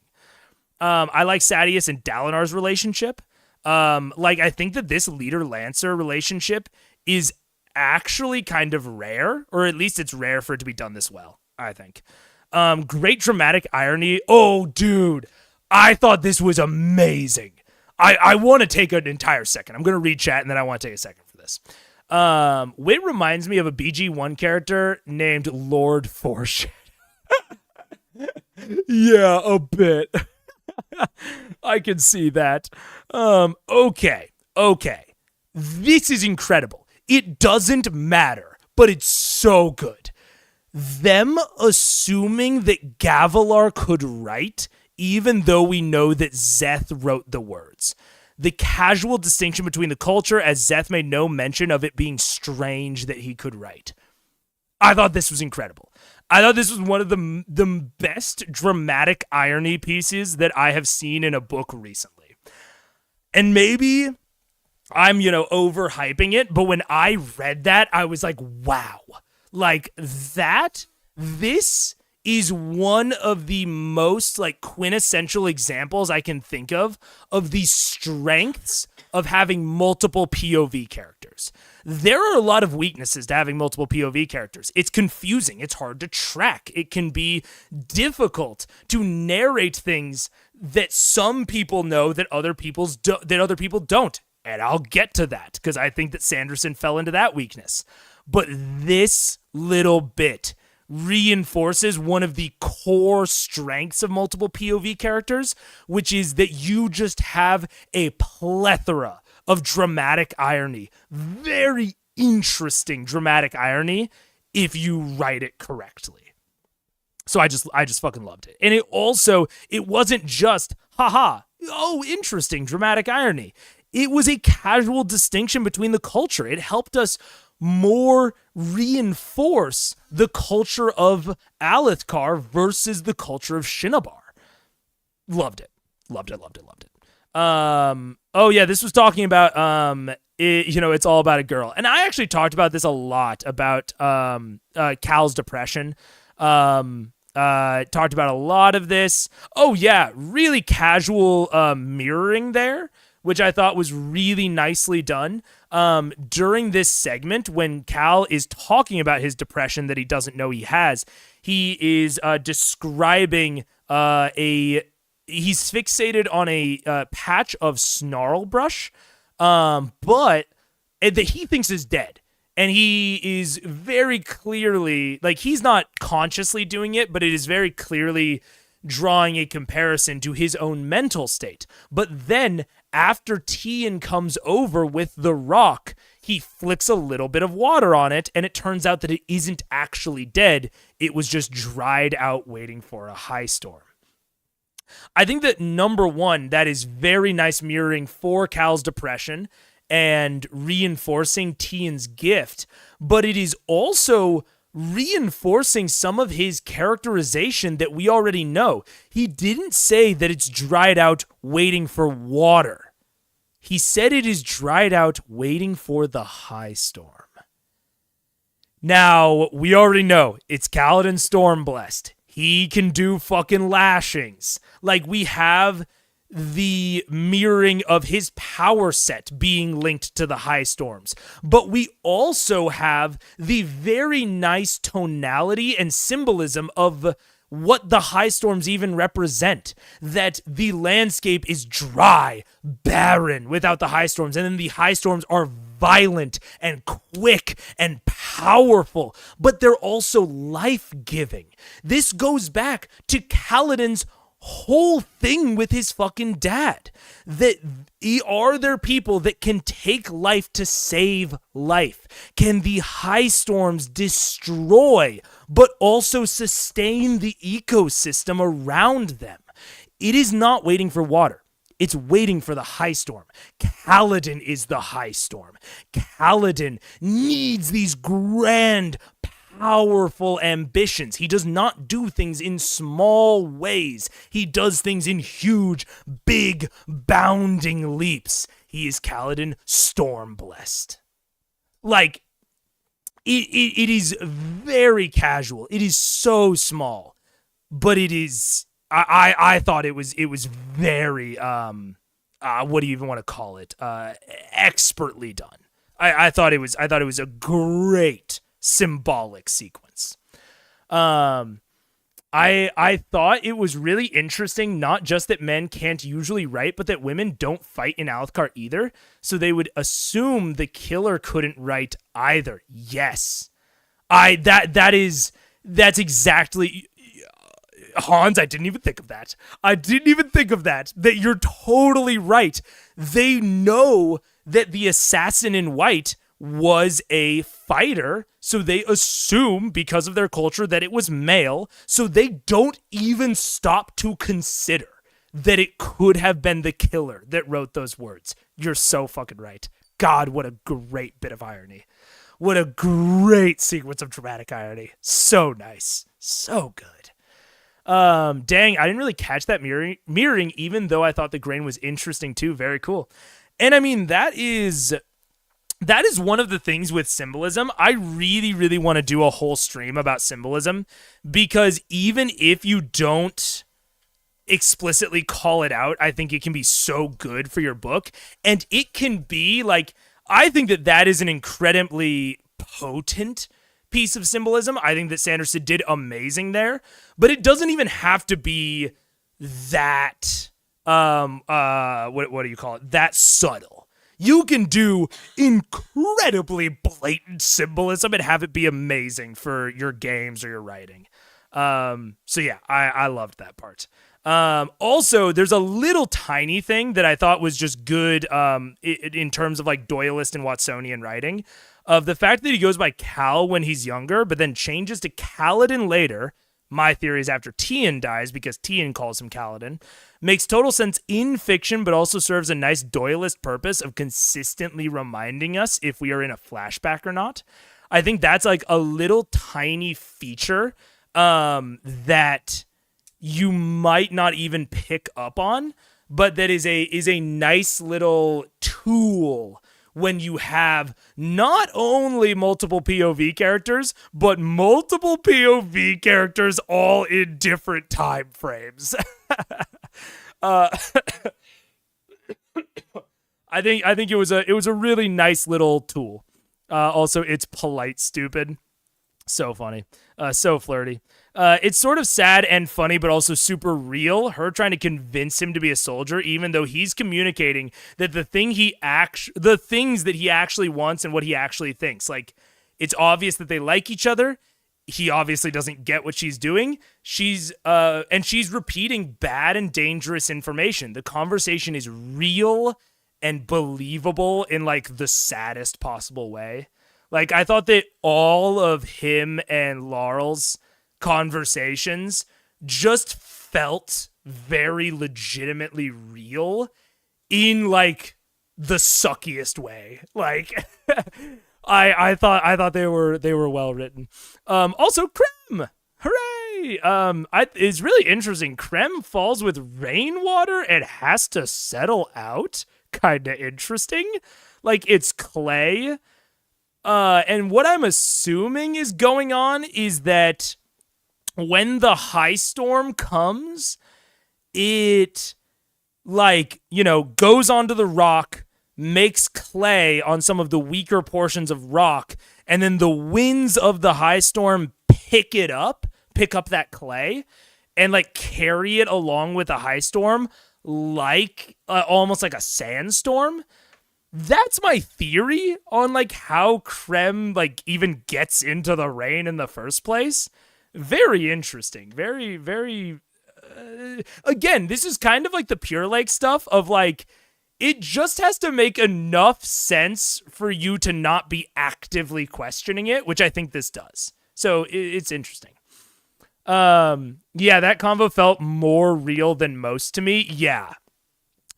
Speaker 1: I like Sadeas and Dalinar's relationship. I think that this leader-lancer relationship is actually kind of rare, or at least it's rare for it to be done this well, I think. Great dramatic irony. Oh, dude, I thought this was amazing. I want to take an entire second. I'm going to read chat, and then I want to take a second for this. Wit reminds me of a BG1 character named Lord Foreshadow. Yeah, a bit. I can see that. Okay. This is incredible. It doesn't matter, but it's so good. Them assuming that Gavilar could write, even though we know that Szeth wrote the words. The casual distinction between the culture, as Szeth made no mention of it being strange that he could write. I thought this was incredible. I thought this was one of the best dramatic irony pieces that I have seen in a book recently. And maybe I'm, overhyping it, but when I read that, I was like, wow. Like, this is one of the most quintessential examples I can think of the strengths of having multiple POV characters. There are a lot of weaknesses to having multiple POV characters. It's confusing. It's hard to track. It can be difficult to narrate things that some people know that other people don't. And I'll get to that because I think that Sanderson fell into that weakness. But this little bit reinforces one of the core strengths of multiple POV characters, which is that you just have a plethora of dramatic irony. Very interesting dramatic irony if you write it correctly. So I just fucking loved it. And it wasn't just, interesting dramatic irony. It was a casual distinction between the culture. It helped us more reinforce the culture of Alethkar versus the culture of Shinobar. Loved it. This was talking about it's all about a girl. And I actually talked about this a lot about Cal's depression. Talked about a lot of this. Oh yeah, really casual mirroring there, which I thought was really nicely done. During this segment, when Cal is talking about his depression that he doesn't know he has, he is describing he's fixated on a patch of snarl brush, but that he thinks is dead. And he is very clearly, he's not consciously doing it, but it is very clearly drawing a comparison to his own mental state. But then, after Tian comes over with the rock, he flicks a little bit of water on it, and it turns out that it isn't actually dead. It was just dried out waiting for a high storm. I think that number one, that is very nice mirroring for Cal's depression and reinforcing Tian's gift, but it is also reinforcing some of his characterization that we already know. He didn't say that it's dried out waiting for water. He said it is dried out waiting for the high storm. Now, we already know it's Kaladin Stormblessed. He can do fucking lashings. We have the mirroring of his power set being linked to the high storms. But we also have the very nice tonality and symbolism of what the high storms even represent. That the landscape is dry, barren without the high storms, and then the high storms are violent and quick and powerful, but they're also life-giving. This goes back to Kaladin's whole thing with his fucking dad. That are there people that can take life to save life? Can the high storms destroy but also sustain the ecosystem around them? It is not waiting for water. It's waiting for the high storm. Kaladin is the high storm. Kaladin needs these grand, powerful ambitions. He does not do things in small ways. He does things in huge, big, bounding leaps. He is Kaladin storm-blessed. Like, it is very casual. It is so small, but it is... I thought it was very what do you even want to call it? Expertly done. I thought it was a great symbolic sequence. I thought it was really interesting, not just that men can't usually write, but that women don't fight in Alethkar either. So they would assume the killer couldn't write either. Yes. That's exactly Hans, I didn't even think of that. That you're totally right. They know that the assassin in white was a fighter, so they assume, because of their culture, that it was male, so they don't even stop to consider that it could have been the killer that wrote those words. You're so fucking right. God, what a great bit of irony. What a great sequence of dramatic irony. So nice. So good. Dang, I didn't really catch that mirroring, even though I thought the grain was interesting too. Very cool. And I mean, that is one of the things with symbolism. I really, really want to do a whole stream about symbolism, because even if you don't explicitly call it out, I think it can be so good for your book. And it can be like, I think that is an incredibly potent piece of symbolism. I think that Sanderson did amazing there, but it doesn't even have to be that what do you call it? That subtle. You can do incredibly blatant symbolism and have it be amazing for your games or your writing. So yeah, I loved that part. Also, there's a little tiny thing that I thought was just good in terms of like Doyleist and Watsonian writing, of the fact that he goes by Cal when he's younger, but then changes to Kaladin later. My theory is after Tian dies, because Tian calls him Kaladin. Makes total sense in fiction, but also serves a nice Doyleist purpose of consistently reminding us if we are in a flashback or not. I think that's like a little tiny feature that you might not even pick up on, but that is a nice little tool when you have not only multiple POV characters, but multiple POV characters all in different time frames. I think it was a really nice little tool. Also, it's polite stupid. So funny. So flirty. It's sort of sad and funny, but also super real. Her trying to convince him to be a soldier, even though he's communicating that the things that he actually wants and what he actually thinks. Like, it's obvious that they like each other. He obviously doesn't get what she's doing. She's repeating bad and dangerous information. The conversation is real and believable in like the saddest possible way. Like, I thought that all of him and Laurel's conversations just felt very legitimately real in like the suckiest way. Like, I thought they were well written. Also, Krem, hooray! It's really interesting. Krem falls with rainwater and has to settle out. Kinda interesting. Like, it's clay. And what I'm assuming is going on is that when the high storm comes, it, like, you know, goes onto the rock, makes clay on some of the weaker portions of rock, and then the winds of the high storm pick pick up that clay and like carry it along with a high storm, like almost like a sandstorm. That's my theory on like how Krem like even gets into the rain in the first place. Very interesting. Very, very. Again, this is kind of like the Pure Lake stuff of like, it just has to make enough sense for you to not be actively questioning it, which I think this does. So it's interesting. Yeah, that convo felt more real than most to me. Yeah,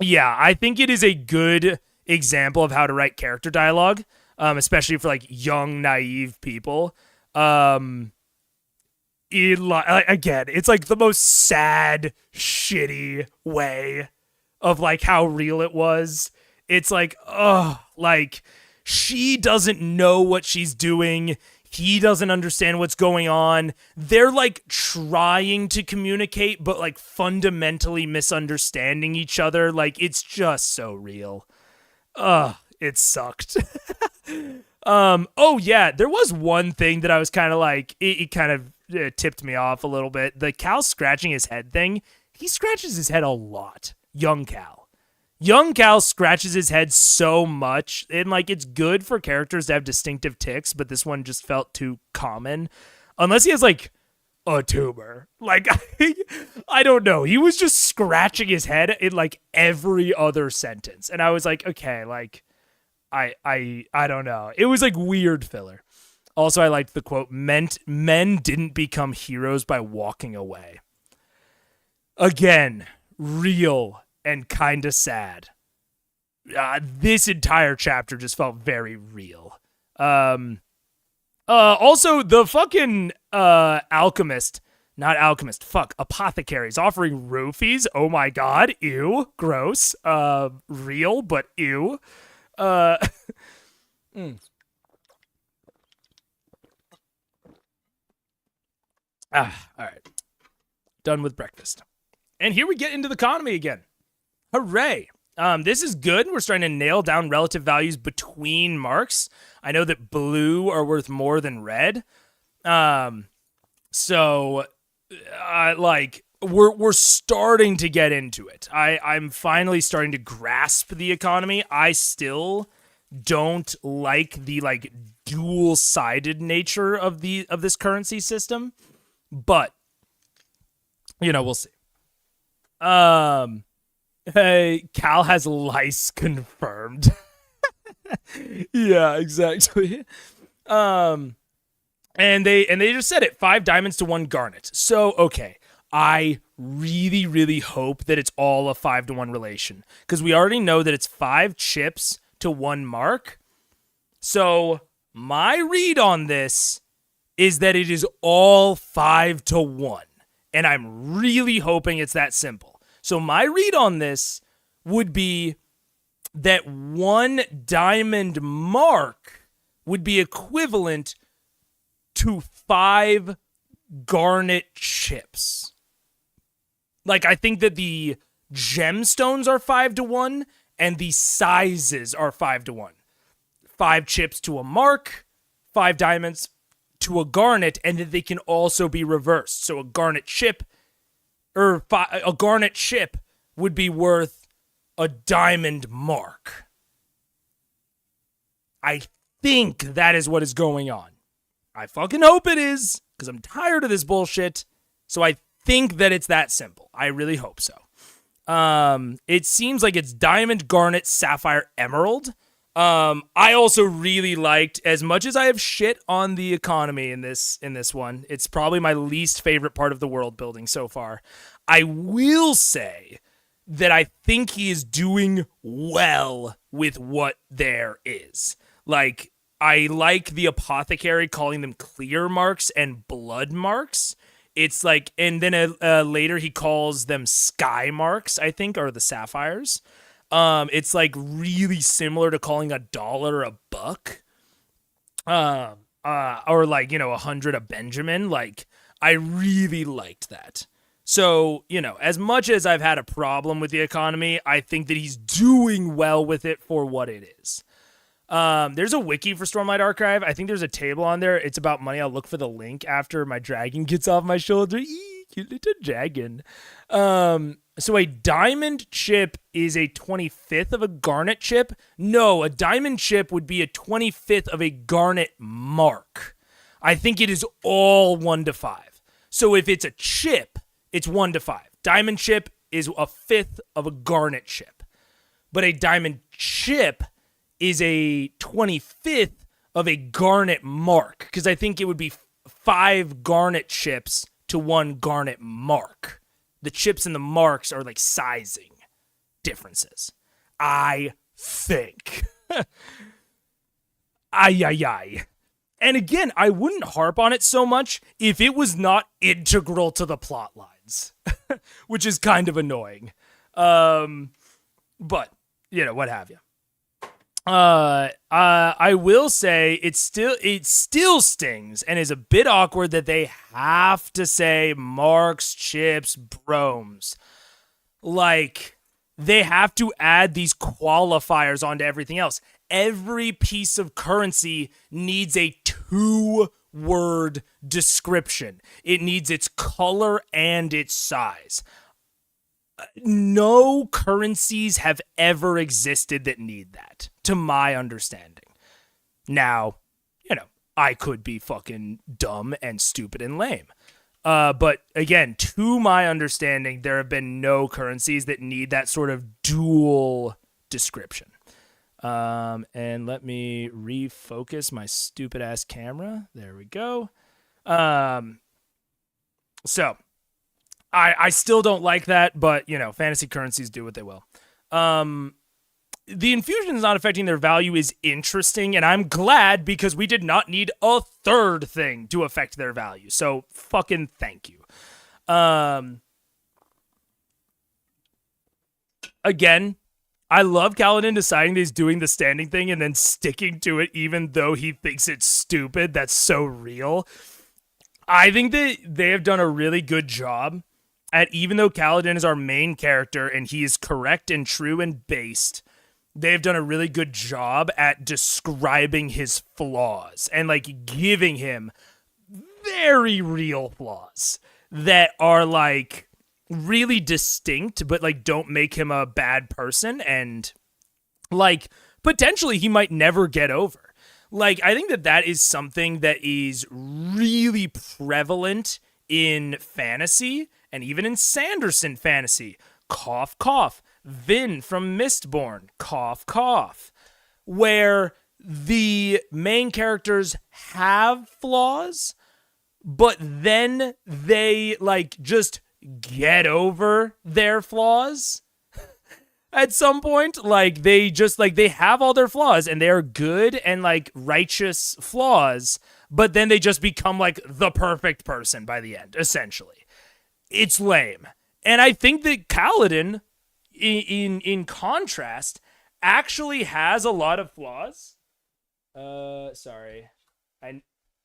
Speaker 1: I think it is a good example of how to write character dialogue, especially for like young, naive people. Again, it's like the most sad, shitty way of like how real it was. It's like, like she doesn't know what she's doing. He doesn't understand what's going on. They're like trying to communicate, but like fundamentally misunderstanding each other. Like it's just so real. It sucked. Oh yeah, there was one thing that I was kind of like, it kind of tipped me off a little bit. The Cal scratching his head thing. He scratches his head a lot. Young Cal scratches his head so much, and like it's good for characters to have distinctive tics, but this one just felt too common. Unless he has like a tumor. Like I don't know. He was just scratching his head in like every other sentence. And I was like, okay, like I don't know. It was like weird filler. Also, I liked the quote, men didn't become heroes by walking away. Again, real and kind of sad. This entire chapter just felt very real. Also, the fucking apothecaries offering roofies. Oh my god, ew, gross. Real, but ew. All right. Done with breakfast. And here we get into the economy again. Hooray. This is good. We're starting to nail down relative values between marks. I know that blue are worth more than red. So we're starting to get into it. I'm finally starting to grasp the economy. I still don't like the like dual-sided nature of this currency system, but you know, we'll see. Hey, Cal has lice confirmed. Yeah, exactly. And they just said it, 5 diamonds to 1 garnet. So, okay, I really, really hope that it's all a 5-to-1 relation, because we already know that it's 5 chips to 1 mark. So my read on this is that it is all 5-to-1, and I'm really hoping it's that simple. So my read on this would be that 1 diamond mark would be equivalent to 5 garnet chips. Like, I think that the gemstones are 5-to-1 and the sizes are 5-to-1. 5 chips to a mark, 5 diamonds to a garnet, and that they can also be reversed. So a garnet chip would be worth a diamond mark. I think that is what is going on. I fucking hope it is, because I'm tired of this bullshit. So I think that it's that simple. I really hope so. It seems like it's diamond, garnet, sapphire, emerald. I also really liked, as much as I have shit on the economy in this one, it's probably my least favorite part of the world building so far. I will say that I think he is doing well with what there is. Like, I like the apothecary calling them clear marks and blood marks. It's like, and then later he calls them sky marks, I think, or the sapphires. It's like really similar to calling $1 a buck. Or like, 100 a Benjamin. Like, I really liked that. So, as much as I've had a problem with the economy, I think that he's doing well with it for what it is. There's a wiki for Stormlight Archive. I think there's a table on there. It's about money. I'll look for the link after my dragon gets off my shoulder. Eee, cute little dragon. So a diamond chip is a 25th of a garnet chip. No, a diamond chip would be a 25th of a garnet mark. I think it is all 1 to 5. So if it's a chip, it's 1 to 5. Diamond chip is a fifth of a garnet chip. But a diamond chip is a 25th of a garnet mark. Because I think it would be 5 garnet chips to 1 garnet mark. The chips and the marks are like sizing differences. I think. Ay. And again, I wouldn't harp on it so much if it was not integral to the plot lines, which is kind of annoying. But, you know, what have you. I will say it still stings and is a bit awkward that they have to say marks, chips, bromes. Like, they have to add these qualifiers onto everything else. Every piece of currency needs a 2-word description. It needs its color and its size. No currencies have ever existed that need that, to my understanding. Now, you know, I could be fucking dumb and stupid and lame. But again, to my understanding, there have been no currencies that need that sort of dual description. And let me refocus my stupid ass camera. There we go. So I still don't like that, but you know, fantasy currencies do what they will. The infusion is not affecting their value is interesting, and I'm glad because we did not need a third thing to affect their value. So fucking thank you. Again, I love Kaladin deciding that he's doing the standing thing and then sticking to it even though he thinks it's stupid. That's so real. I think that they have done a really good job at, even though Kaladin is our main character and he is correct and true and based, they've done a really good job at describing his flaws and like giving him very real flaws that are like really distinct, but like don't make him a bad person and like potentially he might never get over. Like, I think that that is something that is really prevalent in fantasy and even in Sanderson fantasy. Cough, cough. Vin from Mistborn. Cough, cough. Where the main characters have flaws, but then they like just get over their flaws at some point. Like they just like they have all their flaws and they're good and like righteous flaws, but then they just become like the perfect person by the end, essentially. It's lame. And I think that Kaladin in contrast actually has a lot of flaws. Sorry.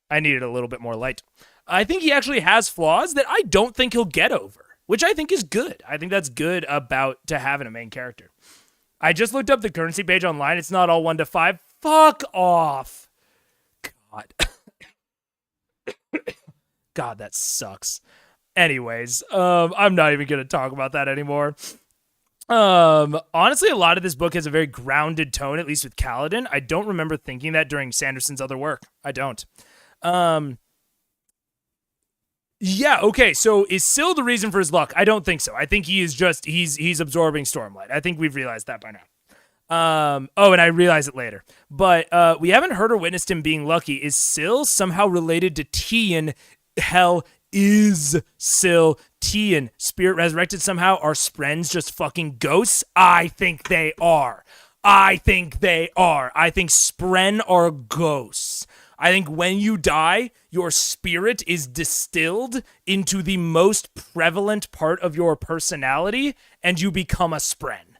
Speaker 1: I needed a little bit more light. I think he actually has flaws that I don't think he'll get over, which I think is good. I think that's good about to having a main character. I just looked up the currency page online. It's not all 1 to 5. Fuck off. God. God, that sucks. Anyways, I'm not even going to talk about that anymore. Honestly, a lot of this book has a very grounded tone, at least with Kaladin. I don't remember thinking that during Sanderson's other work. I don't. Yeah, okay, so is Syl the reason for his luck? I don't think so. I think he is just, he's absorbing Stormlight. I think we've realized that by now. Oh, and I realized it later. But we haven't heard or witnessed him being lucky. Is Syl somehow related to Tian? Hell, is Syl Tian spirit resurrected somehow? Are Sprens just fucking ghosts? I think they are. I think Spren are ghosts. I think when you die, your spirit is distilled into the most prevalent part of your personality, and you become a Spren.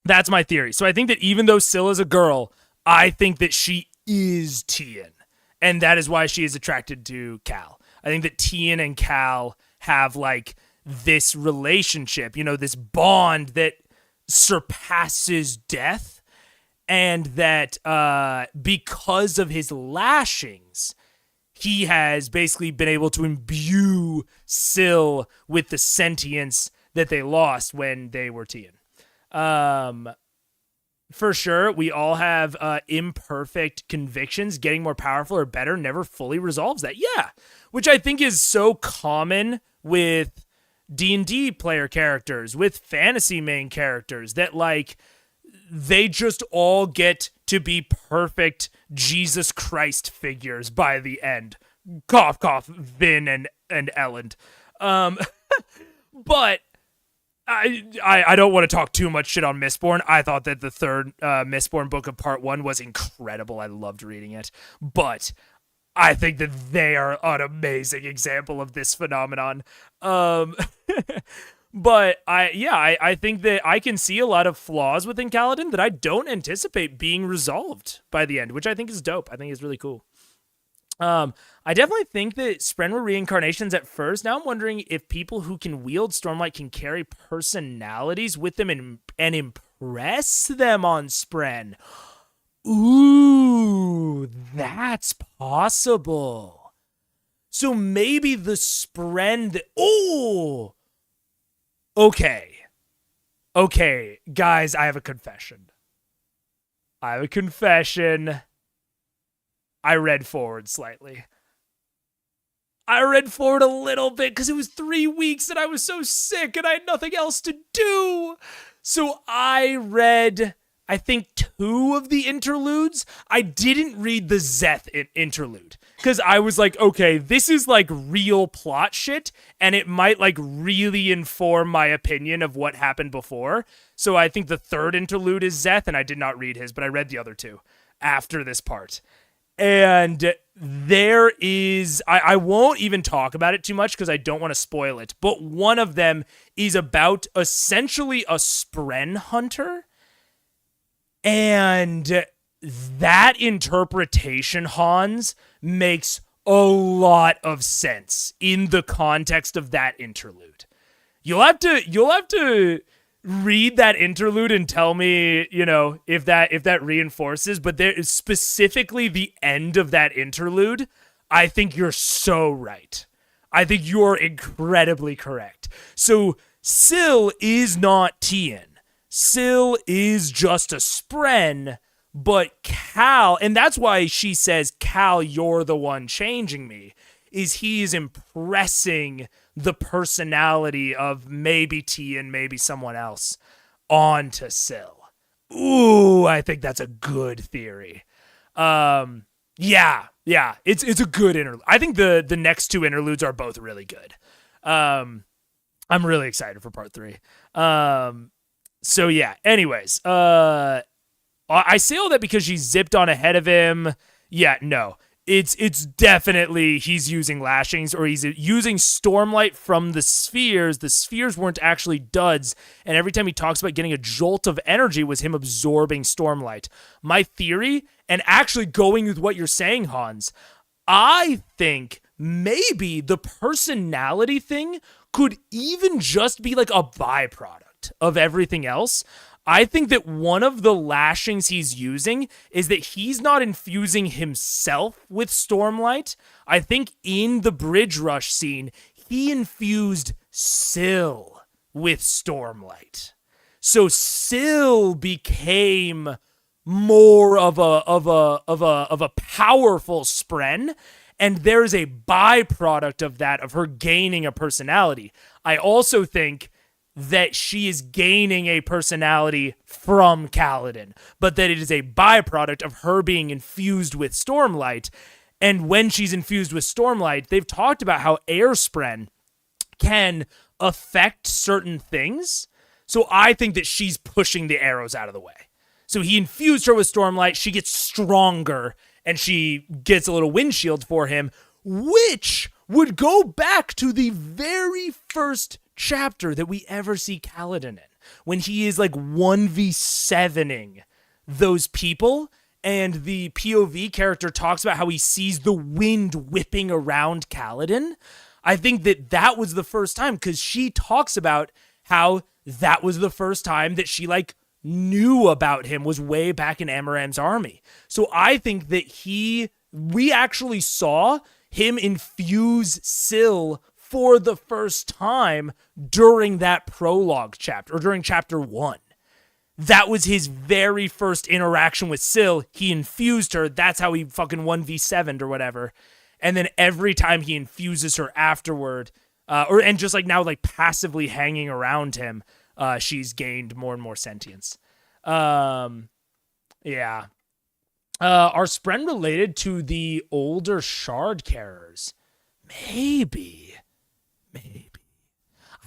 Speaker 1: That's my theory. So I think that even though Syl is a girl, I think that she is Tian, and that is why she is attracted to Cal. I think that Tian and Cal have, like, this relationship, you know, this bond that surpasses death. and that because of his lashings, he has basically been able to imbue Syl with the sentience that they lost when they were Tian. For sure, we all have imperfect convictions. Getting more powerful or better never fully resolves that. Yeah, which I think is so common with D&D player characters, with fantasy main characters, that like they just all get to be perfect Jesus Christ figures by the end. Cough, cough, Vin and Elend. But I don't want to talk too much shit on Mistborn. I thought that the third Mistborn book of part 1 was incredible. I loved reading it. But I think that they are an amazing example of this phenomenon. But I think that I can see a lot of flaws within Kaladin that I don't anticipate being resolved by the end, which I think is dope. I think is really cool. I definitely think that Spren were reincarnations at first. Now I'm wondering if people who can wield Stormlight can carry personalities with them and impress them on Spren. Ooh, that's possible. So maybe the Spren that... Oh! Okay, guys, I have a confession. I read forward slightly. I read forward a little bit because it was 3 weeks and I was so sick and I had nothing else to do. So I read, I think, 2 of the interludes. I didn't read the Zeth interlude because I was like, okay, this is like real plot shit and it might like really inform my opinion of what happened before. So I think the 3rd interlude is Zeth and I did not read his, but I read the other 2 after this part. And there is, I won't even talk about it too much because I don't want to spoil it, but one of them is about essentially a Spren hunter. And that interpretation, Hans, makes a lot of sense in the context of that interlude. You'll have to read that interlude and tell me, you know, if that reinforces, but there is specifically the end of that interlude. I think you're so right. I think you're incredibly correct. So Syl is not Tian. Syl is just a Spren, but Cal, and that's why she says, Cal, you're the one changing me, is he is impressing the personality of maybe Tian, maybe someone else onto Syl. Ooh, I think that's a good theory. Yeah, it's a good interlude. I think the next 2 interludes are both really good. I'm really excited for part 3. So yeah, anyways, I say all that because she zipped on ahead of him. Yeah, no. It's definitely he's using lashings or he's using Stormlight from the spheres. The spheres weren't actually duds, and every time he talks about getting a jolt of energy was him absorbing Stormlight. My theory, and actually going with what you're saying, Hans, I think maybe the personality thing could even just be like a byproduct of everything else. I think that one of the lashings he's using is that he's not infusing himself with Stormlight. I think in the bridge rush scene, he infused Syl with Stormlight. So Syl became more of a powerful Spren, and there's a byproduct of that, of her gaining a personality. I also think that she is gaining a personality from Kaladin, but that it is a byproduct of her being infused with Stormlight. And when she's infused with Stormlight, they've talked about how Air Spren can affect certain things. So I think that she's pushing the arrows out of the way. So he infused her with Stormlight, she gets stronger, and she gets a little windshield for him, which would go back to the very first chapter that we ever see Kaladin in, when he is like 1v7ing those people, and the POV character talks about how he sees the wind whipping around Kaladin. I think that was the first time, because she talks about how that was the first time that she like knew about him was way back in Amaram's army. So I think that we actually saw him infuse Syl for the first time during that prologue chapter, or during chapter 1. That was his very first interaction with Syl. He infused her. That's how he fucking 1v7'd or whatever. And then every time he infuses her afterward, and just like now, like passively hanging around him, she's gained more and more sentience. Yeah. Are Spren related to the older Shard carriers? Maybe. I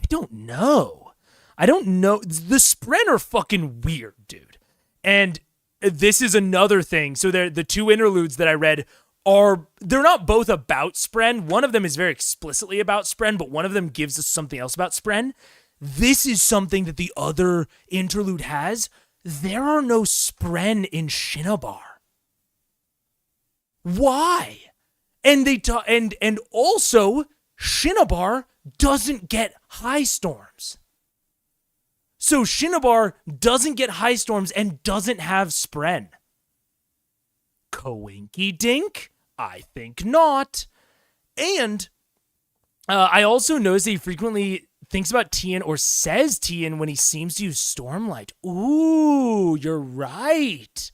Speaker 1: don't know. The Spren are fucking weird, dude. And this is another thing. So the two interludes that I read they're not both about Spren. One of them is very explicitly about Spren, but one of them gives us something else about Spren. This is something that the other interlude has. There are no Spren in Shinobar. Why? And and also Shinobar doesn't get high storms. So Shinobar doesn't get high storms and doesn't have Spren. Coinky dink? I think not. And I also notice that he frequently thinks about Tien or says Tien when he seems to use Stormlight. Ooh, you're right.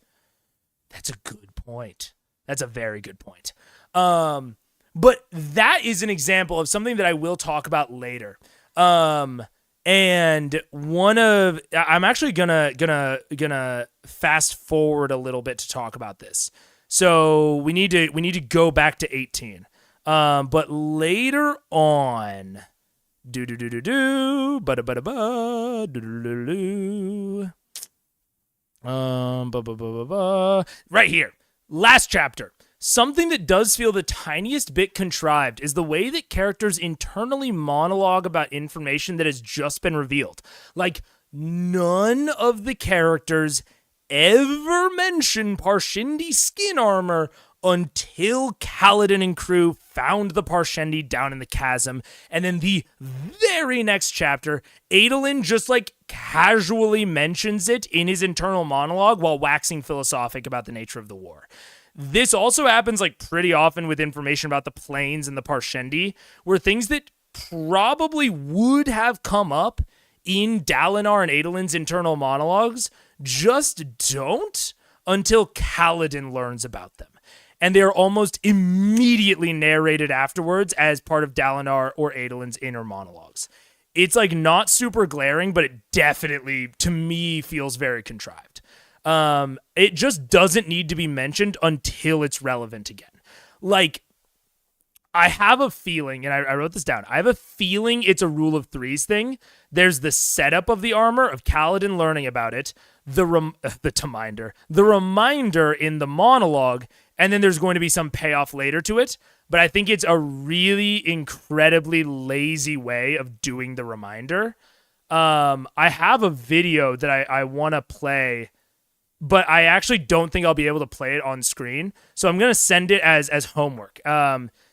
Speaker 1: That's a good point. That's a very good point. But that is an example of something that I will talk about later. And I'm actually gonna fast forward a little bit to talk about this. So we need to go back to 18. But later on, right here, last chapter. Something that does feel the tiniest bit contrived is the way that characters internally monologue about information that has just been revealed. Like, none of the characters ever mention Parshendi skin armor until Kaladin and crew found the Parshendi down in the chasm. And then the very next chapter, Adolin just like casually mentions it in his internal monologue while waxing philosophic about the nature of the war. This also happens like pretty often with information about the planes and the Parshendi, where things that probably would have come up in Dalinar and Adolin's internal monologues just don't until Kaladin learns about them. And they are almost immediately narrated afterwards as part of Dalinar or Adolin's inner monologues. It's like not super glaring, but it definitely, to me, feels very contrived. It just doesn't need to be mentioned until it's relevant again. Like, I have a feeling, and I wrote this down, I have a feeling it's a rule of threes thing. There's the setup of the armor, of Kaladin learning about it, the reminder in the monologue, and then there's going to be some payoff later to it. But I think it's a really incredibly lazy way of doing the reminder. I have a video that I want to play, but I actually don't think I'll be able to play it on screen. So I'm going to send it as homework.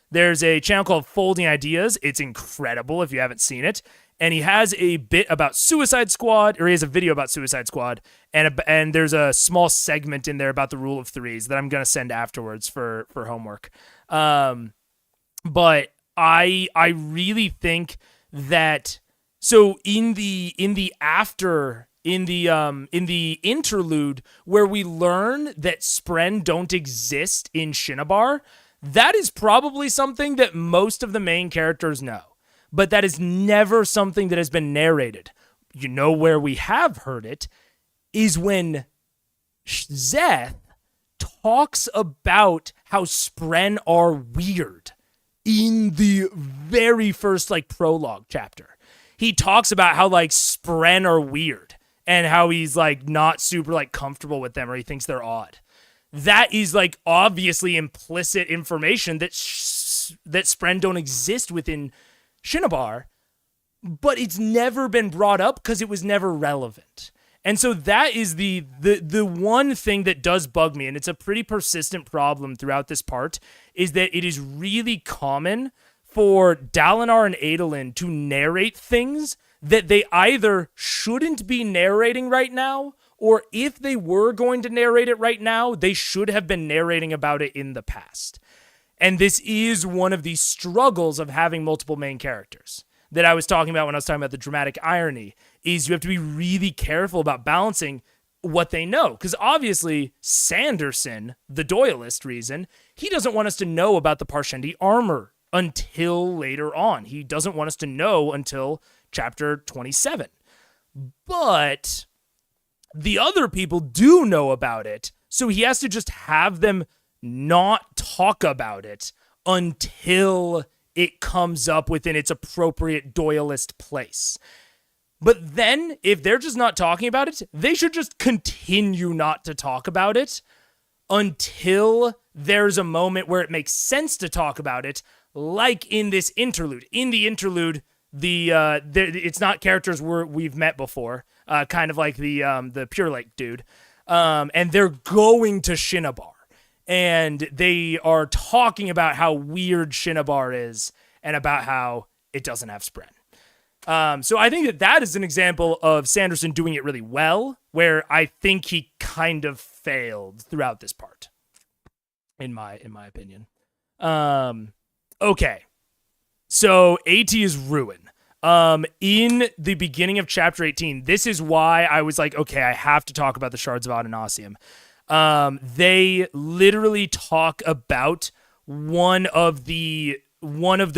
Speaker 1: There's a channel called Folding Ideas. It's incredible if you haven't seen it. And he has a bit about Suicide Squad, or he has a video about Suicide Squad, and there's a small segment in there about the rule of threes that I'm going to send afterwards for homework. But I really think that, so in the interlude where we learn that Spren don't exist in Shinobar, that is probably something that most of the main characters know. But that is never something that has been narrated. You know where we have heard it is when Szeth talks about how Spren are weird in the very first like prologue chapter. He talks about how like Spren are weird and how he's like not super like comfortable with them, or he thinks they're odd. That is like obviously implicit information that that Spren don't exist within Shinobar, but it's never been brought up because it was never relevant. And so that is the one thing that does bug me, and it's a pretty persistent problem throughout this part, is that it is really common for Dalinar and Adolin to narrate things that they either shouldn't be narrating right now or if they were going to narrate it right now, they should have been narrating about it in the past. And this is one of the struggles of having multiple main characters that I was talking about when I was talking about the dramatic irony, is you have to be really careful about balancing what they know. Because obviously, Sanderson, the Doyleist reason, he doesn't want us to know about the Parshendi armor until later on. He doesn't want us to know until chapter 27. But the other people do know about it, so he has to just have them not talk about it until it comes up within its appropriate Doyleist place. But then, if they're just not talking about it, they should just continue not to talk about it until there's a moment where it makes sense to talk about it, like in this interlude. In the interlude, it's not characters we've met before, kind of like the Pure Lake dude, and they're going to Shinobar, and they are talking about how weird Shinobar is and about how it doesn't have Spren. So I think that is an example of Sanderson doing it really well, where I think he kind of failed throughout this part, in my opinion. Okay. So AT is ruin. In the beginning of chapter 18, this is why I was like, okay, I have to talk about the Shards of Adonasium. They literally talk about one of the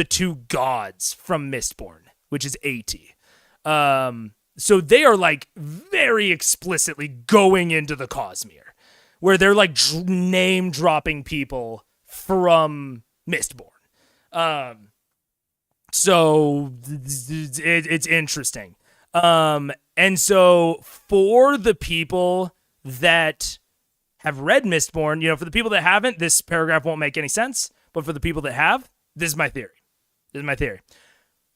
Speaker 1: two gods from Mistborn, which is AT. So they are like very explicitly going into the Cosmere, where they're like name dropping people from Mistborn. So it's interesting. And so for the people that have read Mistborn, for the people that haven't, this paragraph won't make any sense. But for the people that have, this is my theory.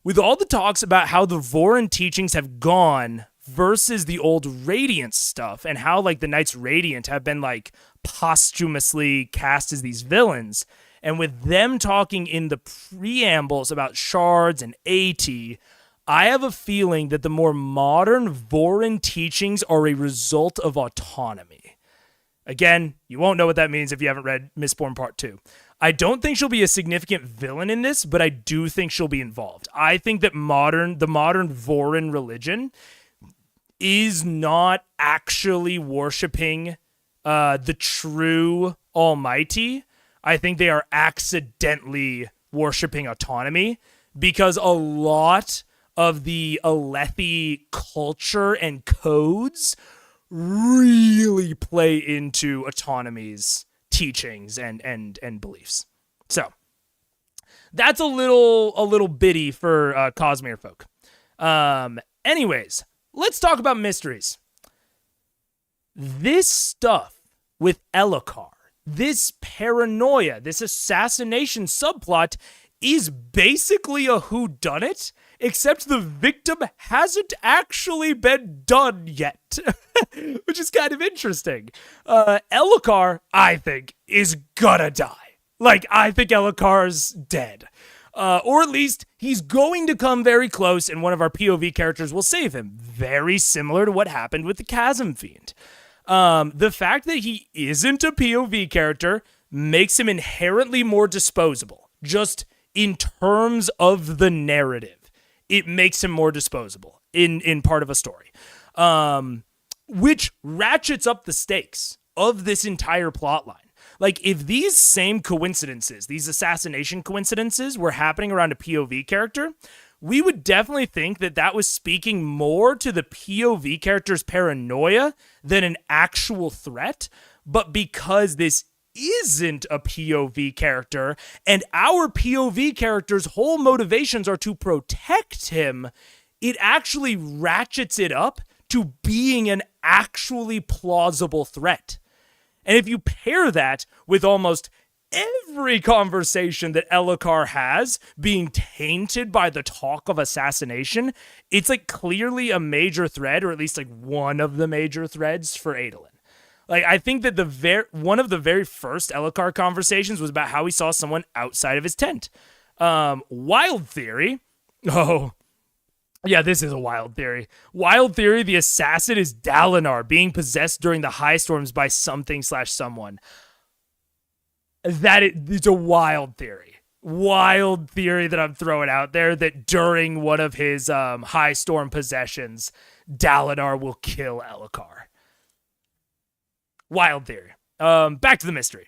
Speaker 1: With all the talks about how the Vorin teachings have gone versus the old Radiant stuff, and how like the Knights Radiant have been like posthumously cast as these villains, and with them talking in the preambles about shards and AT, I have a feeling that the more modern Vorin teachings are a result of autonomy. Again, you won't know what that means if you haven't read Mistborn Part 2. I don't think she'll be a significant villain in this, but I do think she'll be involved. I think that the modern Vorin religion is not actually worshiping the true Almighty. I think they are accidentally worshiping autonomy, because a lot of the Alethi culture and codes really play into autonomy's teachings and beliefs. So that's a little bitty for Cosmere folk. Anyways, let's talk about mysteries. This stuff with Elhokar, this paranoia, this assassination subplot is basically a whodunit, except the victim hasn't actually been done yet, which is kind of interesting. Elhokar, I think, is gonna die. Like, I think Elhokar's dead. Or at least he's going to come very close, and one of our POV characters will save him. Very similar to what happened with the Chasm Fiend. The fact that he isn't a POV character makes him inherently more disposable. Just in terms of the narrative, it makes him more disposable in part of a story. Which ratchets up the stakes of this entire plotline. Like, if these same coincidences, these assassination coincidences, were happening around a POV character, we would definitely think that that was speaking more to the POV character's paranoia than an actual threat. But because this isn't a POV character, and our POV character's whole motivations are to protect him, it actually ratchets it up to being an actually plausible threat. And if you pair that with almost every conversation that Elhokar has being tainted by the talk of assassination, it's like clearly a major thread, or at least like one of the major threads for Adolin. Like, I think that one of the very first Elhokar conversations was about how he saw someone outside of his tent. Wild theory. Oh, Yeah, this is a wild theory. Wild theory, the assassin is Dalinar being possessed during the high storms by something slash someone. It's a wild theory. Wild theory that I'm throwing out there, that during one of his high storm possessions, Dalinar will kill Elhokar. Wild theory. Back to the mystery.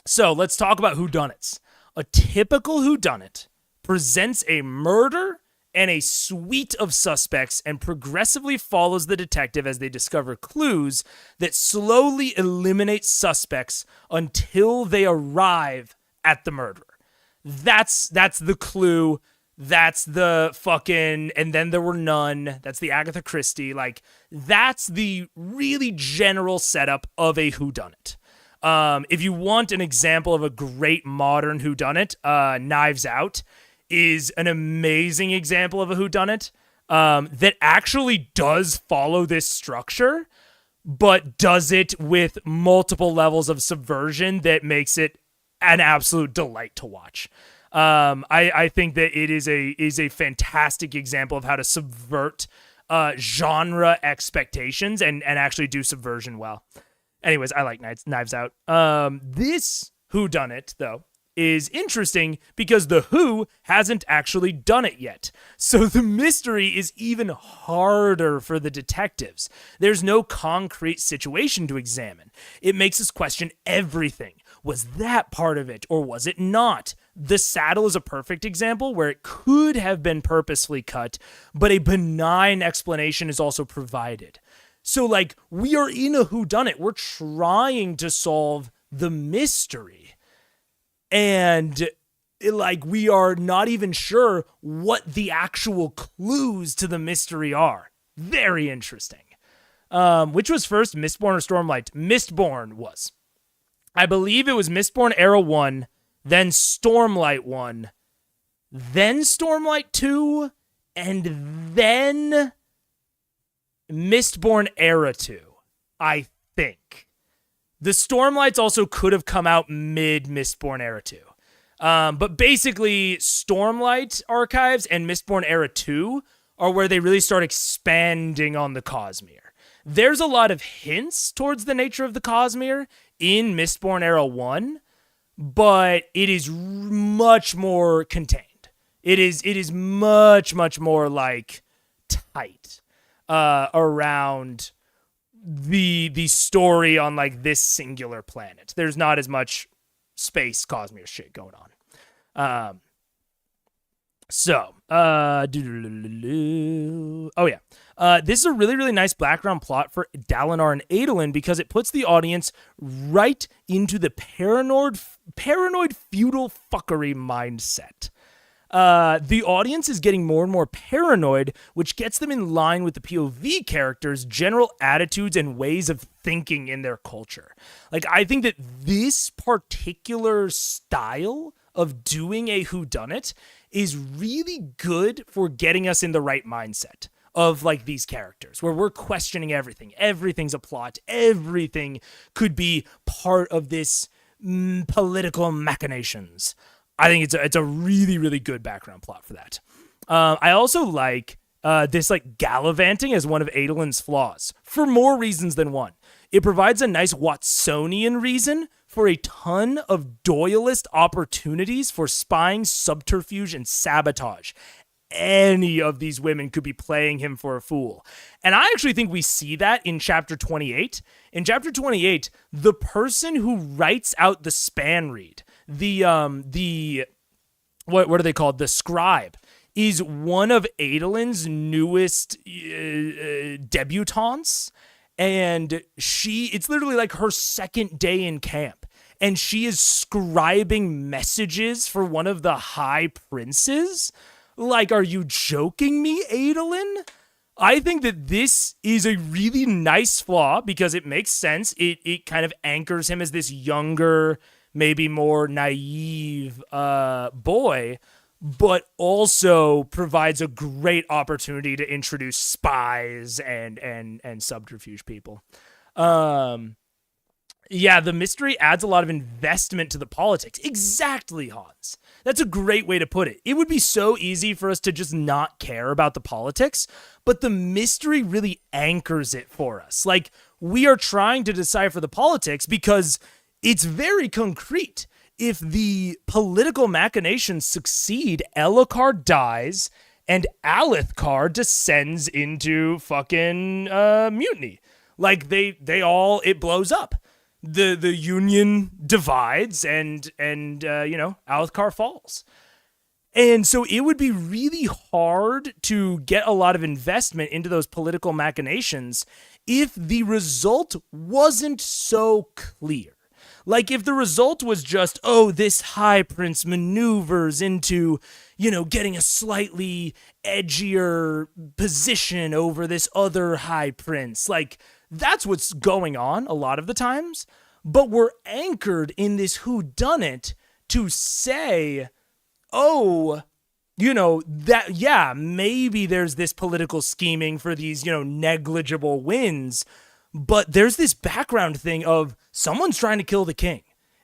Speaker 1: So let's talk about whodunits. A typical whodunit presents a murder and a suite of suspects and progressively follows the detective as they discover clues that slowly eliminate suspects until they arrive at the murderer. That's the clue. That's the fucking, and then there were none. That's the Agatha Christie. Like, that's the really general setup of a whodunit. If you want an example of a great modern whodunit, Knives Out is an amazing example of a whodunit that actually does follow this structure, but does it with multiple levels of subversion that makes it an absolute delight to watch. I think that it is a fantastic example of how to subvert genre expectations and actually do subversion well. Anyways, I like Knives Out. This whodunit, though, is interesting because the Who hasn't actually done it yet. So the mystery is even harder for the detectives. There's no concrete situation to examine. It makes us question everything. Was that part of it, or was it not? The saddle is a perfect example where it could have been purposefully cut, but a benign explanation is also provided. So, like, we are in a whodunit. We're trying to solve the mystery. And, like, we are not even sure what the actual clues to the mystery are. Very interesting. Which was first, Mistborn or Stormlight? Mistborn was. I believe it was Mistborn Era 1, then Stormlight 1, then Stormlight 2, and then Mistborn Era 2, I think. The Stormlights also could have come out mid-Mistborn Era 2. But basically, Stormlight Archives and Mistborn Era 2 are where they really start expanding on the Cosmere. There's a lot of hints towards the nature of the Cosmere in Mistborn Era 1, but it is much more contained. It is much, much more, like, tight around the story on, like, this singular planet. There's not as much space Cosmere shit going on. This is a really, really nice background plot for Dalinar and Adolin because it puts the audience right into the paranoid feudal fuckery mindset. The audience is getting more and more paranoid, which gets them in line with the POV characters' general attitudes and ways of thinking in their culture. Like, I think that this particular style of doing a whodunit is really good for getting us in the right mindset of, like, these characters, where we're questioning everything. Everything's a plot. Everything could be part of this political machinations. I think it's a really, really good background plot for that. I also like this, like, gallivanting as one of Adolin's flaws for more reasons than one. It provides a nice Watsonian reason for a ton of Doyleist opportunities for spying, subterfuge, and sabotage. Any of these women could be playing him for a fool. And I actually think we see that in Chapter 28. In Chapter 28, the person who writes out the span read, what are they called? The scribe, is one of Adolin's newest debutantes. And it's literally like her second day in camp. And she is scribing messages for one of the high princes. Like, are you joking me, Adolin? I think that this is a really nice flaw because it makes sense. It kind of anchors him as this younger, maybe more naive boy, but also provides a great opportunity to introduce spies and subterfuge people. Yeah, the mystery adds a lot of investment to the politics. Exactly, Hans. That's a great way to put it. It would be so easy for us to just not care about the politics, but the mystery really anchors it for us. Like, we are trying to decipher the politics because it's very concrete. If the political machinations succeed, Elhokar dies and Alethkar descends into fucking mutiny. Like it blows up. The union divides and Alethkar falls. And so it would be really hard to get a lot of investment into those political machinations if the result wasn't so clear. Like, if the result was just, oh, this high prince maneuvers into, getting a slightly edgier position over this other high prince. Like, that's what's going on a lot of the times. But we're anchored in this whodunit to say, oh, maybe there's this political scheming for these, negligible wins. But there's this background thing of someone's trying to kill the king.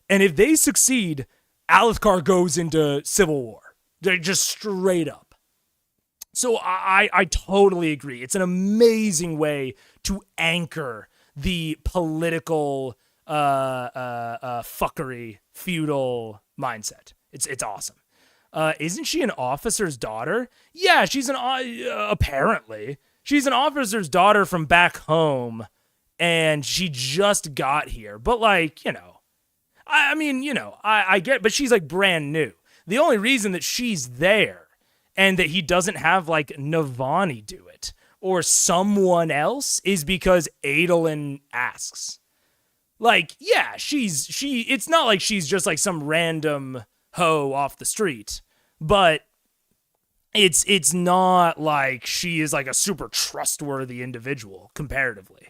Speaker 1: And if they succeed, Alethkar goes into civil war. They're just straight up. So I totally agree. It's an amazing way to anchor the political fuckery, feudal mindset. It's awesome. Isn't she an officer's daughter? Yeah, she's apparently. She's an officer's daughter from back home. And she just got here. But, I get, but she's, brand new. The only reason that she's there and that he doesn't have, Navani do it or someone else is because Adolin asks. It's not like she's just, some random hoe off the street. But it's not like she is, a super trustworthy individual, comparatively.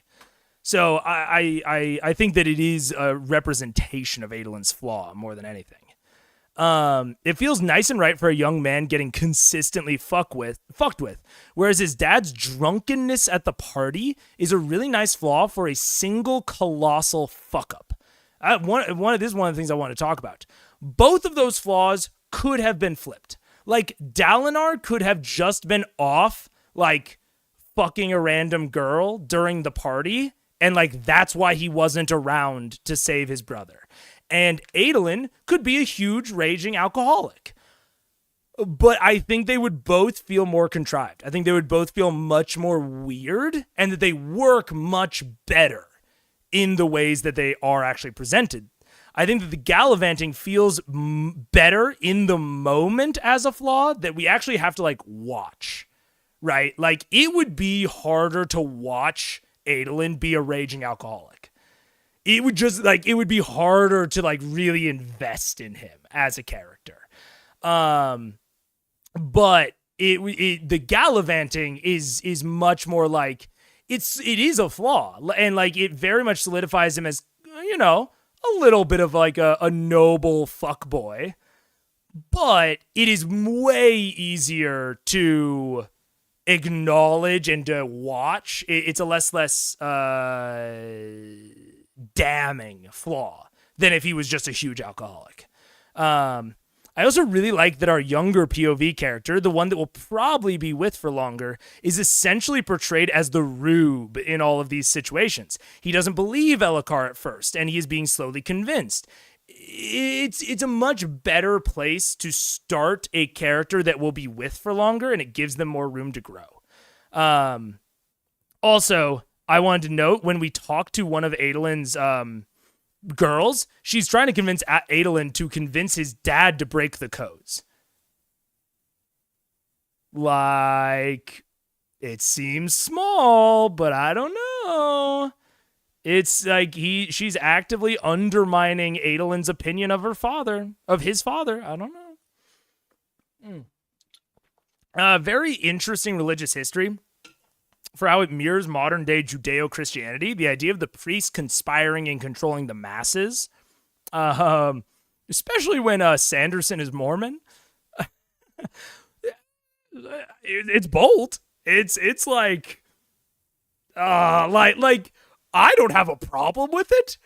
Speaker 1: So I think that it is a representation of Adolin's flaw more than anything. It feels nice and right for a young man getting consistently fucked with, whereas his dad's drunkenness at the party is a really nice flaw for a single colossal fuck up. This is one of the things I want to talk about. Both of those flaws could have been flipped. Dalinar could have just been off, fucking a random girl during the party. And, that's why he wasn't around to save his brother. And Adolin could be a huge raging alcoholic. But I think they would both feel more contrived. I think they would both feel much more weird and that they work much better in the ways that they are actually presented. I think that the gallivanting feels better in the moment as a flaw that we actually have to, watch. Right? It would be harder to watch Adolin be a raging alcoholic. It would just it would be harder to really invest in him as a character. But the gallivanting is much more it is a flaw, and it very much solidifies him as a little bit of a noble fuckboy. But it is way easier to acknowledge and to watch. It's a less damning flaw than if he was just a huge alcoholic. I also really like that our younger POV character, the one that will probably be with for longer, is essentially portrayed as the rube in all of these situations. He doesn't believe Elhokar at first, and he is being slowly convinced. It's a much better place to start a character that will be with for longer, and it gives them more room to grow. Also, I wanted to note, when we talk to one of Adolin's girls, she's trying to convince Adolin to convince his dad to break the codes. It seems small, but I don't know. It's she's actively undermining Adolin's opinion of his father. I don't know. Very interesting religious history for how it mirrors modern day Judeo-Christianity. The idea of the priest conspiring and controlling the masses, especially when Sanderson is Mormon. It's bold. It's I don't have a problem with it.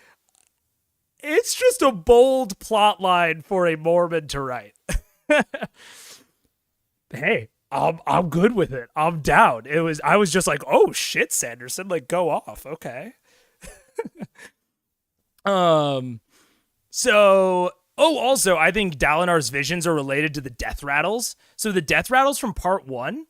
Speaker 1: It's just a bold plot line for a Mormon to write. Hey, I'm good with it. I'm down. I was just like, oh shit, Sanderson, like go off. Okay. So also I think Dalinar's visions are related to the death rattles. So the death rattles from part 1,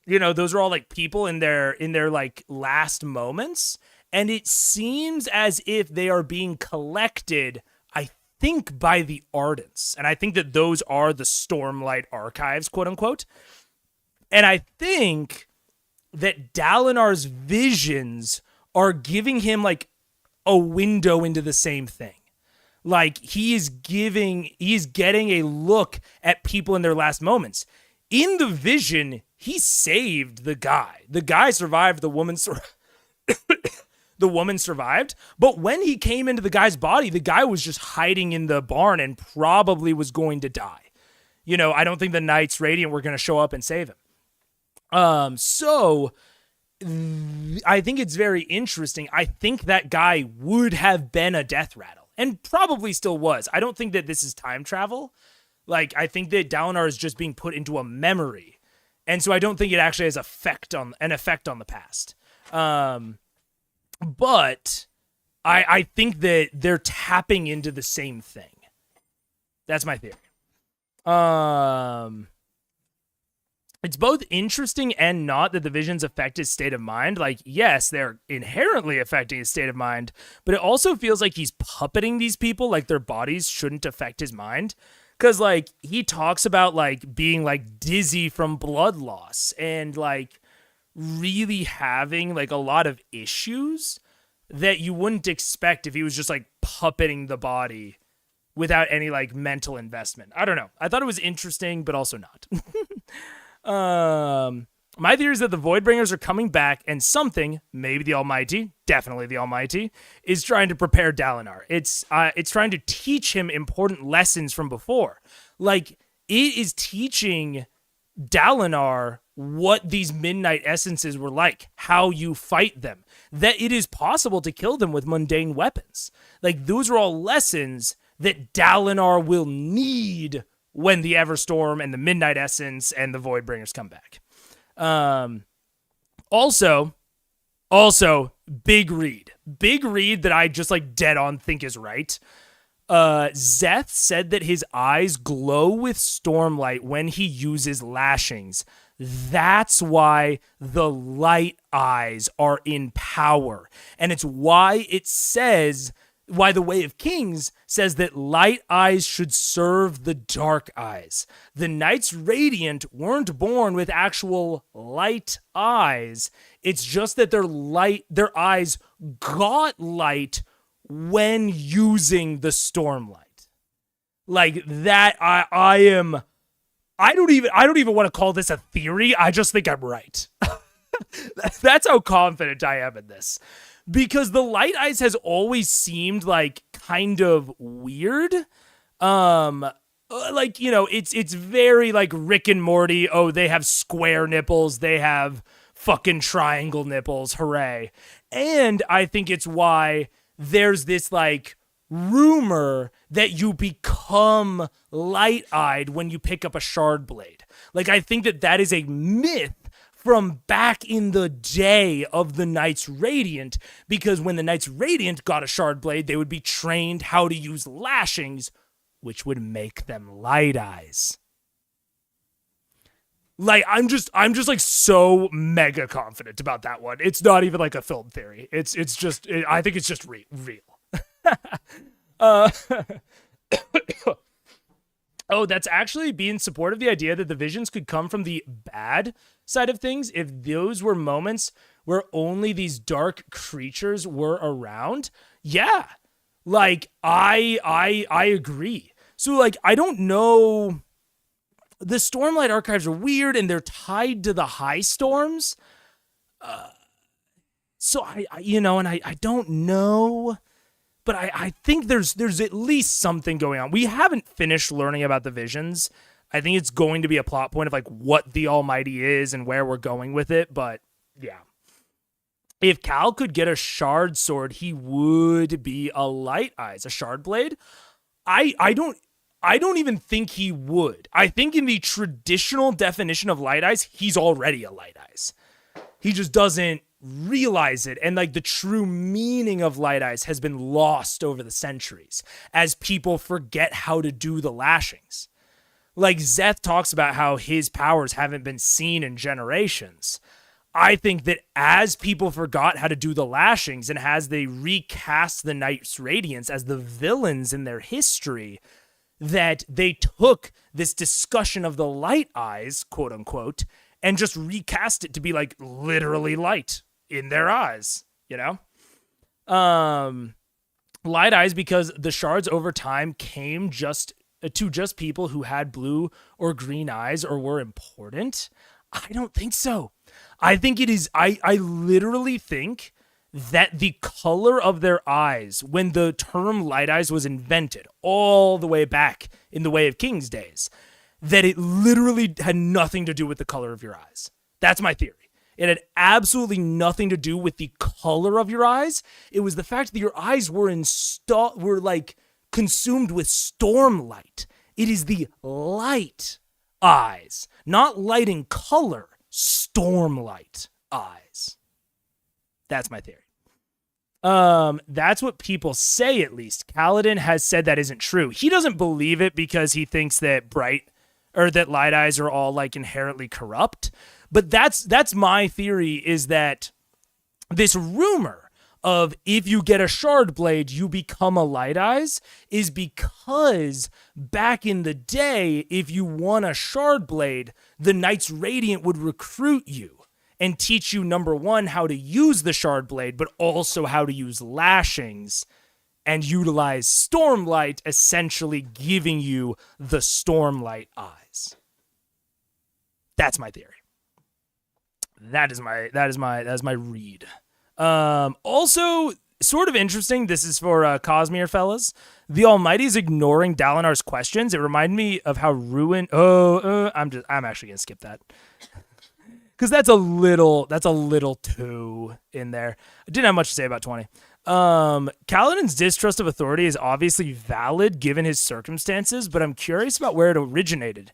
Speaker 1: those are all like people in their like last moments. And it seems as if they are being collected, I think, by the Ardents. And I think that those are the Stormlight archives, quote unquote. And I think that Dalinar's visions are giving him like a window into the same thing. Like he is getting a look at people in their last moments. In the vision, he saved the guy. The guy survived, the woman the woman survived, but when he came into the guy's body, the guy was just hiding in the barn and probably was going to die. I don't think the Knights Radiant were going to show up and save him. So I think it's very interesting. I think that guy would have been a death rattle and probably still was. I don't think that this is time travel. Like, I think that Dalinar is just being put into a memory. And so I don't think it actually has an effect on the past. But I think that they're tapping into the same thing. That's my theory. It's both interesting and not that the visions affect his state of mind. Like, yes, they're inherently affecting his state of mind, but it also feels like he's puppeting these people, like their bodies shouldn't affect his mind. Because, like, he talks about, like, being, like, dizzy from blood loss and, like, really having like a lot of issues that you wouldn't expect if he was just like puppeting the body without any like mental investment. I don't know. I thought it was interesting, but also not. My theory is that the Voidbringers are coming back and something, maybe the Almighty, definitely the Almighty, is trying to prepare Dalinar. It's trying to teach him important lessons from before. Like, it is teaching Dalinar what these midnight essences were like, how you fight them, that it is possible to kill them with mundane weapons. Like, those are all lessons that Dalinar will need when the Everstorm and the Midnight Essence and the Voidbringers come back. Also, Big Read that I just like dead on think is right. Zeth said that his eyes glow with stormlight when he uses lashings. That's why the light eyes are in power. And it's why why the Way of Kings says that light eyes should serve the dark eyes. The Knights Radiant weren't born with actual light eyes. It's just that their eyes got light when using the stormlight. Like that, I don't even want to call this a theory. I just think I'm right. That's how confident I am in this. Because the light eyes has always seemed like kind of weird. Like, you know, it's very like Rick and Morty. Oh, they have square nipples. They have fucking triangle nipples. Hooray. And I think it's why there's this like rumor that you become light-eyed when you pick up a shard blade. Like, I think that is a myth from back in the day of the Knights Radiant, because when the Knights Radiant got a shard blade, they would be trained how to use lashings, which would make them light eyes. Like, I'm just like so mega confident about that one. It's not even like a film theory. I think it's just real. Oh, that's actually being supportive of the idea that the visions could come from the bad side of things if those were moments where only these dark creatures were around. Yeah, like I agree. So like, I don't know. The Stormlight archives are weird and they're tied to the high storms. So I don't know. But I think there's at least something going on. We haven't finished learning about the visions. I think it's going to be a plot point of like what the Almighty is and where we're going with it. But yeah. If Cal could get a shard sword, he would be a light eyes, a shard blade. I don't even think he would. I think in the traditional definition of light eyes, he's already a light eyes. He just doesn't realize it. And like the true meaning of light eyes has been lost over the centuries as people forget how to do the lashings. Like Zeth talks about how his powers haven't been seen in generations. I think that as people forgot how to do the lashings and as they recast the Knights Radiance as the villains in their history, that they took this discussion of the light eyes, quote unquote, and just recast it to be like literally light in their eyes, you know? Light eyes because the shards over time came just to just people who had blue or green eyes or were important. I don't think so. I think it is, I literally think that the color of their eyes, when the term light eyes was invented all the way back in the Way of Kings days, that it literally had nothing to do with the color of your eyes. That's my theory. It had absolutely nothing to do with the color of your eyes. It was the fact that your eyes were were like consumed with storm light. It is the light eyes, not light in color, storm light eyes. That's my theory. That's what people say, at least. Kaladin has said that isn't true. He doesn't believe it because he thinks that that light eyes are all like inherently corrupt. But that's my theory, is that this rumor of if you get a shard blade, you become a light eyes is because back in the day, if you won a shard blade, the Knights Radiant would recruit you and teach you, number one, how to use the shard blade, but also how to use lashings and utilize stormlight, essentially giving you the stormlight eyes. That's my theory. That is my read. Also, sort of interesting. This is for Cosmere fellas. The Almighty's ignoring Dalinar's questions. It reminded me of how Ruin. I'm actually gonna skip that. Because that's a little too in there. I didn't have much to say about 20. Kaladin's distrust of authority is obviously valid given his circumstances, but I'm curious about where it originated.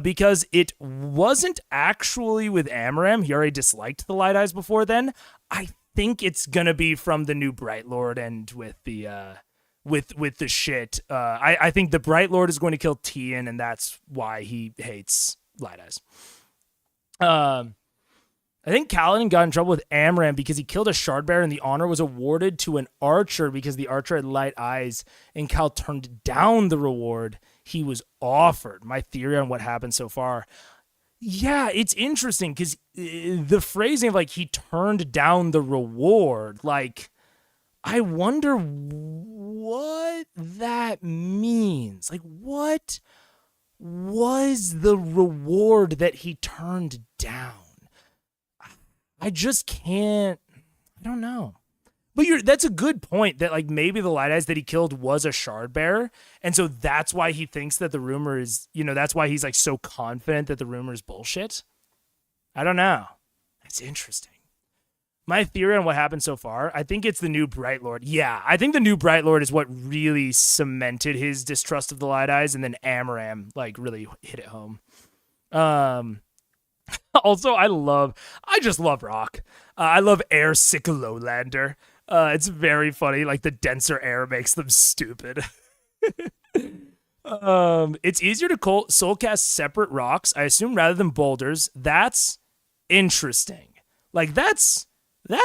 Speaker 1: Because it wasn't actually with Amaram. He already disliked the Light Eyes before then. I think it's gonna be from the new Bright Lord and with the with the shit. I think the Bright Lord is going to kill Tian, and that's why he hates Light Eyes. I think Kaladin got in trouble with Amram because he killed a Shardbearer and the honor was awarded to an archer because the archer had light eyes, and Cal turned down the reward he was offered. My theory on what happened so far. Yeah, it's interesting because the phrasing of like he turned down the reward, like I wonder what that means. Like what was the reward that he turned down? I just can't, I don't know. But that's a good point that like maybe the Light Eyes that he killed was a Shardbearer. And so that's why he thinks that the rumor is, that's why he's like so confident that the rumor is bullshit. I don't know. That's interesting. My theory on what happened so far, I think it's the new Bright Lord. Yeah, I think the new Bright Lord is what really cemented his distrust of the Light Eyes, and then Amaram like really hit it home. Also, I just love rock. I love air sick lowlander. It's very funny. Like the denser air makes them stupid. It's easier to soulcast separate rocks, I assume, rather than boulders. That's interesting. Like that's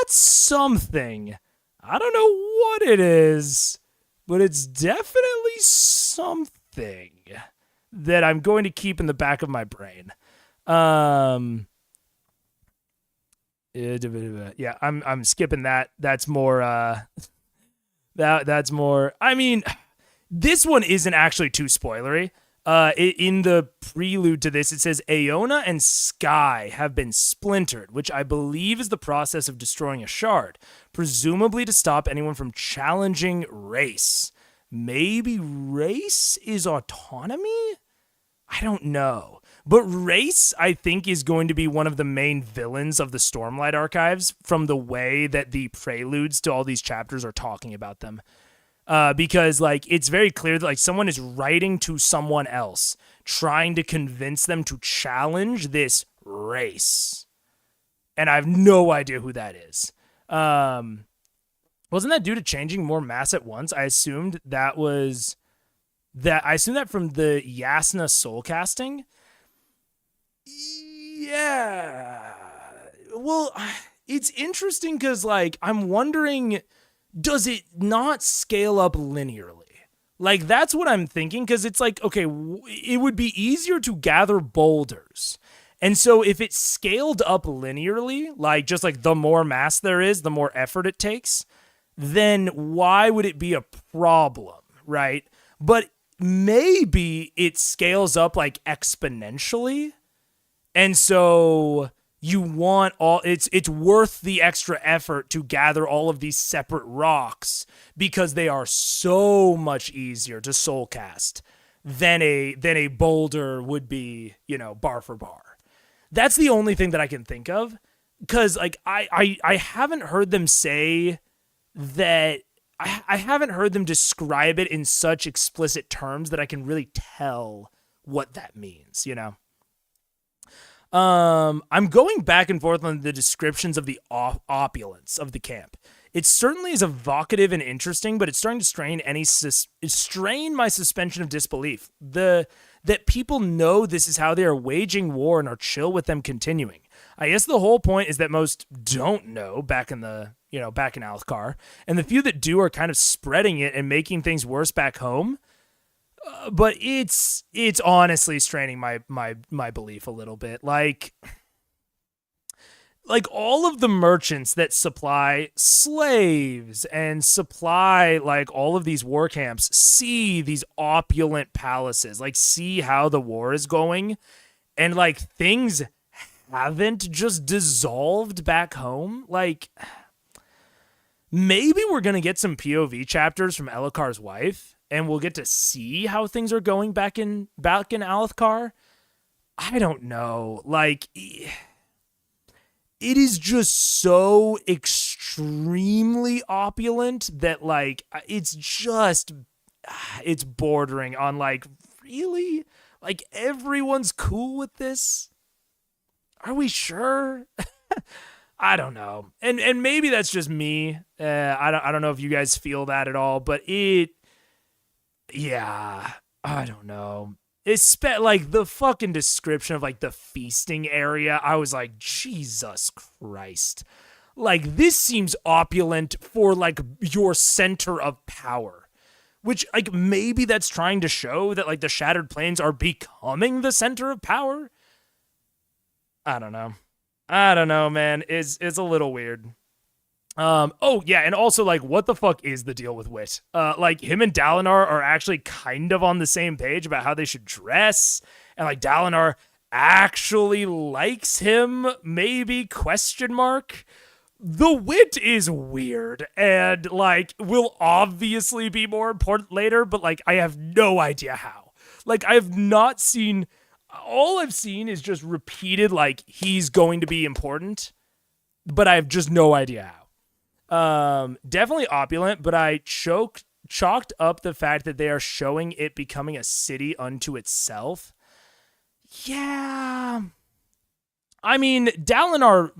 Speaker 1: something. I don't know what it is, but it's definitely something that I'm going to keep in the back of my brain. Yeah, I'm skipping that. That's more that's more. I mean, this one isn't actually too spoilery. In the prelude to this, it says Aeona and Sky have been splintered, which I believe is the process of destroying a shard, presumably to stop anyone from challenging race. Maybe race is autonomy? I don't know. But Race, I think, is going to be one of the main villains of the Stormlight Archives from the way that the preludes to all these chapters are talking about them. Because like it's very clear that like someone is writing to someone else, trying to convince them to challenge this Race, and I have no idea who that is. Wasn't that due to changing more mass at once? I assumed that was that. I assumed that from the Yasna soul casting. Yeah. Well, it's interesting because like I'm wondering, does it not scale up linearly? Like, that's what I'm thinking, because it's like, okay, it would be easier to gather boulders. And so if it scaled up linearly, like just like the more mass there is, the more effort it takes, then why would it be a problem, right? But maybe it scales up like exponentially. And so you want all it's worth the extra effort to gather all of these separate rocks because they are so much easier to soul cast than a boulder would be, you know, bar for bar. That's the only thing that I can think of, because like I haven't heard them say that. I haven't heard them describe it in such explicit terms that I can really tell what that means, you know? I'm going back and forth on the descriptions of the opulence of the camp. It certainly is evocative and interesting, but it's starting to strain my suspension of disbelief. That people know this is how they are waging war and are chill with them continuing. I guess the whole point is that most don't know back in Althkar, and the few that do are kind of spreading it and making things worse back home. But it's honestly straining my belief a little bit. Like all of the merchants that supply slaves and supply like all of these war camps see these opulent palaces, like see how the war is going, and like things haven't just dissolved back home. Like maybe we're gonna get some POV chapters from Elhokar's wife, and we'll get to see how things are going back in Althkar. I don't know. Like, it is just so extremely opulent that like it's bordering on like, really? Like everyone's cool with this? Are we sure? I don't know. And maybe that's just me. I don't know if you guys feel that at all, but yeah, I don't know. It's like the fucking description of like the feasting area. I was like, Jesus Christ. Like this seems opulent for like your center of power, which like maybe that's trying to show that like the Shattered Plains are becoming the center of power. I don't know, man. It's a little weird. Oh yeah, and also like, what the fuck is the deal with Wit? Like him and Dalinar are actually kind of on the same page about how they should dress, and like Dalinar actually likes him, maybe, question mark. The Wit is weird, and like will obviously be more important later, but like I have no idea how. Like I have not seen. All I've seen is just repeated, like, he's going to be important, but I have just no idea how. Definitely opulent, but I chalked up the fact that they are showing it becoming a city unto itself. Yeah. I mean, Dalinar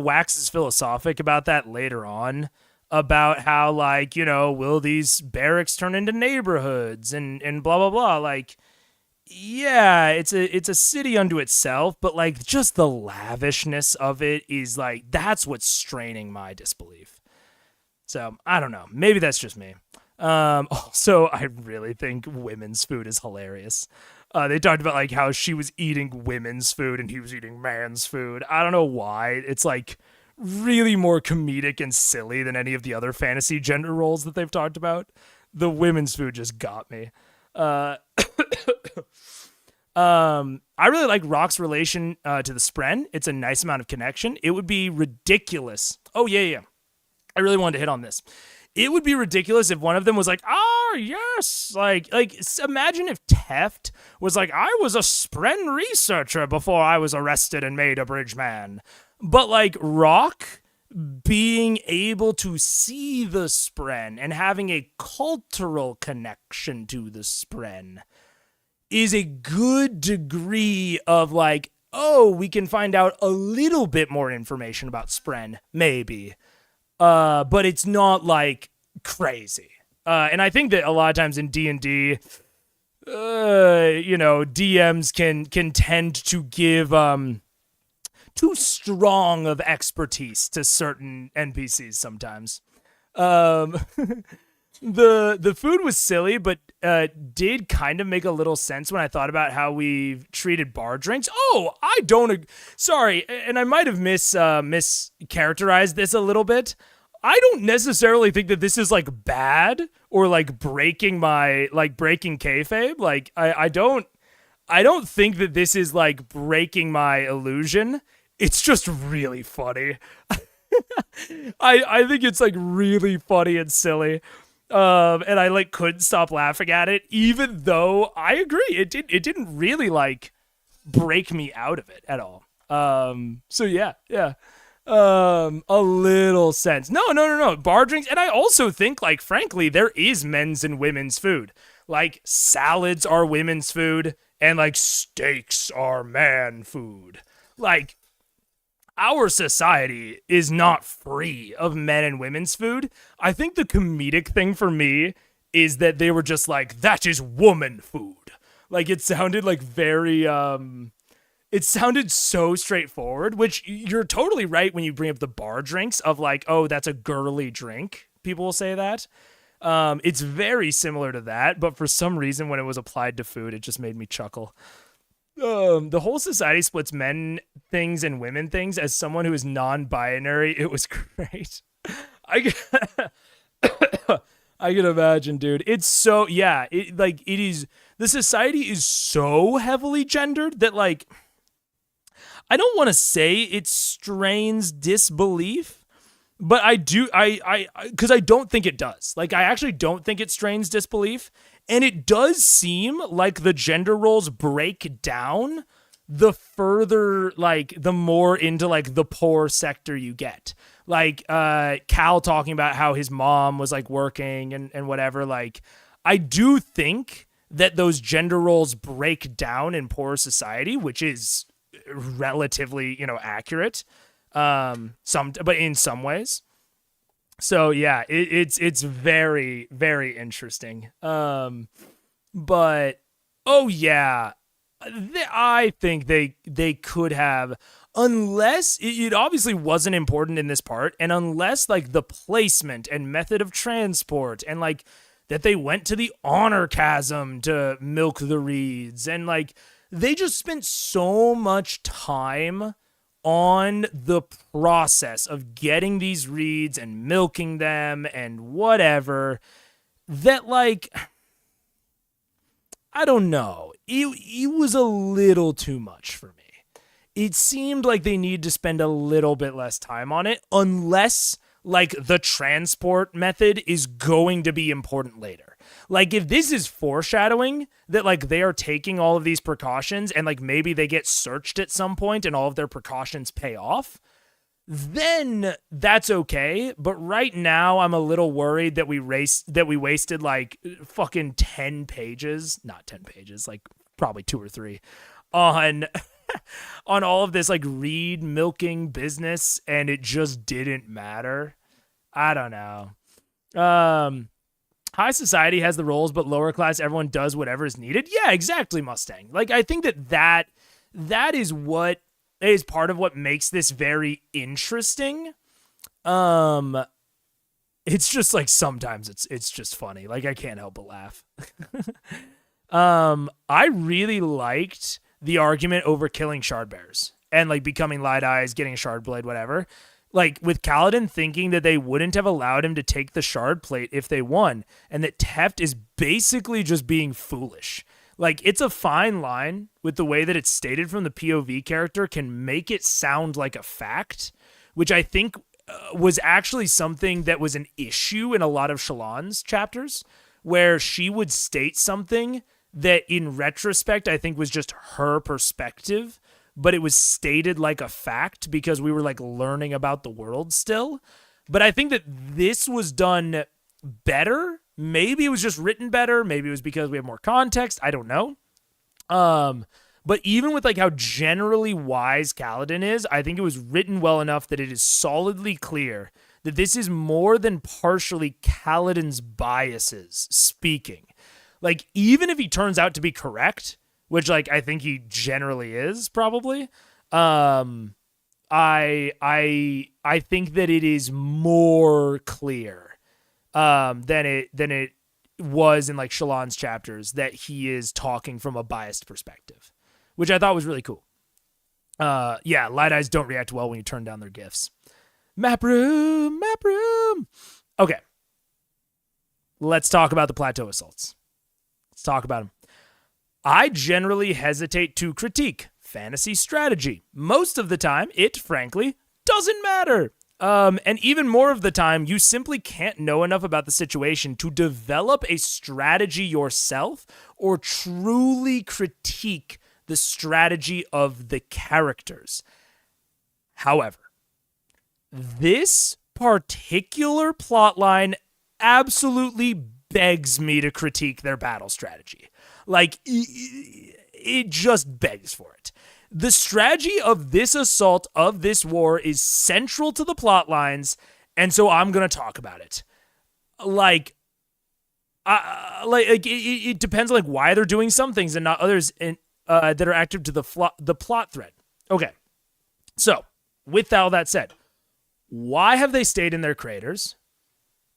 Speaker 1: waxes philosophic about that later on. About how, like, you know, will these barracks turn into neighborhoods and blah, blah, blah. Like, yeah, it's a city unto itself, but, like, just the lavishness of it is, like, that's what's straining my disbelief. So, I don't know. Maybe that's just me. Also, I really think women's food is hilarious. They talked about, like, how she was eating women's food and he was eating man's food. I don't know why. It's, like, really more comedic and silly than any of the other fantasy gender roles that they've talked about. The women's food just got me. I really like Rock's relation to the Spren. It's a nice amount of connection. It would be ridiculous. Oh, yeah. I really wanted to hit on this. It would be ridiculous if one of them was like, all yes. Imagine if Teft was like, I was a Spren researcher before I was arrested and made a bridge man. But like Rock being able to see the Spren and having a cultural connection to the Spren is a good degree of like, oh, we can find out a little bit more information about Spren, maybe. But it's not like crazy. And I think that a lot of times in D&D, DMs can tend to give too strong of expertise to certain NPCs sometimes. The food was silly, but did kind of make a little sense when I thought about how we've treated bar drinks. Oh, I don't. Sorry, and I might have mischaracterized this a little bit. I don't necessarily think that this is like bad or like breaking kayfabe. Like I don't think that this is like breaking my illusion. It's just really funny. I think it's like really funny and silly. And I like couldn't stop laughing at it, even though I agree it didn't really like break me out of it at all. So yeah. A little sense. No. Bar drinks, and I also think like frankly there is men's and women's food. Like salads are women's food, and like steaks are man food. Like our society is not free of men and women's food. I think the comedic thing for me is that they were just like, that is woman food. Like it sounded like very, it sounded so straightforward, which you're totally right when you bring up the bar drinks of like, oh, that's a girly drink. People will say that. It's very similar to that, but for some reason when it was applied to food, it just made me chuckle. The whole society splits men things and women things. As someone who is non-binary, it was great. I can imagine, dude. It's so, yeah, it is, the society is so heavily gendered that like, I don't want to say it strains disbelief, but I do, because I don't think it does. Like, I actually don't think it strains disbelief. And it does seem like the gender roles break down the further, like, the more into, like, the poor sector you get. Like, Cal talking about how his mom was, like, working and whatever. Like, I do think that those gender roles break down in poor society, which is relatively, accurate. But in some ways. So yeah, it's very, very interesting. But oh yeah, I think they could have, unless it obviously wasn't important in this part, and unless like the placement and method of transport and like that they went to the honor chasm to milk the reeds, and like they just spent so much time on the process of getting these reeds and milking them and whatever, that like, I don't know, it was a little too much for me. It seemed like they need to spend a little bit less time on it, unless like the transport method is going to be important later. Like if this is foreshadowing that like they are taking all of these precautions and like maybe they get searched at some point and all of their precautions pay off, then that's okay. But right now I'm a little worried that we wasted like fucking 10 pages, not 10 pages, like probably 2 or 3 on on all of this like reed milking business, and it just didn't matter. I don't know. High society has the roles, but lower class, everyone does whatever is needed. Yeah, exactly, Mustang. Like, I think that is what is part of what makes this very interesting. It's just like sometimes it's just funny. Like, I can't help but laugh. I really liked the argument over killing Shardbearers and like becoming Light Eyes, getting a Shard Blade, whatever. Like with Kaladin thinking that they wouldn't have allowed him to take the Shard Plate if they won, and that Teft is basically just being foolish. Like, it's a fine line with the way that it's stated from the POV character can make it sound like a fact, which I think was actually something that was an issue in a lot of Shallan's chapters, where she would state something that in retrospect I think was just her perspective, but it was stated like a fact because we were like learning about the world still. But I think that this was done better. Maybe it was just written better. Maybe it was because we have more context. I don't know. But even with like how generally wise Kaladin is, I think it was written well enough that it is solidly clear that this is more than partially Kaladin's biases speaking. Like, even if he turns out to be correct, which like I think he generally is probably, I think that it is more clear than it was in like Shallan's chapters that he is talking from a biased perspective, which I thought was really cool. Yeah, light eyes don't react well when you turn down their gifts. Map room. Okay. Let's talk about the plateau assaults. Let's talk about them. I generally hesitate to critique fantasy strategy. Most of the time, it, frankly, doesn't matter. And even more of the time, you simply can't know enough about the situation to develop a strategy yourself or truly critique the strategy of the characters. However, this particular plotline absolutely begs me to critique their battle strategy. Like, it just begs for it. The strategy of this assault, of this war, is central to the plot lines, and so I'm going to talk about it. It depends on like why they're doing some things and not others that are active to the plot thread. Okay, so with all that said, why have they stayed in their craters?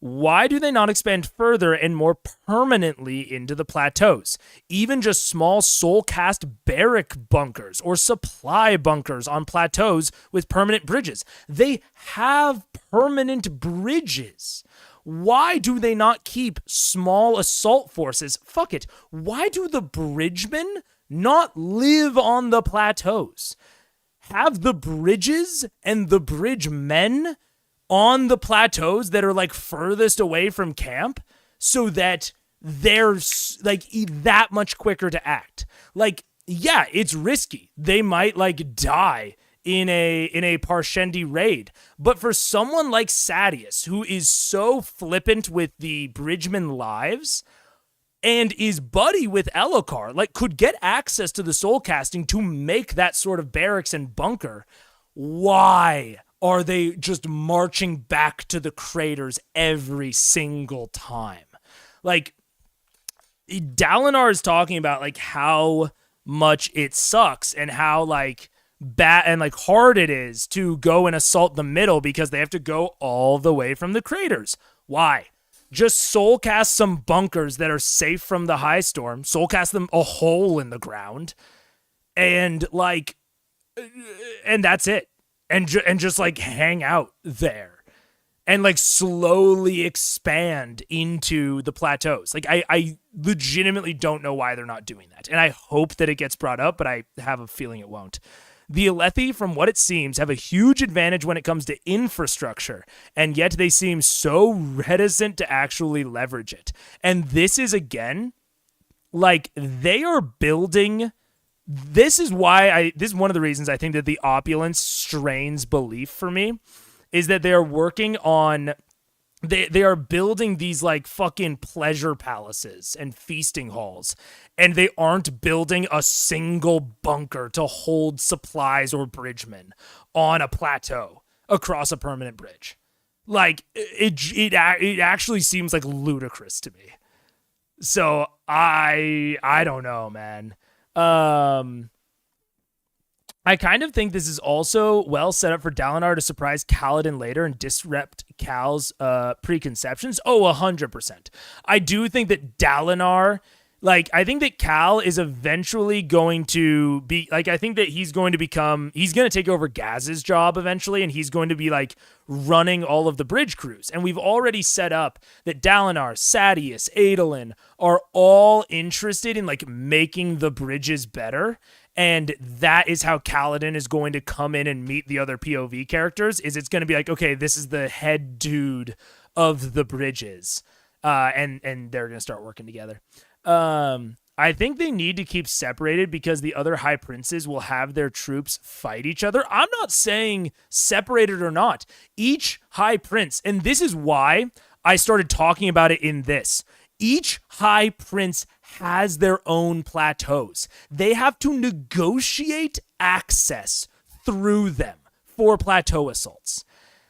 Speaker 1: Why do they not expand further and more permanently into the plateaus? Even just small soul-cast barrack bunkers or supply bunkers on plateaus with permanent bridges. They have permanent bridges. Why do they not keep small assault forces? Fuck it. Why do the bridgemen not live on the plateaus? Have the bridges and the bridge men on the plateaus that are like furthest away from camp so that they're like that much quicker to act. Like, yeah, it's risky. They might like die in a Parshendi raid. But for someone like Sadeas, who is so flippant with the bridgemen lives and is buddy with Elokar, like could get access to the soul casting to make that sort of barracks and bunker, why are they just marching back to the craters every single time? Like, Dalinar is talking about like how much it sucks and how like bad and like hard it is to go and assault the middle because they have to go all the way from the craters. Why? Just soulcast some bunkers that are safe from the high storm, soulcast them a hole in the ground, and like, and that's it. And just like hang out there and like slowly expand into the plateaus. Like I legitimately don't know why they're not doing that. And I hope that it gets brought up, but I have a feeling it won't. The Alethi, from what it seems, have a huge advantage when it comes to infrastructure, and yet they seem so reticent to actually leverage it. And this is, again, like they are building... This is one of the reasons I think that the opulence strains belief for me, is that they are working on, they are building these like fucking pleasure palaces and feasting halls, and they aren't building a single bunker to hold supplies or bridgemen on a plateau across a permanent bridge. Like it actually seems like ludicrous to me. So I don't know, man. I kind of think this is also well set up for Dalinar to surprise Kaladin later and disrupt Cal's preconceptions. Oh, 100%. I do think that Dalinar, like, I think that Cal is eventually going to be, like, I think that he's going to take over Gaz's job eventually, and he's going to be, like, running all of the bridge crews. And we've already set up that Dalinar, Sadeas, Adolin are all interested in, like, making the bridges better. And that is how Kaladin is going to come in and meet the other POV characters, is it's going to be like, okay, this is the head dude of the bridges. and they're gonna start working together. I think they need to keep separated because the other high princes will have their troops fight each other. I'm not saying separated or not. Each high prince, and this is why I started talking about it in this. Each high prince has their own plateaus. They have to negotiate access through them for plateau assaults.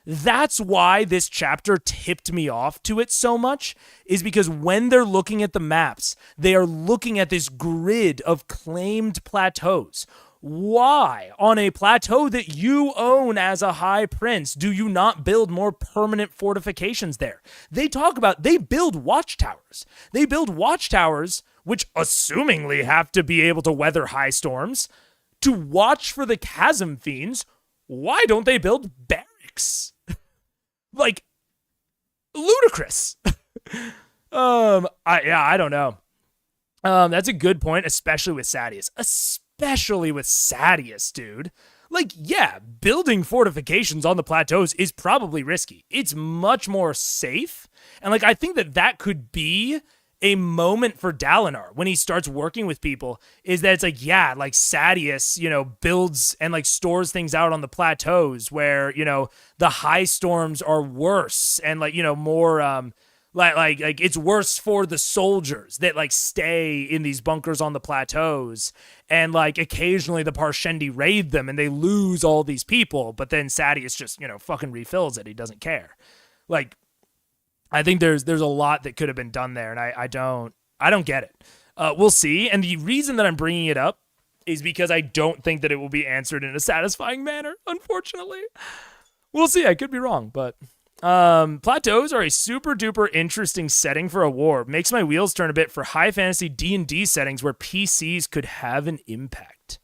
Speaker 1: That's why this chapter tipped me off to it so much, is because when they're looking at the maps, they are looking at this grid of claimed plateaus. Why, on a plateau that you own as a high prince, do you not build more permanent fortifications there? They talk about, they build watchtowers. They build watchtowers, which assumingly have to be able to weather high storms, to watch for the chasm fiends. Why don't they build barracks? Like, ludicrous. I don't know. That's a good point, especially with Sadius. Especially with Sadius, dude. Like, yeah, building fortifications on the plateaus is probably risky. It's much more safe. And, like, I think that could be a moment for Dalinar when he starts working with people, is that it's like, yeah, like Sadius, builds and like stores things out on the plateaus where, the high storms are worse and like, more, like it's worse for the soldiers that like stay in these bunkers on the plateaus, and like occasionally the Parshendi raid them and they lose all these people, but then Sadius just, fucking refills it. He doesn't care. Like, I think there's a lot that could have been done there, and I don't get it. We'll see. And the reason that I'm bringing it up is because I don't think that it will be answered in a satisfying manner, unfortunately. We'll see. I could be wrong, but plateaus are a super duper interesting setting for a war. Makes my wheels turn a bit for high fantasy D&D settings where PCs could have an impact.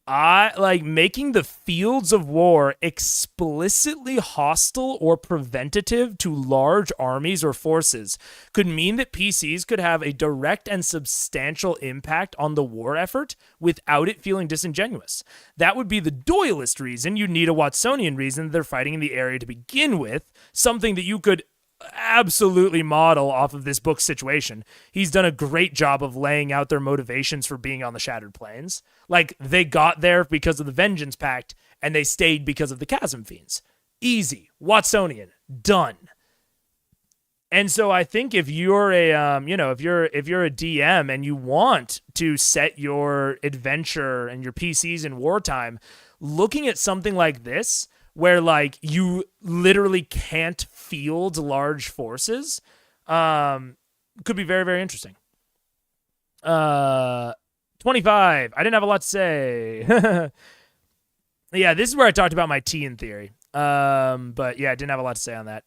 Speaker 1: I like making the fields of war explicitly hostile or preventative to large armies or forces could mean that PCs could have a direct and substantial impact on the war effort without it feeling disingenuous. That would be the Doyleist reason you'd need a Watsonian reason that they're fighting in the area to begin with, something that you could absolutely model off of this book's situation. He's done a great job of laying out their motivations for being on the Shattered Plains. Like, they got there because of the Vengeance Pact, and they stayed because of the Chasm Fiends. Easy. Watsonian. Done. And so I think if you're a, if you're a DM and you want to set your adventure and your PCs in wartime, looking at something like this, where like you literally can't field large forces, could be very, very interesting. 25. I didn't have a lot to say. Yeah, this is where I talked about my Tian theory. But yeah, I didn't have a lot to say on that.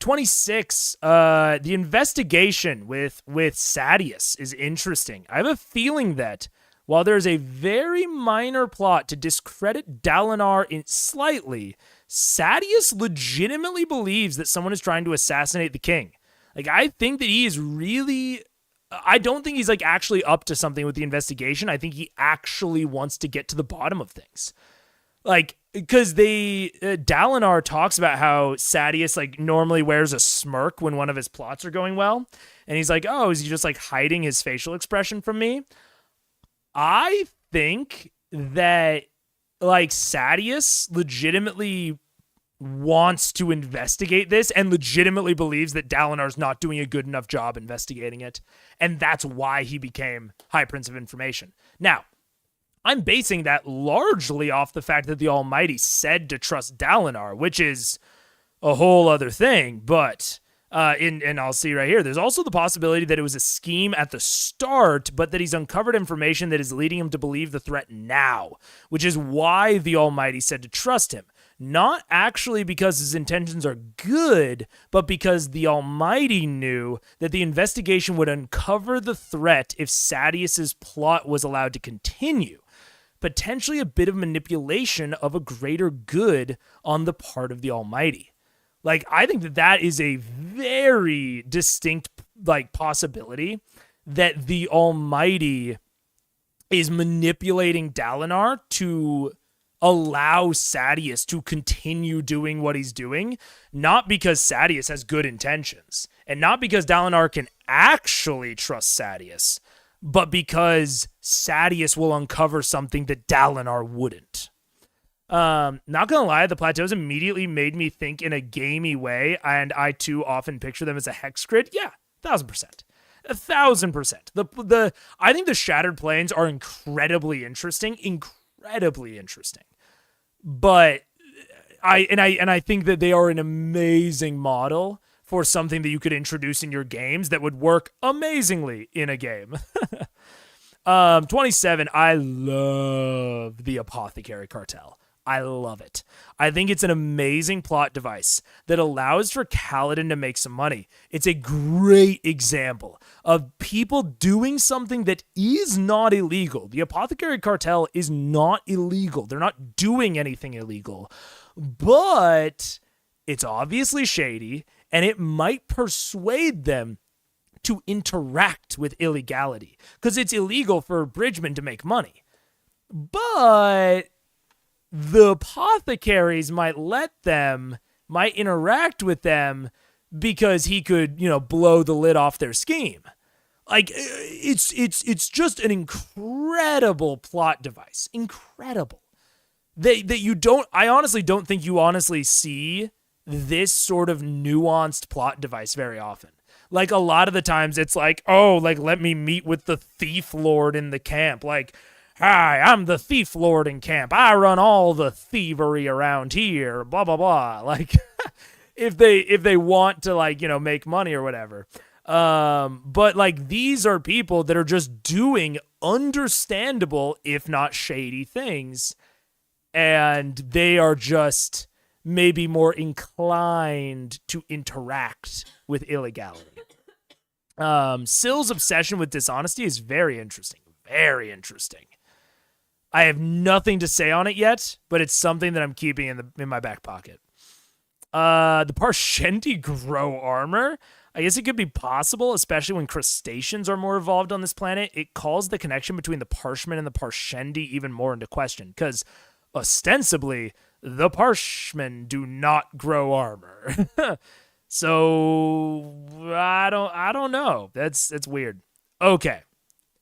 Speaker 1: 26. The investigation with Sadius is interesting. I have a feeling that while there's a very minor plot to discredit Dalinar slightly, Sadius legitimately believes that someone is trying to assassinate the king. Like, I think that he is really... I don't think he's, like, actually up to something with the investigation. I think he actually wants to get to the bottom of things. Like, because Dalinar talks about how Sadius, like, normally wears a smirk when one of his plots are going well. And he's like, oh, is he just, like, hiding his facial expression from me? I think that, like, Sadius legitimately wants to investigate this and legitimately believes that Dalinar's not doing a good enough job investigating it. And that's why he became High Prince of Information. Now, I'm basing that largely off the fact that the Almighty said to trust Dalinar, which is a whole other thing, but... and I'll see right here, there's also the possibility that it was a scheme at the start, but that he's uncovered information that is leading him to believe the threat now, which is why the Almighty said to trust him. Not actually because his intentions are good, but because the Almighty knew that the investigation would uncover the threat if Sadius's plot was allowed to continue. Potentially a bit of manipulation of a greater good on the part of the Almighty. Like, I think that is a very distinct, like, possibility that the Almighty is manipulating Dalinar to allow Sadeas to continue doing what he's doing, not because Sadeas has good intentions, and not because Dalinar can actually trust Sadeas, but because Sadeas will uncover something that Dalinar wouldn't. Not gonna lie, the plateaus immediately made me think in a gamey way, and I too often picture them as a hex grid. Yeah, 1,000%. 1,000%. I think the Shattered Plains are incredibly interesting. But I think that they are an amazing model for something that you could introduce in your games that would work amazingly in a game. 27, I love the Apothecary Cartel. I love it. I think it's an amazing plot device that allows for Kaladin to make some money. It's a great example of people doing something that is not illegal. The Apothecary Cartel is not illegal. They're not doing anything illegal. But it's obviously shady, and it might persuade them to interact with illegality, because it's illegal for Bridgman to make money. But the apothecaries might interact with them because he could, blow the lid off their scheme. Like, it's just an incredible plot device. Incredible. I honestly don't think you honestly see this sort of nuanced plot device very often. Like, a lot of the times it's like, oh, like, let me meet with the thief lord in the camp. Like, hi, I'm the thief lord in camp. I run all the thievery around here, blah, blah, blah. Like, if they want to, like, make money or whatever. But, like, these are people that are just doing understandable, if not shady things. And they are just maybe more inclined to interact with illegality. Sill's obsession with dishonesty is very interesting. Very interesting. I have nothing to say on it yet, but it's something that I'm keeping in my back pocket. The Parshendi grow armor. I guess it could be possible, especially when crustaceans are more evolved on this planet. It calls the connection between the Parshmen and the Parshendi even more into question, because ostensibly, the Parshmen do not grow armor. So I don't know. That's weird. Okay.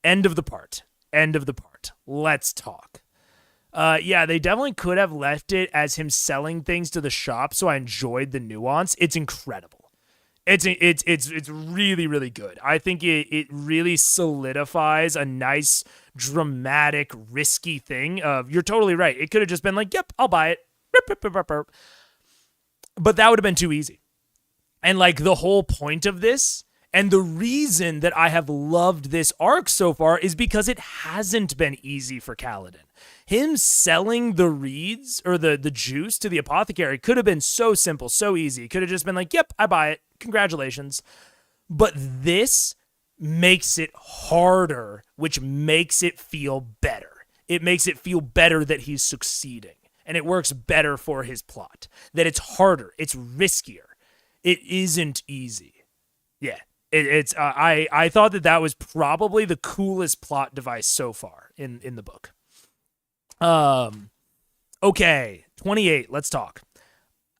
Speaker 1: End of the part. Let's talk. Yeah, they definitely could have left it as him selling things to the shop, so I enjoyed the nuance. It's incredible. It's really, really good. I think it really solidifies a nice, dramatic, risky thing of, you're totally right. It could have just been like, yep, I'll buy it. But that would have been too easy. And like the whole point of this, and the reason that I have loved this arc so far, is because it hasn't been easy for Kaladin. Him selling the reeds or the juice to the apothecary could have been so simple, so easy. Could have just been like, yep, I buy it. Congratulations. But this makes it harder, which makes it feel better. It makes it feel better that he's succeeding. And it works better for his plot. That it's harder. It's riskier. It isn't easy. Yeah. I thought that was probably the coolest plot device so far in the book. Okay, 28, let's talk.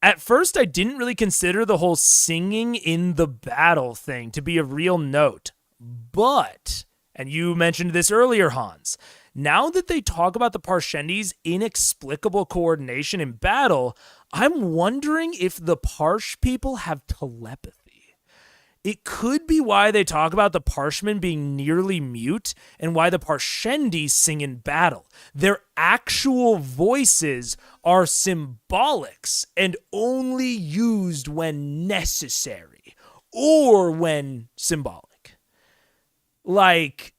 Speaker 1: At first, I didn't really consider the whole singing in the battle thing to be a real note. But, and you mentioned this earlier, Hans, now that they talk about the Parshendi's inexplicable coordination in battle, I'm wondering if the Parsh people have telepathy. It could be why they talk about the Parshmen being nearly mute and why the Parshendi sing in battle. Their actual voices are symbolics and only used when necessary or when symbolic. Like,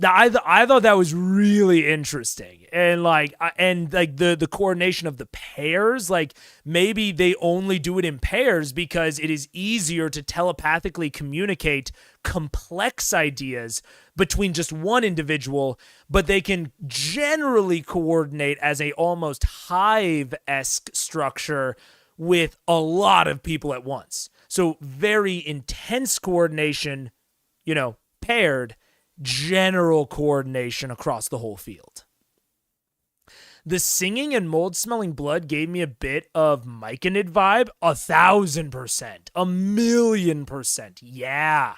Speaker 1: I thought that was really interesting, and the coordination of the pairs, like maybe they only do it in pairs because it is easier to telepathically communicate complex ideas between just one individual, but they can generally coordinate as a almost hive-esque structure with a lot of people at once. So very intense coordination, paired general coordination across the whole field. The singing and mold smelling blood gave me a bit of Myconid vibe. 1,000%. 1,000,000%. Yeah.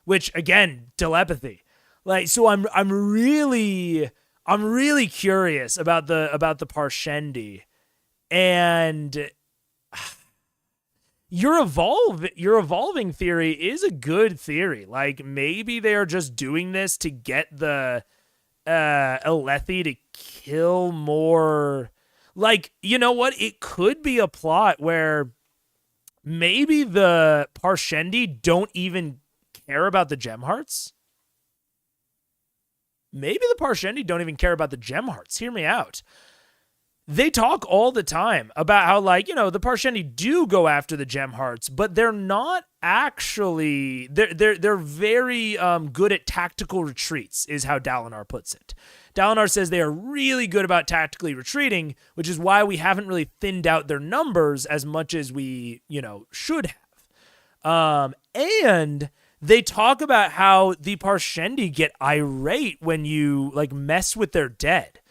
Speaker 1: Which again, telepathy. Like, so I'm really curious about the Parshendi. And your evolving theory is a good theory. Like, maybe they are just doing this to get the Alethi to kill more. Like, you know what? It could be a plot where maybe the Parshendi don't even care about the gem hearts. Maybe the Parshendi don't even care about the gem hearts. Hear me out. They talk all the time about how, like, you know, the Parshendi do go after the gem hearts, but they're not actually. They're very good at tactical retreats, is how Dalinar puts it. Dalinar says they are really good about tactically retreating, which is why we haven't really thinned out their numbers as much as we, you know, should have. And they talk about how the Parshendi get irate when you, like, mess with their dead.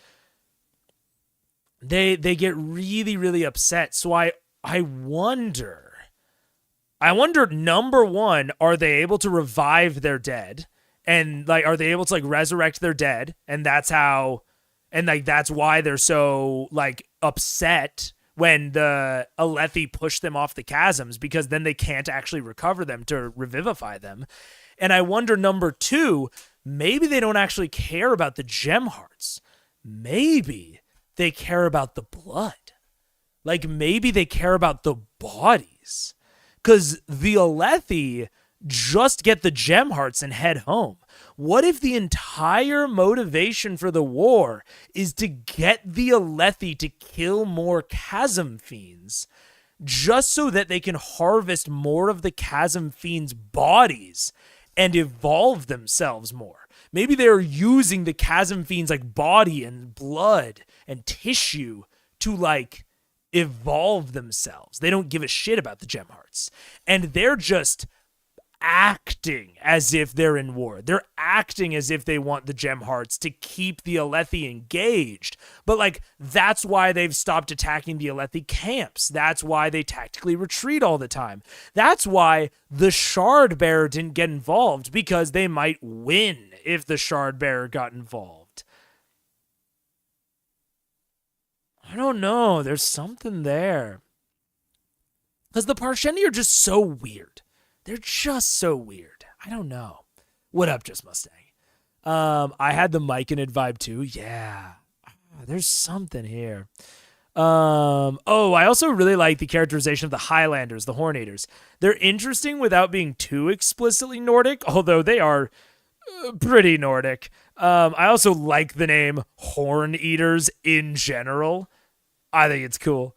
Speaker 1: They get really, really upset. So I wonder, number one, are they able to revive their dead? And, like, are they able to, like, resurrect their dead? And that's how, and, like, that's why they're so, like, upset when the Alethi push them off the chasms, because then they can't actually recover them to revivify them. And I wonder, number two, maybe they don't actually care about the gem hearts. Maybe they care about the blood. Like, maybe they care about the bodies. Because the Alethi just get the gem hearts and head home. What if the entire motivation for the war is to get the Alethi to kill more chasm fiends, just so that they can harvest more of the chasm fiends' bodies and evolve themselves more? Maybe they're using the chasm fiends' like body and blood and tissue to, like, evolve themselves. They don't give a shit about the gem hearts. And they're just acting as if they're in war. They're acting as if they want the gem hearts to keep the Alethi engaged. But, like, that's why they've stopped attacking the Alethi camps. That's why they tactically retreat all the time. That's why the Shard Bearer didn't get involved, because they might win if the Shard Bearer got involved. I don't know. There's something there. Because the Parshendi are just so weird. They're just so weird. I don't know. What up, Just Mustang? I had the Myconid vibe too. Yeah. There's something here. I also really like the characterization of the Highlanders, the Horn Eaters. They're interesting without being too explicitly Nordic, although they are pretty Nordic. I also like the name Horn Eaters in general. I think it's cool.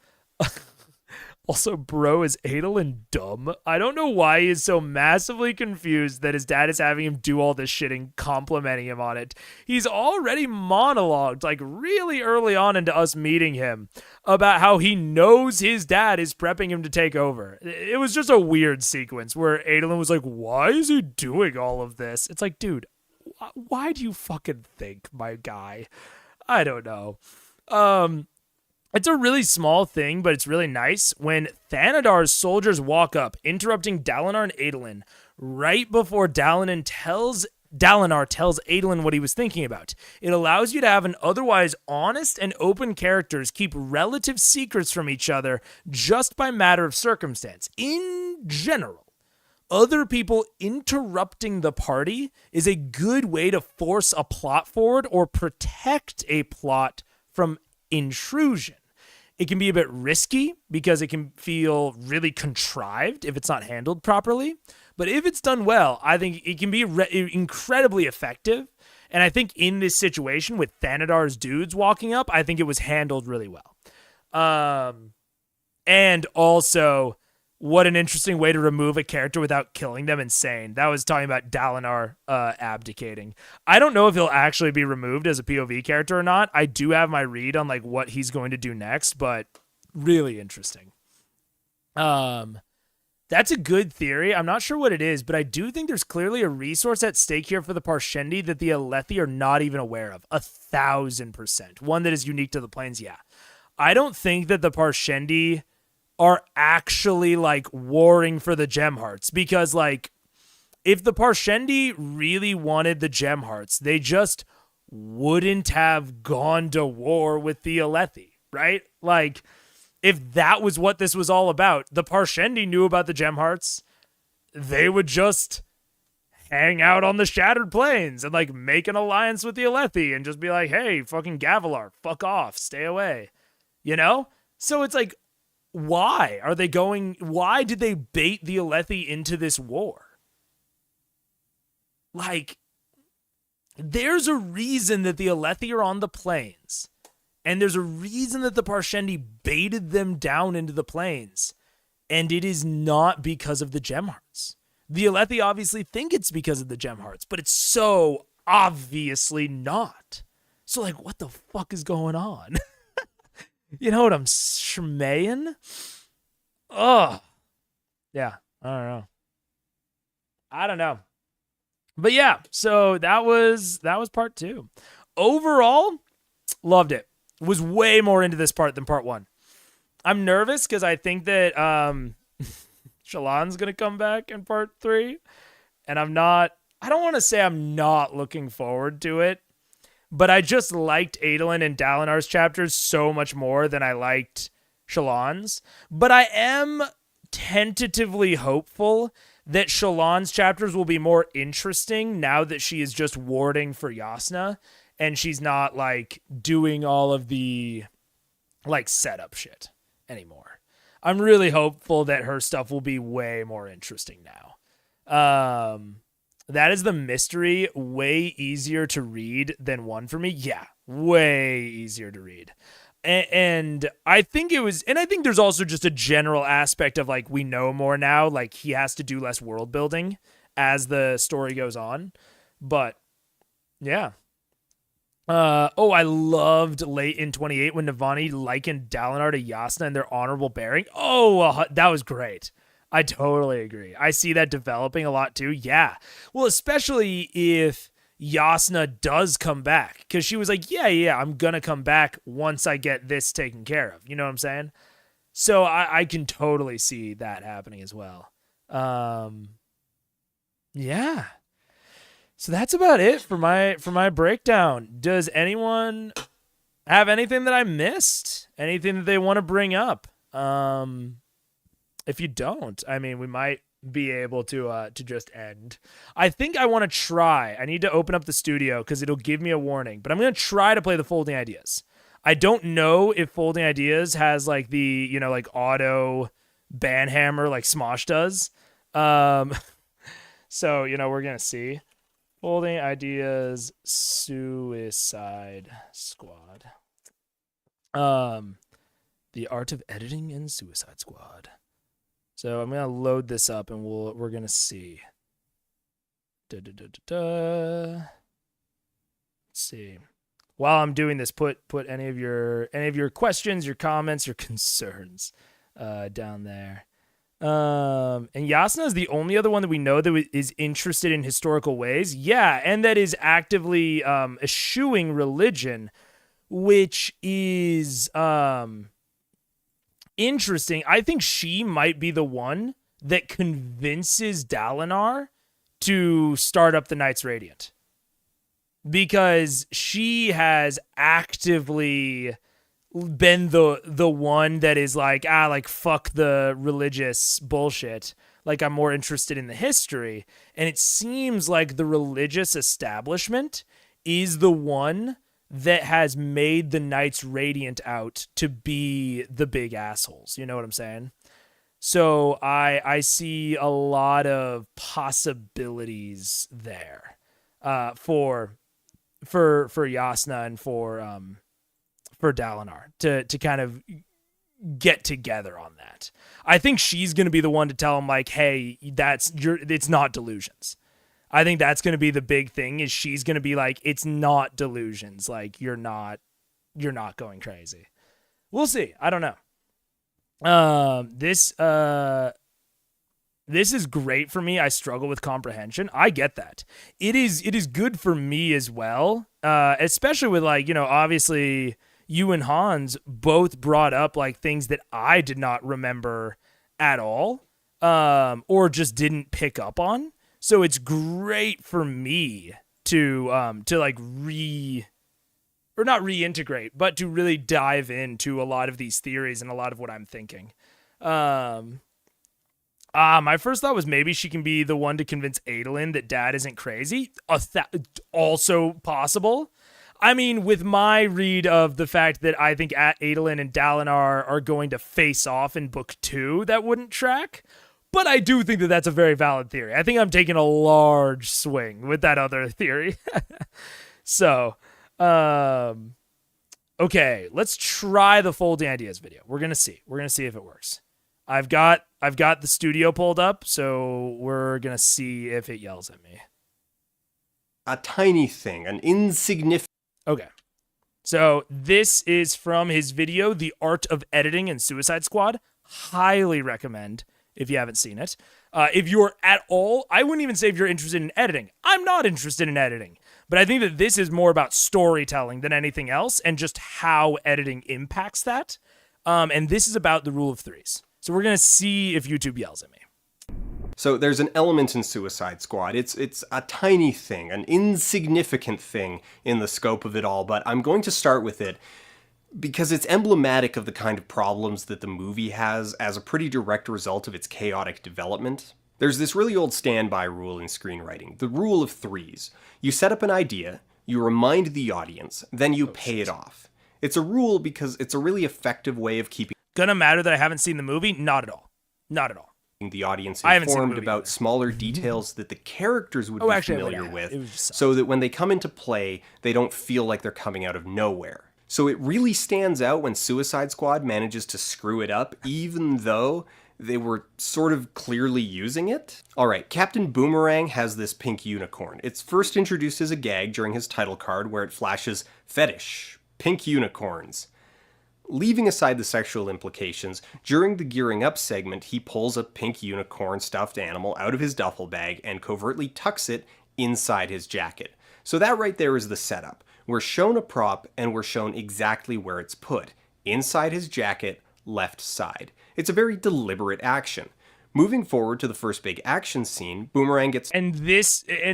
Speaker 1: Also, bro is Adel and dumb. I don't know why he is so massively confused that his dad is having him do all this shit and complimenting him on it. He's already monologued, like, really early on into us meeting him, about how he knows his dad is prepping him to take over. It was just a weird sequence where Adolin was like, why is he doing all of this? It's like, dude, why do you fucking think, my guy? I don't know. It's a really small thing, but it's really nice. When Thanadar's soldiers walk up, interrupting Dalinar and Adolin, right before Dalinar tells Adolin what he was thinking about. It allows you to have an otherwise honest and open characters keep relative secrets from each other just by matter of circumstance. In general, other people interrupting the party is a good way to force a plot forward or protect a plot from intrusion. It can be a bit risky because it can feel really contrived if it's not handled properly. But if it's done well, I think it can be incredibly effective. And I think in this situation with Thanadar's dudes walking up, I think it was handled really well. And also, what an interesting way to remove a character without killing them. Insane. That was talking about Dalinar abdicating. I don't know if he'll actually be removed as a POV character or not. I do have my read on, like, what he's going to do next, but really interesting. That's a good theory. I'm not sure what it is, but I do think there's clearly a resource at stake here for the Parshendi that the Alethi are not even aware of. 1,000%. One that is unique to the plains, yeah. I don't think that the Parshendi are actually like warring for the gem hearts, because like if the Parshendi really wanted the gem hearts, they just wouldn't have gone to war with the Alethi, right? Like if that was what this was all about, the Parshendi knew about the gem hearts, they would just hang out on the Shattered Plains and like make an alliance with the Alethi and just be like, hey, fucking Gavilar, fuck off, stay away. You know? So it's like, why did they bait the Alethi into this war? Like, there's a reason that the Alethi are on the plains. And there's a reason that the Parshendi baited them down into the plains. And it is not because of the gem hearts. The Alethi obviously think it's because of the gem hearts, but it's so obviously not. So, like, what the fuck is going on? You know what I'm schmaying? Ugh. Yeah, I don't know. But yeah, so that was part 2. Overall, loved it. Was way more into this part than part 1. I'm nervous because I think that Shallan's going to come back in part 3. And I don't want to say I'm not looking forward to it, but I just liked Adolin and Dalinar's chapters so much more than I liked Shallan's. But I am tentatively hopeful that Shallan's chapters will be more interesting now that she is just warding for Yasna and she's not like doing all of the like setup shit anymore. I'm really hopeful that her stuff will be way more interesting now. That is the mystery way easier to read than 1 for me. Yeah, way easier to read. And I think I think there's also just a general aspect of like, we know more now, like he has to do less world building as the story goes on. But yeah. I loved late in 28 when Navani likened Dalinar to Yasna and their honorable bearing. That was great. I totally agree. I see that developing a lot too. Yeah. Well, especially if Yasna does come back, because she was like, yeah, I'm gonna come back once I get this taken care of. You know what I'm saying? So I can totally see that happening as well. Yeah. So that's about it for my breakdown. Does anyone have anything that I missed? Anything that they want to bring up? If you don't, I mean, we might be able to just end. I think I want to try. I need to open up the studio because it'll give me a warning, but I'm going to try to play the Folding Ideas. I don't know if Folding Ideas has like the, like auto banhammer like Smosh does. So, we're going to see. Folding Ideas Suicide Squad. The Art of Editing in Suicide Squad. So I'm gonna load this up and we're gonna see. Let's see. While I'm doing this, put any of your questions, your comments, your concerns down there. And Yasna is the only other one that we know that is interested in historical ways. Yeah, and that is actively eschewing religion, which is interesting. I think she might be the one that convinces Dalinar to start up the Knights Radiant, because she has actively been the one that is like, fuck the religious bullshit. Like, I'm more interested in the history. And it seems like the religious establishment is the one that has made the Knights Radiant out to be the big assholes. You know what I'm saying? So I see a lot of possibilities there for Yasna and for Dalinar to kind of get together on that. I think she's going to be the one to tell him like, hey, it's not delusions. I think that's going to be the big thing, is she's going to be like, it's not delusions. Like, you're not going crazy. We'll see. I don't know. this is great for me. I struggle with comprehension. I get that. It is good for me as well, especially with like, obviously you and Hans both brought up like things that I did not remember at all, or just didn't pick up on. So it's great for me to like not reintegrate, but to really dive into a lot of these theories and a lot of what I'm thinking. My first thought was maybe she can be the one to convince Adolin that dad isn't crazy. Also possible. I mean, with my read of the fact that I think Adolin and Dalinar are going to face off in book 2, that wouldn't track. But I do think that that's a very valid theory. I think I'm taking a large swing with that other theory. So, okay, let's try the folding ideas video. We're going to see. We're going to see if it works. I've got the studio pulled up, so we're going to see if it yells at me.
Speaker 2: A tiny thing, an insignificant...
Speaker 1: Okay. So this is from his video, The Art of Editing in Suicide Squad. Highly recommend if you haven't seen it. If you're at all, I wouldn't even say if you're interested in editing. I'm not interested in editing. But I think that this is more about storytelling than anything else and just how editing impacts that. And this is about the rule of threes. So we're going to see if YouTube yells at me.
Speaker 2: So there's an element in Suicide Squad. It's a tiny thing, an insignificant thing in the scope of it all, but I'm going to start with it because it's emblematic of the kind of problems that the movie has as a pretty direct result of its chaotic development. There's this really old standby rule in screenwriting, the rule of threes. You set up an idea, you remind the audience, then you pay it off. It's a rule because it's a really effective way of keeping...
Speaker 1: Gonna matter that I haven't seen the movie? Not at all. Not at all.
Speaker 2: The audience informed about smaller details that the characters would be familiar with, so that when they come into play, they don't feel like they're coming out of nowhere. So it really stands out when Suicide Squad manages to screw it up, even though they were sort of clearly using it. Alright, Captain Boomerang has this pink unicorn. It's first introduced as a gag during his title card where it flashes fetish, pink unicorns. Leaving aside the sexual implications, during the gearing up segment, he pulls a pink unicorn stuffed animal out of his duffel bag and covertly tucks it inside his jacket. So that right there is the setup. We're shown a prop and we're shown exactly where it's put. Inside his jacket, left side. It's a very deliberate action. Moving forward to the first big action scene, Boomerang gets...
Speaker 1: And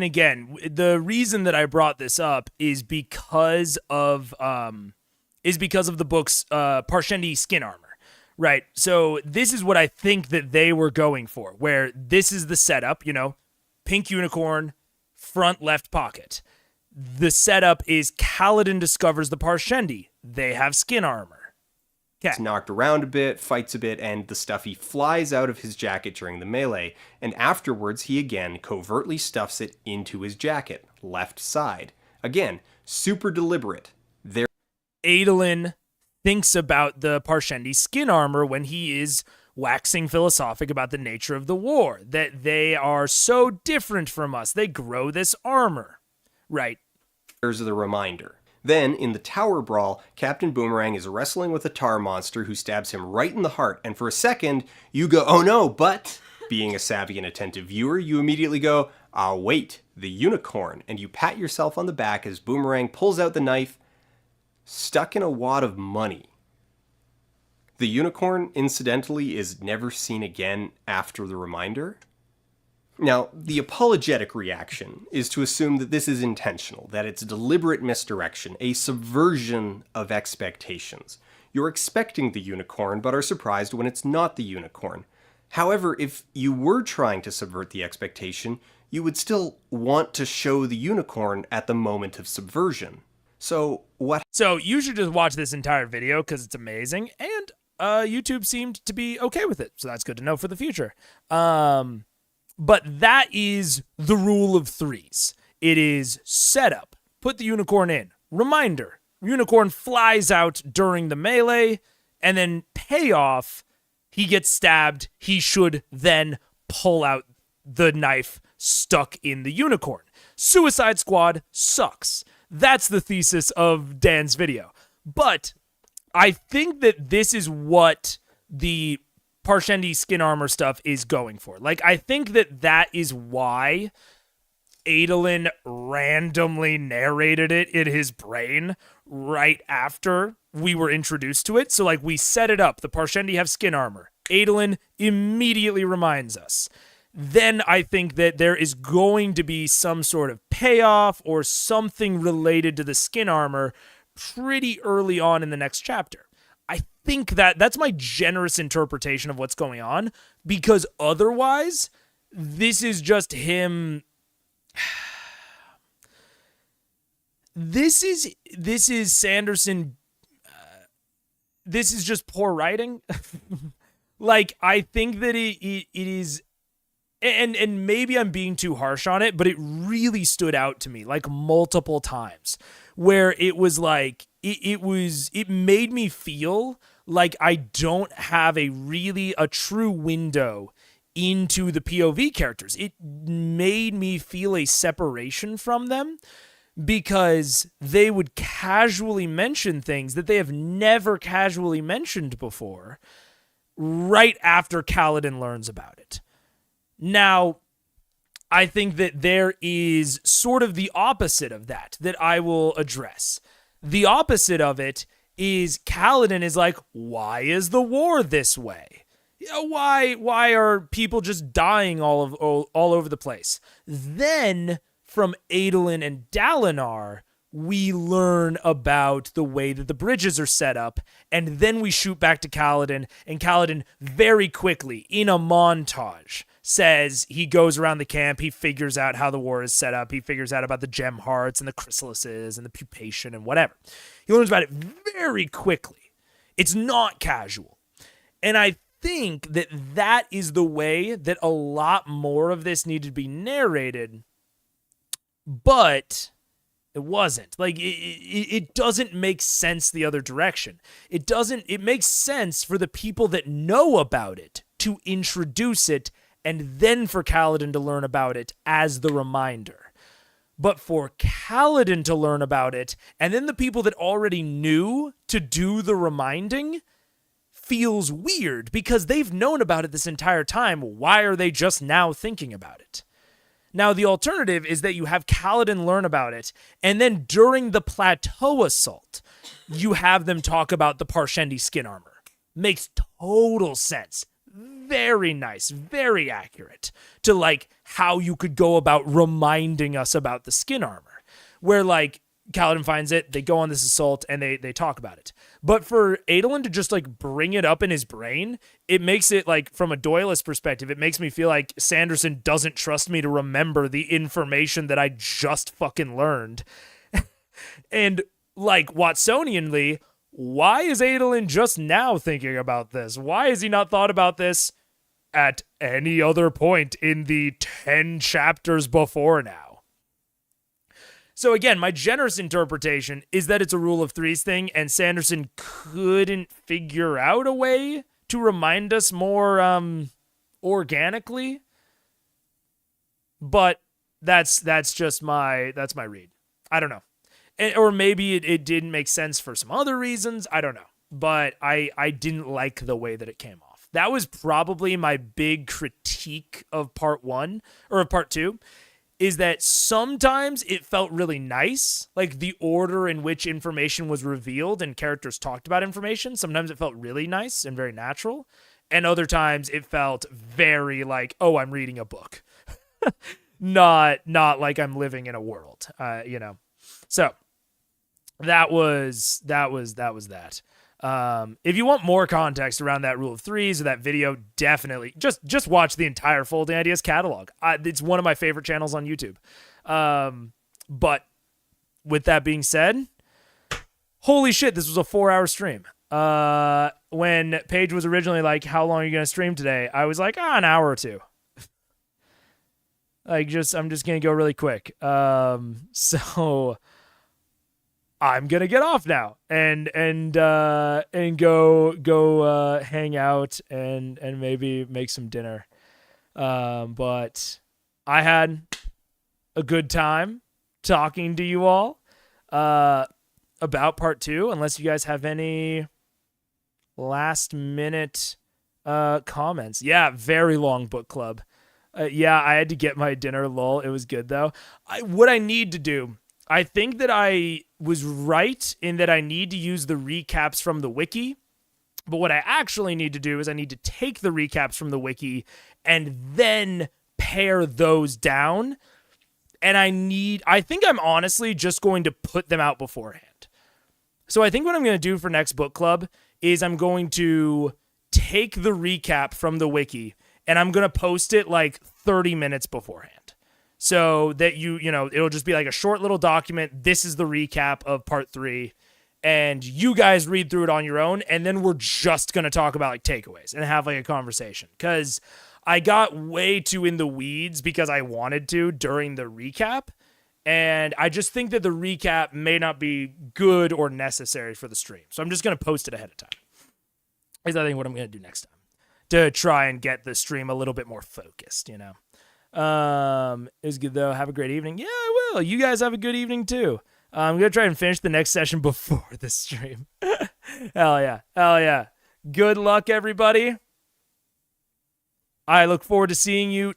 Speaker 1: again, the reason that I brought this up is because of the book's Parshendi skin armor, right? So this is what I think that they were going for, where this is the setup, pink unicorn, front left pocket. The setup is Kaladin discovers the Parshendi. They have skin armor.
Speaker 2: Gets knocked around a bit, fights a bit, and the stuffy flies out of his jacket during the melee, and afterwards he again covertly stuffs it into his jacket, left side. Again, super deliberate.
Speaker 1: Adolin thinks about the Parshendi skin armor when he is waxing philosophic about the nature of the war, that they are so different from us. They grow this armor. Right.
Speaker 2: There's the reminder. Then, in the tower brawl, Captain Boomerang is wrestling with a tar monster who stabs him right in the heart, and for a second, you go, oh no, but... Being a savvy and attentive viewer, you immediately go, ah wait, the unicorn, and you pat yourself on the back as Boomerang pulls out the knife, stuck in a wad of money. The unicorn, incidentally, is never seen again after the reminder. Now, the apologetic reaction is to assume that this is intentional, that it's deliberate misdirection, a subversion of expectations. You're expecting the unicorn, but are surprised when it's not the unicorn. However, if you were trying to subvert the expectation, you would still want to show the unicorn at the moment of subversion. So
Speaker 1: you should just watch this entire video because it's amazing, and YouTube seemed to be okay with it, so that's good to know for the future. But that is the rule of threes. It is setup, put the unicorn in, reminder, unicorn flies out during the melee, and then payoff, he gets stabbed, he should then pull out the knife stuck in the unicorn. Suicide Squad sucks. That's the thesis of Dan's video. But I think that this is what the Parshendi skin armor stuff is going for. Like, I think that is why Adolin randomly narrated it in his brain right after we were introduced to it. So, like, we set it up. The Parshendi have skin armor. Adolin immediately reminds us. Then I think that there is going to be some sort of payoff or something related to the skin armor pretty early on in the next chapter. I think that's my generous interpretation of what's going on, because otherwise, this is just him. This is Sanderson. This is just poor writing. Like, I think that it is, and maybe I'm being too harsh on it, but it really stood out to me like multiple times, where it was like it made me feel like I don't have a true window into the POV characters. It made me feel a separation from them, because they would casually mention things that they have never casually mentioned before right after Kaladin learns about it. Now, I think that there is sort of the opposite of that I will address. The opposite of it is Kaladin is like, why is the war this way? Why are people just dying all over the place? Then from Adolin and Dalinar, we learn about the way that the bridges are set up, and then we shoot back to Kaladin, and Kaladin very quickly, in a montage, says he goes around the camp, he figures out how the war is set up, he figures out about the gem hearts and the chrysalises and the pupation and whatever. He learns about it very quickly. It's not casual. And I think that is the way that a lot more of this needed to be narrated, but it wasn't. Like, it doesn't make sense the other direction. It makes sense for the people that know about it to introduce it, and then for Kaladin to learn about it as the reminder. But for Kaladin to learn about it, and then the people that already knew to do the reminding, feels weird, because they've known about it this entire time. Why are they just now thinking about it? Now, the alternative is that you have Kaladin learn about it, and then during the plateau assault, you have them talk about the Parshendi skin armor. Makes total sense. Very nice, very accurate to, like, how you could go about reminding us about the skin armor. Where, like, Kaladin finds it, they go on this assault, and they talk about it. But for Adolin to just, like, bring it up in his brain, it makes it, like, from a Doylist perspective, it makes me feel like Sanderson doesn't trust me to remember the information that I just fucking learned. And, like, Watsonianly, why is Adolin just now thinking about this? Why has he not thought about this at any other point in the 10 chapters before now? So again, my generous interpretation is that it's a rule of threes thing, and Sanderson couldn't figure out a way to remind us more organically. But that's just my read. I don't know. Or maybe it didn't make sense for some other reasons. I don't know. But I didn't like the way that it came off. That was probably my big critique of part one, or of part two, is that sometimes it felt really nice, like the order in which information was revealed and characters talked about information. Sometimes it felt really nice and very natural. And other times it felt very like, oh, I'm reading a book. not like I'm living in a world, So that was that. If you want more context around that rule of threes or that video, definitely just watch the entire Folding Ideas catalog. It's one of my favorite channels on YouTube. But with that being said, holy shit, this was a 4-hour stream. When Paige was originally like, how long are you going to stream today? I was like, an hour or two. I'm just going to go really quick. So I'm gonna get off now and go hang out and maybe make some dinner. But I had a good time talking to you all about part two. Unless you guys have any last minute Comments. Yeah, very long book club. Yeah, I had to get my dinner, lol. It was good, though. What I need to do, I think that I was right in that I need to use the recaps from the wiki. But what I actually need to do is I need to take the recaps from the wiki and then pare those down. And I think I'm honestly just going to put them out beforehand. So I think what I'm going to do for next book club is I'm going to take the recap from the wiki and I'm going to post it like 30 minutes beforehand. So that you know, it'll just be like a short little document. This is the recap of part 3. And you guys read through it on your own. And then we're just going to talk about like takeaways and have like a conversation. Because I got way too in the weeds because I wanted to during the recap. And I just think that the recap may not be good or necessary for the stream. So I'm just going to post it ahead of time. Is I think what I'm going to do next time to try and get the stream a little bit more focused, you know. It was good, though. Have a great evening. Yeah, I will. You guys have a good evening, too. I'm going to try and finish the next session before the stream. Hell yeah. Hell yeah. Good luck, everybody. I look forward to seeing you.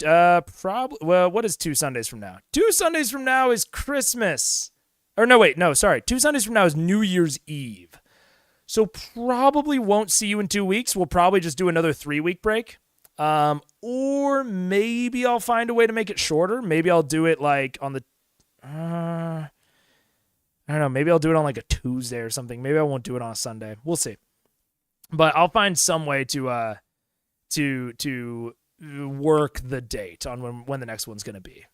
Speaker 1: Well, what is 2 Sundays from now? 2 Sundays from now is Christmas. Or no, wait. No, sorry. 2 Sundays from now is New Year's Eve. So probably won't see you in 2 weeks. We'll probably just do another 3-week break. Or maybe I'll find a way to make it shorter. Maybe I'll do it like on the... I don't know. Maybe I'll do it on like a Tuesday or something. Maybe I won't do it on a Sunday. We'll see. But I'll find some way to work the date on when the next one's going to be.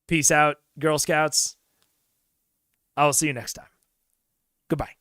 Speaker 1: Peace out, Girl Scouts. I will see you next time. Goodbye.